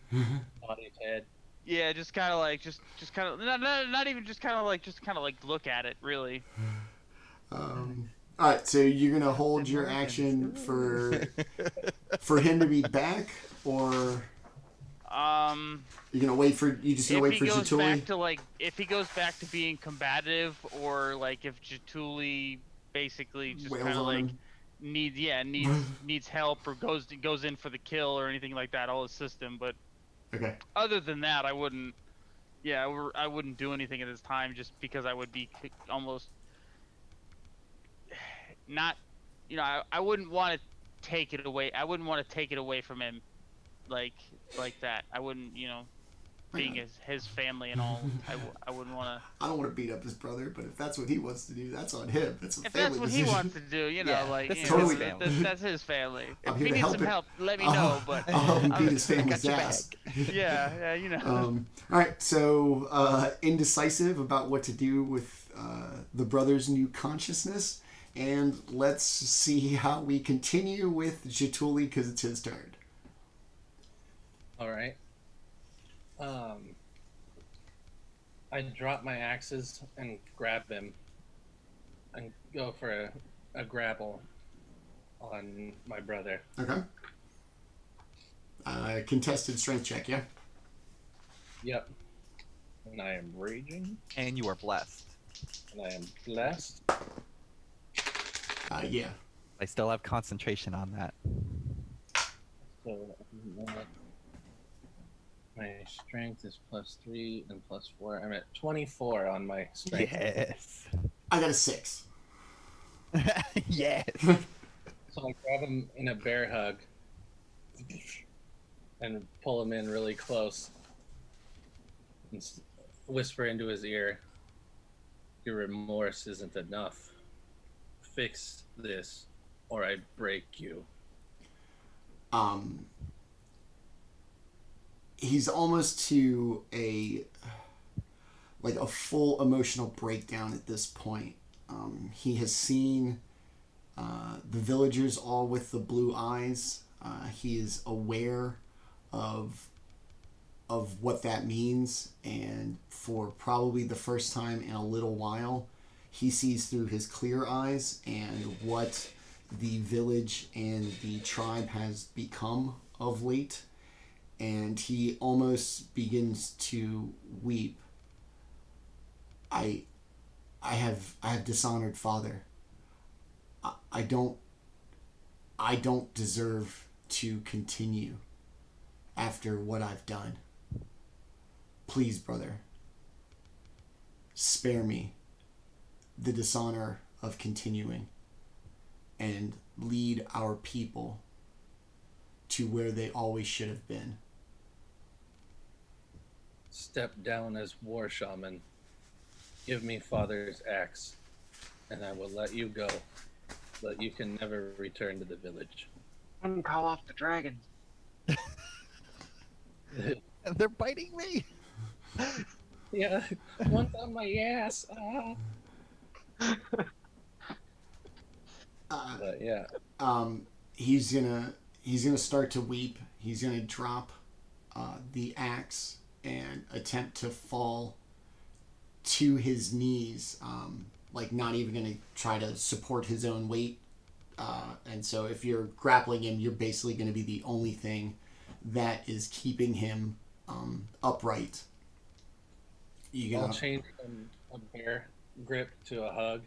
body's head. Yeah, just kind of like, just kind of, not even just kind of like look at it, really. All right, so you're gonna hold your action for him to be back, or you're gonna wait for If Jaatuuli? he goes back to being combative, or like if Jaatuuli basically just Wails kind of on like him. needs help or goes in for the kill or anything like that. I'll assist him, but Okay. other than that, I wouldn't. Yeah, I wouldn't do anything at this time just because I would be almost not. I wouldn't want to take it away. I wouldn't want to take it away from him like that. I wouldn't, being his family and all. I wouldn't want to. I don't want to beat up his brother, but if that's what he wants to do, that's on him. That's a If family that's what decision. he wants to do, Yeah, like that's totally- his family. that's his family. I'm If here he to needs help some him. help, let me know. But I'll help him beat his I family's got your ass. yeah, All right, so indecisive about what to do with the brother's new consciousness, and let's see how we continue with Jaatuuli because it's his turn. All right. I drop my axes and grab him and go for a grapple on my brother. Okay. Contested strength check, yeah? Yep. And I am raging, And you are blessed. and I am blessed. Yeah. I still have concentration on that. So my strength is +3 and +4. I'm at 24 on my strength. Yes. I got a 6. Yes. So I grab him in a bear hug and pull him in really close and whisper into his ear, "Your remorse isn't enough. Fix this or I break you." He's almost to a full emotional breakdown at this point. He has seen the villagers all with the blue eyes. He is aware of what that means, and for probably the first time in a little while, he sees through his clear eyes and what the village and the tribe has become of late, and he almost begins to weep. I have dishonored father. I don't deserve to continue after what I've done. Please, brother, spare me the dishonor of continuing and lead our people to where they always should have been. Step down as war shaman. Give me father's axe, and I will let you go. But you can never return to the village. And call off the dragon. And they're biting me. Yeah, one's on my ass. But yeah, He's gonna start to weep. He's gonna drop the axe and attempt to fall to his knees, not even gonna try to support his own weight. And so if you're grappling him, you're basically gonna be the only thing that is keeping him upright. I'll change from a bear grip to a hug,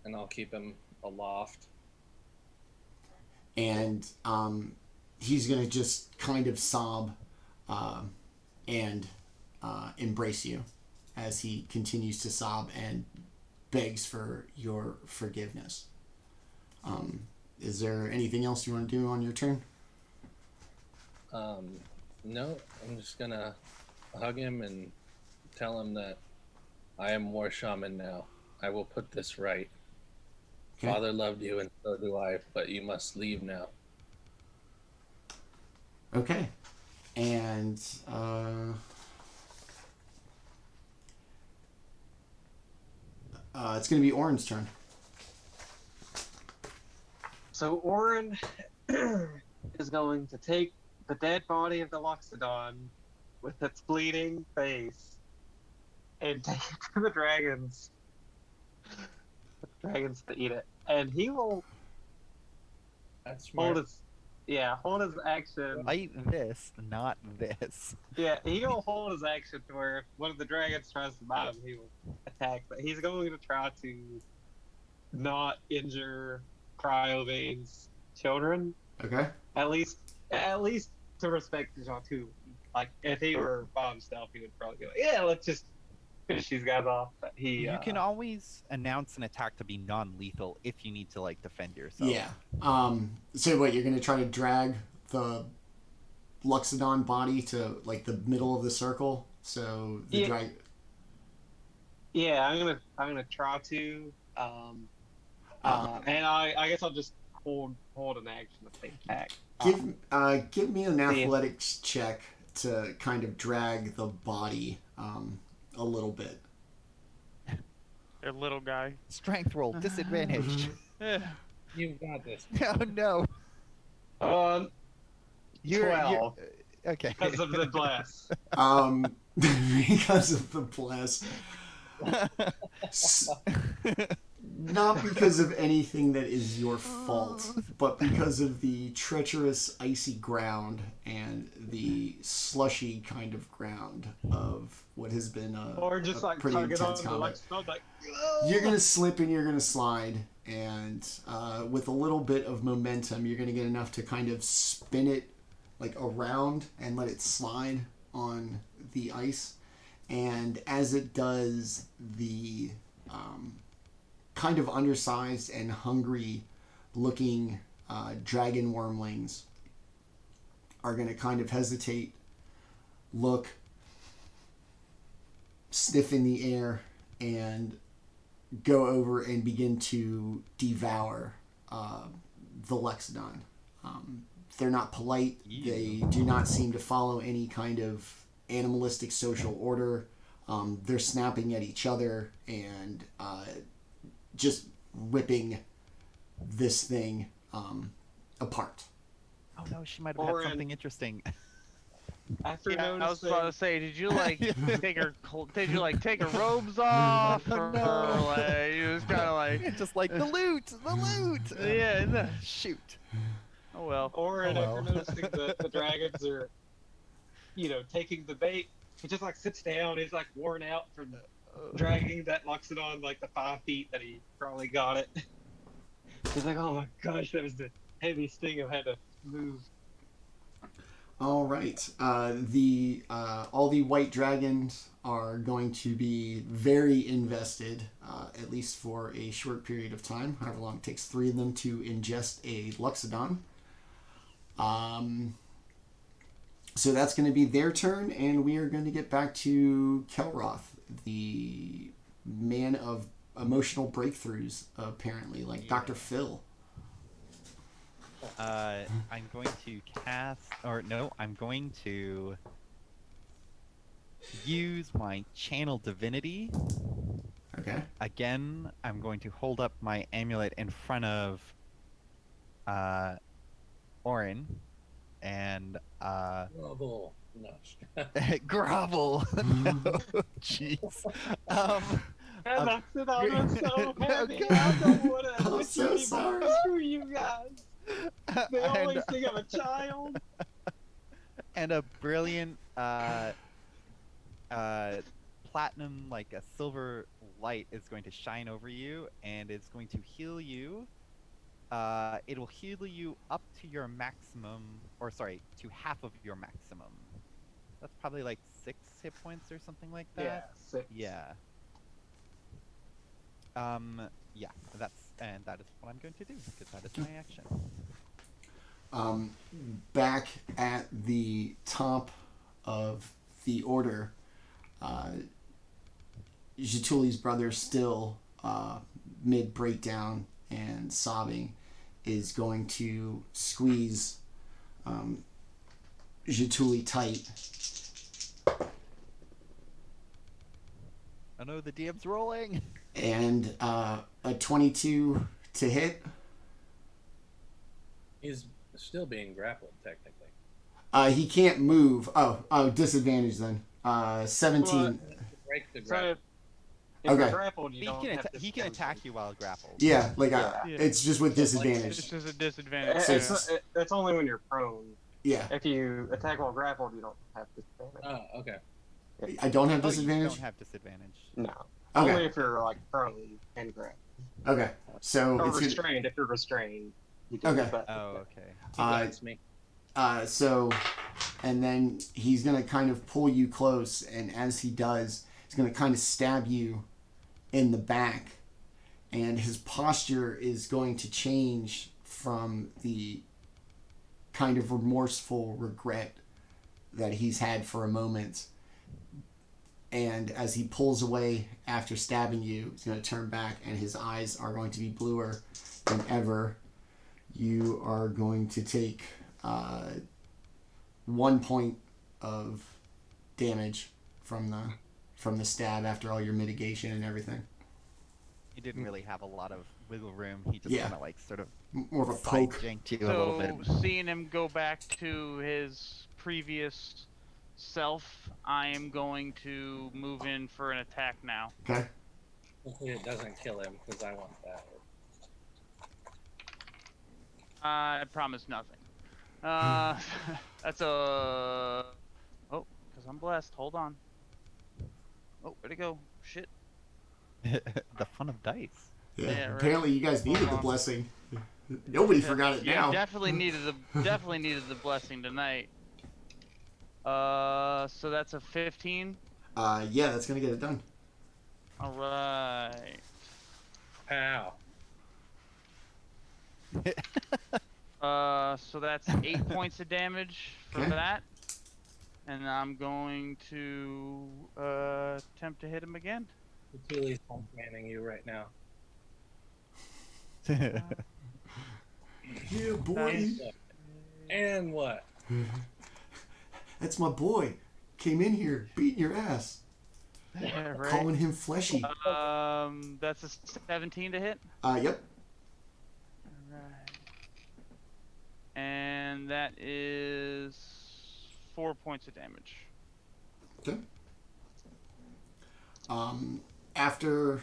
and I'll keep him aloft. And he's gonna just kind of sob and embrace you as he continues to sob and begs for your forgiveness. Is there anything else you want to do on your turn? No, I'm just gonna hug him and tell him that I am war shaman now. I will put this right. Okay. Father loved you, and so do I, but you must leave now. Okay. And it's going to be Orryn's turn. So Orryn is going to take the dead body of the Loxodon with its bleeding face and take it to the dragons. The dragons to eat it. And he will That's smart. hold his action. Fight this, not this. Yeah, he'll hold his action to where if one of the dragons tries to bite him, he will attack. But he's going to try to not injure Cryovane's children. Okay. At least to respect Jaatuuli. Like, if he were by himself, he would probably go, yeah, let's just finish these guys off. But You can always announce an attack to be non-lethal if you need to like defend yourself. Yeah. So what, you're gonna try to drag the Luxodon body to like the middle of the circle? So the drag. Yeah, I'm gonna try to. And I guess I'll just hold an action if they attack. Give me an athletics check to kind of drag the body a little bit. Their little guy. Strength roll, disadvantage. You've got this. Oh no. You're 12. Okay. Because of the bless. Because of the bless. Not because of anything that is your fault, but because of the treacherous icy ground and the slushy kind of ground of what has been Or just like pretty tugging intense on the combat. like, You're going to slip and you're going to slide, and with a little bit of momentum, you're going to get enough to kind of spin it like around and let it slide on the ice. And as it does, the kind of undersized and hungry looking dragon wormlings are going to kind of hesitate, look, sniff in the air, and go over and begin to devour the Lexodon. They're not polite. They do not seem to follow any kind of animalistic social order. They're snapping at each other and just ripping this thing apart. Oh no, she might have had Orryn. something interesting. after Yeah, I was noticing, about to say, did you like take her take her robes off? Or, like, you was kind of like, Just like the loot. yeah, no. Shoot. Oh well. Orryn, Oh, well. after noticing that the dragons are, taking the bait, he just like sits down. He's like worn out from dragging that Loxodon like the 5 feet that he probably got it. He's like, oh my gosh, that was the heaviest thing I've had to move. All right. All the white dragons are going to be very invested, at least for a short period of time, however long it takes 3 of them to ingest a Luxodon. So that's going to be their turn, and we are going to get back to Kelroth, the man of emotional breakthroughs, apparently, like Dr. Phil. I'm going to I'm going to use my channel divinity. Okay. Again, I'm going to hold up my amulet in front of Orryn and Grovel. No. grovel. No, jeez. That Loxodon was so No, heavy. God. I don't want to I'm so sorry. Screw you guys. They always think I'm a child. And a brilliant platinum, like a silver light, is going to shine over you, and it's going to heal you. It'll heal you up to your maximum, or sorry, to half of your maximum. That's probably like 6 hit points or something like that. Yeah, 6. Yeah. Yeah. That is what I'm going to do, because that is my action. Back at the top of the order, Jaatuli's brother, still mid breakdown and sobbing, is going to squeeze Jaatuuli tight. Oh no, the DM's rolling! And a 22 to hit. He's still being grappled, technically. He can't move. Oh, disadvantage then. 17. Break the So grapple. if Okay. you're grappled, you don't have He can attack you while grappled. Yeah, like Yeah. it's just with disadvantage. It's just a disadvantage. It's only when you're prone. Yeah, If you attack while grappled, you don't have disadvantage. Oh, okay. I don't have Oh, you disadvantage. don't have disadvantage. No. Okay. Only if you're like prone and grappled. Okay. So Or it's gonna, restrained. If you're restrained, you can Okay. move back. Oh, okay. He bites me. so, and then he's gonna kind of pull you close, and as he does, he's gonna kind of stab you in the back, and his posture is going to change from the kind of remorseful regret that he's had for a moment. And as he pulls away after stabbing you, he's going to turn back, and his eyes are going to be bluer than ever. You are going to take 1 point of damage from the stab after all your mitigation and everything. He didn't really have a lot of wiggle room. He just Yeah. kind of like sort of More of a side poke. janked you a little So, bit. seeing him go back to his previous self, I am going to move in for an attack now. Okay. Hopefully it doesn't kill him, because I want that. I promise nothing. That's a... Oh, because I'm blessed. Hold on. Oh, where'd it go? Shit. The fun of dice. Yeah. Yeah, right. Apparently, you guys needed the Hold on. blessing. Nobody forgot it Yeah, now. definitely needed the blessing tonight. So that's a 15. Yeah, that's gonna get it done. All right. Pow. So that's 8 points of damage for Okay. that, and I'm going to attempt to hit him again. Jaatuuli's manning you right now. Yeah, boy. Nice. And what? That's my boy. Came in here beating your ass. Yeah, right. Calling him fleshy. That's a 17 to hit. Yep. Alright. And that is 4 points of damage. Okay. After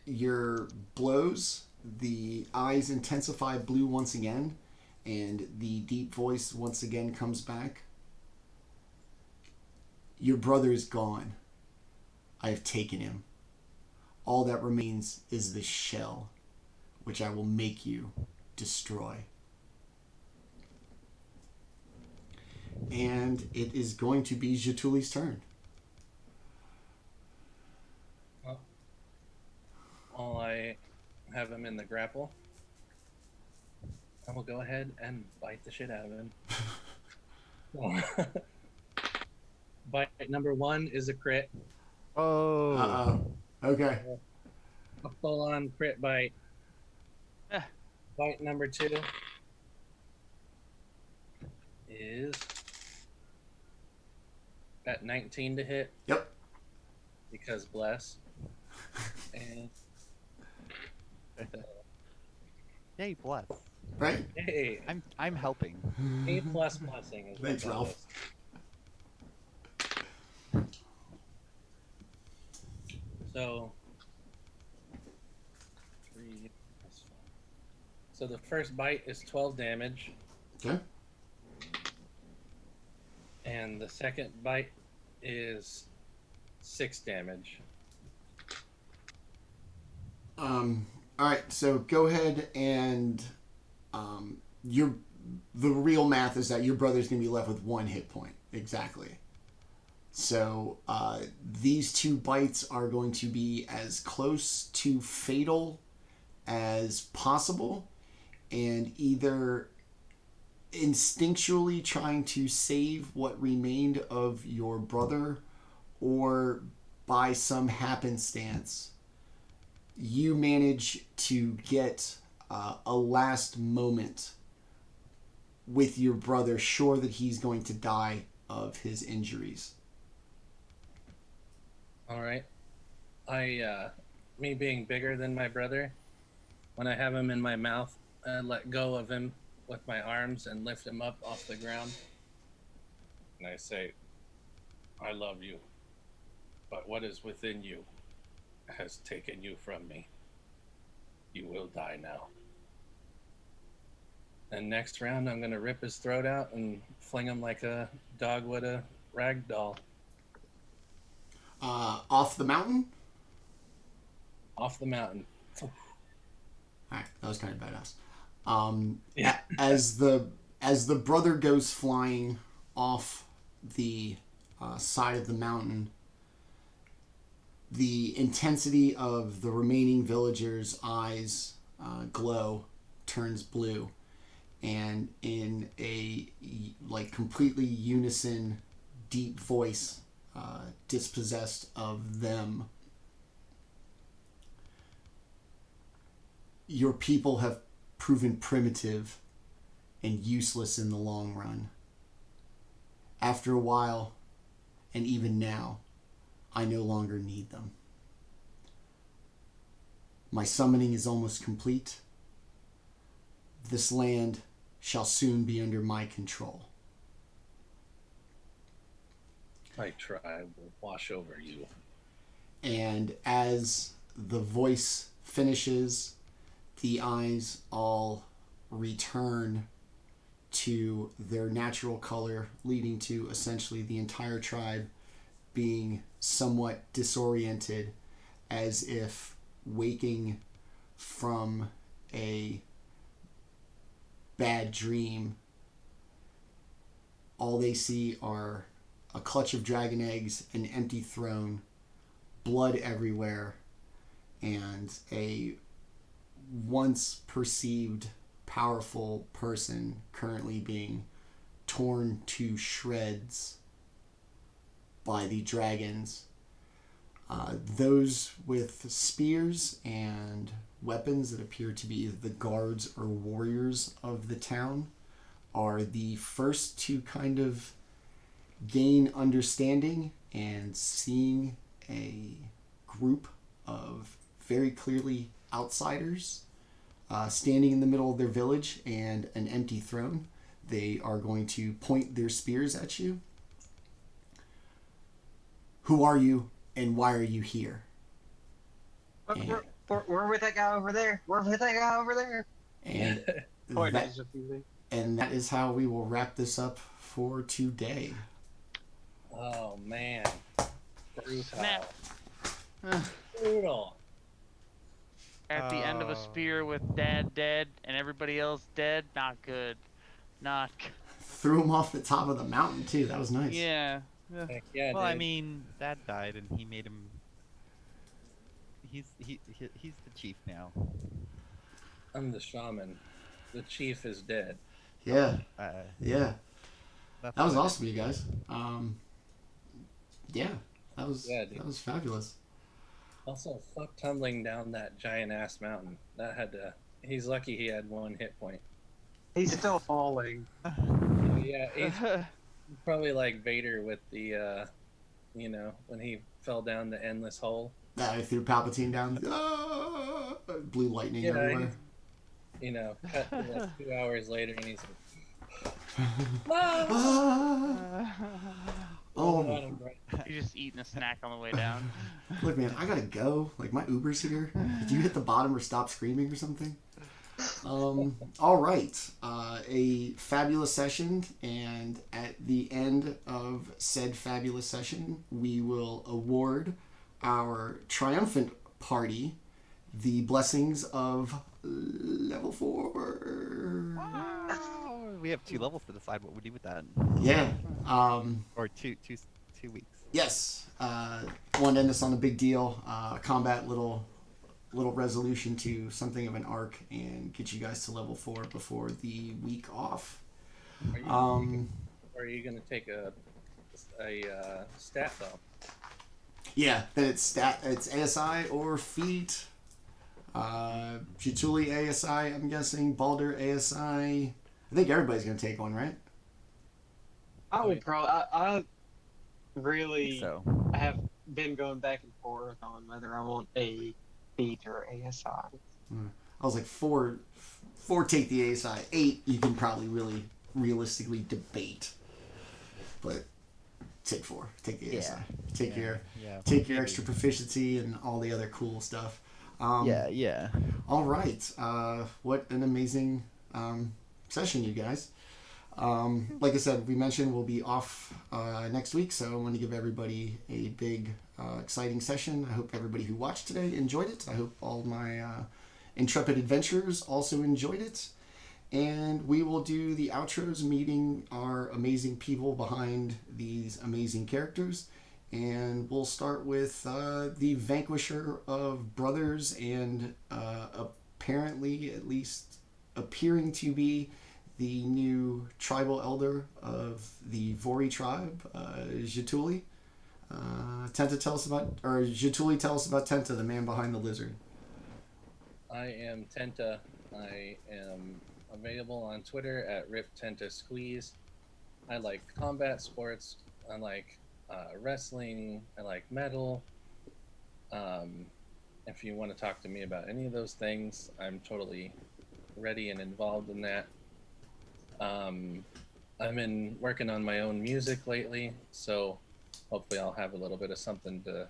your blows, the eyes intensify blue once again, and the deep voice once again comes back. Your brother is gone. I have taken him. All that remains is the shell, which I will make you destroy. And it is going to be Jaatuuli's turn. While I have him in the grapple, I will go ahead and bite the shit out of him. Bite number 1 is a crit. Oh. Uh-oh. Okay. A full-on crit bite. Eh. Bite number 2 is at 19 to hit. Yep. Because bless. And Yay, bless. Right? hey, I'm helping. A plus blessing is what Thanks, that Ralph. is. So 3 plus 5. So the first bite is 12 damage, Okay. and the second bite is 6 damage. All right, so go ahead and the real math is that your brother's going to be left with 1 hit point. Exactly. So these 2 bites are going to be as close to fatal as possible, and either instinctually trying to save what remained of your brother, or by some happenstance you manage to get a last moment with your brother, sure that he's going to die of his injuries. All right. Me being bigger than my brother, when I have him in my mouth, I let go of him with my arms and lift him up off the ground. And I say, I love you, but what is within you has taken you from me. You will die now. And next round, I'm going to rip his throat out and fling him like a dog would a rag doll. Off the mountain? Off the mountain. Alright, that was kind of badass. Yeah. As the brother goes flying off the side of the mountain, the intensity of the remaining villagers' eyes glow, turns blue, and in a like completely unison, deep voice, dispossessed of them, your people have proven primitive and useless in the long run. After a while, and even now, I no longer need them. My summoning is almost complete. This land shall soon be under my control. My tribe will wash over you. And as the voice finishes, the eyes all return to their natural color, leading to essentially the entire tribe being somewhat disoriented, as if waking from a bad dream. All they see are a clutch of dragon eggs, an empty throne, blood everywhere, and a once perceived powerful person currently being torn to shreds by the dragons. Those with spears and weapons that appear to be the guards or warriors of the town are the first to kind of gain understanding and seeing a group of very clearly outsiders standing in the middle of their village and an empty throne. They are going to point their spears at you. Who are you and why are you here? We're with that guy over there. We're with that guy over there. And Point that, is just easy. and that is how we will wrap this up for today. Oh man. Brutal. Snap. Brutal. At the end of a spear with Dad dead and everybody else dead, not good. Not good. Threw him off the top of the mountain too. That was nice. Yeah. Heck yeah, Well, I dude. mean, Dad died, and he made him. He's the chief now. I'm the shaman. The chief is dead. Yeah. Uh, Yeah. that's That was what I awesome, you guys. Yeah. That was Yeah, dude. that was fabulous. Also, fuck tumbling down that giant ass mountain. That had to. He's lucky he had one hit point. He's still falling. Yeah, he's probably like Vader with the, when he fell down the endless hole. I threw Palpatine down. Blue lightning Yeah, everywhere. Cut to like 2 hours later, and he's like, Ah! Oh, You're just eating a snack on the way down. look, man, I gotta go. Like, my Uber's here. Did you hit the bottom or stop screaming or something? All right. A fabulous session, and at the end of said fabulous session, we will award our triumphant party the blessings of level 4. Wow. We have 2 levels to decide what we do with that. Yeah. Or two weeks. Yes. Want to end this on a big deal. Combat little resolution to something of an arc and get you guys to level 4 before the week off. Are you gonna take a stat though? Yeah, then it's ASI or feat. Jaatuuli ASI, I'm guessing. Baldr ASI. I think everybody's gonna take one, right? I would probably. I really So. have been going back and forth on whether I want a feat or ASI. I was like 4 take the ASI. 8 you can probably really realistically debate. But take 4. Take the ASI. Take your extra proficiency and all the other cool stuff. Yeah. All right. What an amazing session, you guys. Like I said, we mentioned we'll be off next week, so I want to give everybody a big, exciting session. I hope everybody who watched today enjoyed it. I hope all my intrepid adventurers also enjoyed it. And we will do the outros meeting our amazing people behind these amazing characters. And we'll start with the vanquisher of brothers and apparently, at least appearing to be, the new tribal elder of the Vori tribe, Jaatuuli. Tenta, tell us about, or Jaatuuli, tell us about Tenta, the man behind the lizard. I am Tenta. I am available on Twitter at RipTentaSqueeze. I like combat sports. I like wrestling. I like metal. If you want to talk to me about any of those things, I'm totally ready and involved in that. I've been working on my own music lately, so hopefully I'll have a little bit of something to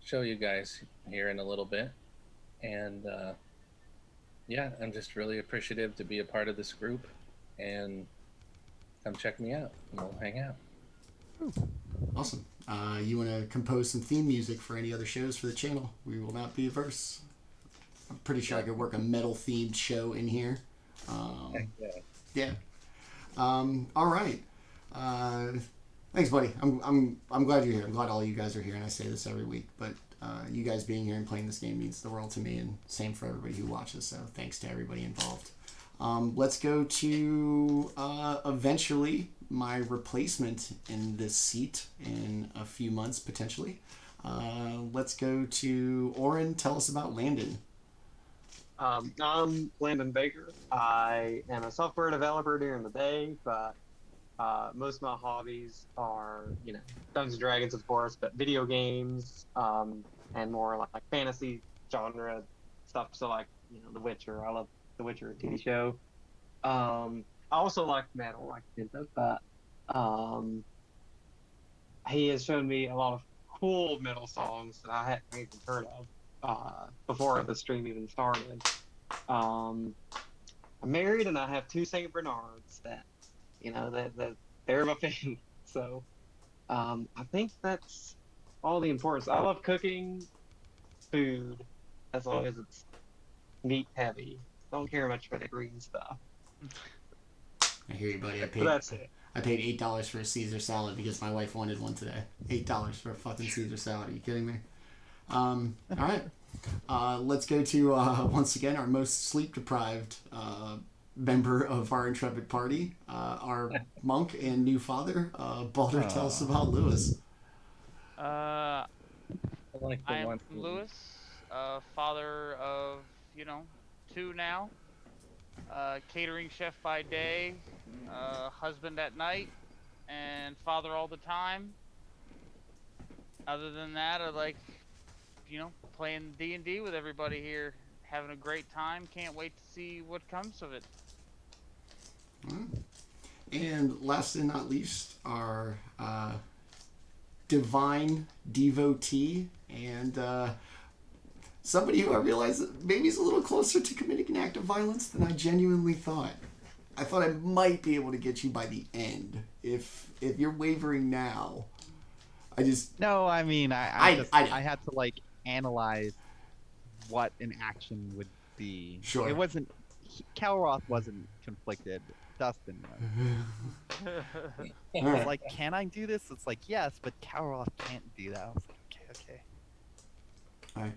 show you guys here in a little bit. And yeah, I'm just really appreciative to be a part of this group, and come check me out and we'll hang out. Awesome. You want to compose some theme music for any other shows for the channel? We will not be averse. I'm pretty sure I could work a metal themed show in here. Yeah. All right. Thanks, buddy. I'm glad you're here. I'm glad all you guys are here, and I say this every week, but you guys being here and playing this game means the world to me, and same for everybody who watches. So thanks to everybody involved. Let's go to eventually my replacement in this seat in a few months potentially. Let's go to Orryn. Tell us about Landon. I'm Landon Baker. I am a software developer during the day, but most of my hobbies are, Dungeons and Dragons, of course, but video games, and more like fantasy genre stuff. So like, The Witcher. I love The Witcher TV show. I also like metal, like Tenta, but he has shown me a lot of cool metal songs that I hadn't even heard of before the stream even started. I'm married and I have 2 Saint Bernards that, that they're my family. So I think that's all the importance. I love cooking food as long as it's meat heavy. Don't care much for the green stuff. I hear you, buddy. But that's it. I paid $8 for a Caesar salad because my wife wanted one today. $8 for a fucking Caesar salad. Are you kidding me? All right. Let's go to, once again, our most sleep-deprived member of our intrepid party, our monk and new father, Baldr. Tell us about Lewis. I'm one. Lewis, father of, 2 now. Catering chef by day, husband at night, and father all the time. Other than that, I like, playing D&D with everybody here, having a great time. Can't wait to see what comes of it. And last and not least, our divine devotee and somebody who I realize maybe is a little closer to committing an act of violence than I genuinely thought. I thought I might be able to get you by the end. If you're wavering now, No, I mean, I had to analyze what an action would be. Sure. It wasn't. Kelroth wasn't conflicted. Dustin was. I was like, can I do this? It's like, yes, but Kelroth can't do that. I was like, okay. All right.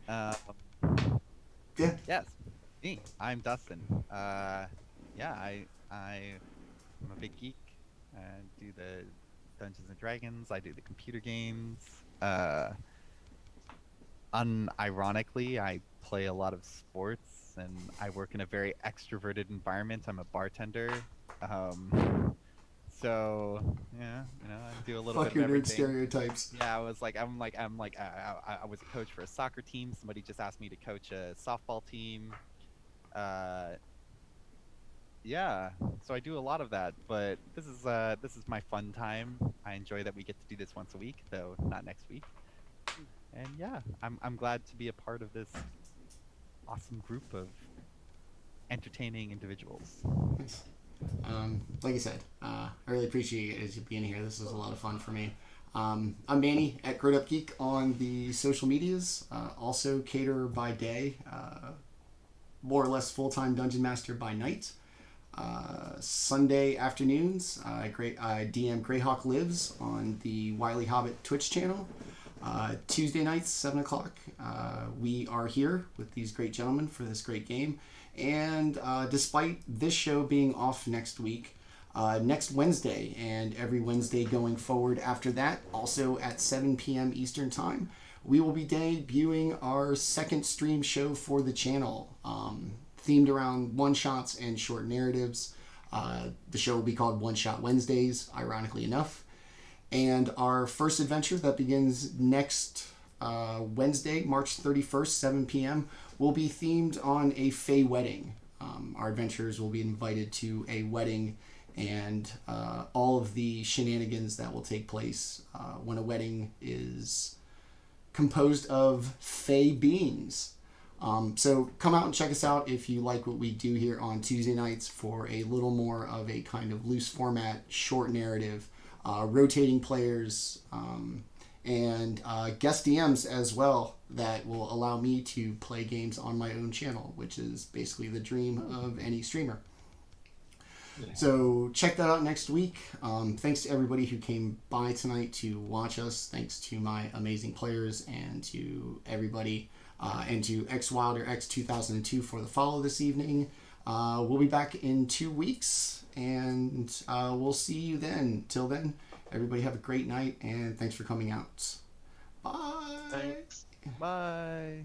Yeah. Yes. Me. I'm Dustin. I'm a big geek. I do the Dungeons and Dragons. I do the computer games. Unironically, I play a lot of sports, and I work in a very extroverted environment. I'm a bartender. So yeah, I do a little Fuck bit of your nerd everything. stereotypes. Yeah, I was a coach for a soccer team. Somebody just asked me to coach a softball team. Yeah, so I do a lot of that, but this is my fun time. I enjoy that we get to do this once a week, though not next week. And yeah, I'm glad to be a part of this awesome group of entertaining individuals. Nice. Like I said, I really appreciate you being here. This was a lot of fun for me. I'm Manny at GrowedUpGeek on the social medias. Also caterer by day, more or less full-time dungeon master by night. Sunday afternoons, I DM Greyhawk Lives on the Wily Hobbit Twitch channel. Tuesday nights, 7 o'clock, we are here with these great gentlemen for this great game. And despite this show being off next week, next Wednesday and every Wednesday going forward after that, also at 7 p.m. Eastern Time, we will be debuting our second stream show for the channel, themed around one-shots and short narratives. The show will be called One Shot Wednesdays, ironically enough. And our first adventure that begins next Wednesday, March 31st, 7 p.m., will be themed on a Fey wedding. Our adventurers will be invited to a wedding and all of the shenanigans that will take place when a wedding is composed of Fey beings. So come out and check us out if you like what we do here on Tuesday nights for a little more of a kind of loose format, short narrative, rotating players, and guest DMs as well that will allow me to play games on my own channel, which is basically the dream of any streamer. Yeah. So check that out next week. Thanks to everybody who came by tonight to watch us. Thanks to my amazing players and to everybody, and to X Wilder X 2002 for the follow this evening. We'll be back in 2 weeks, and we'll see you then. Till then, everybody have a great night, and thanks for coming out. Bye. Thanks. Bye.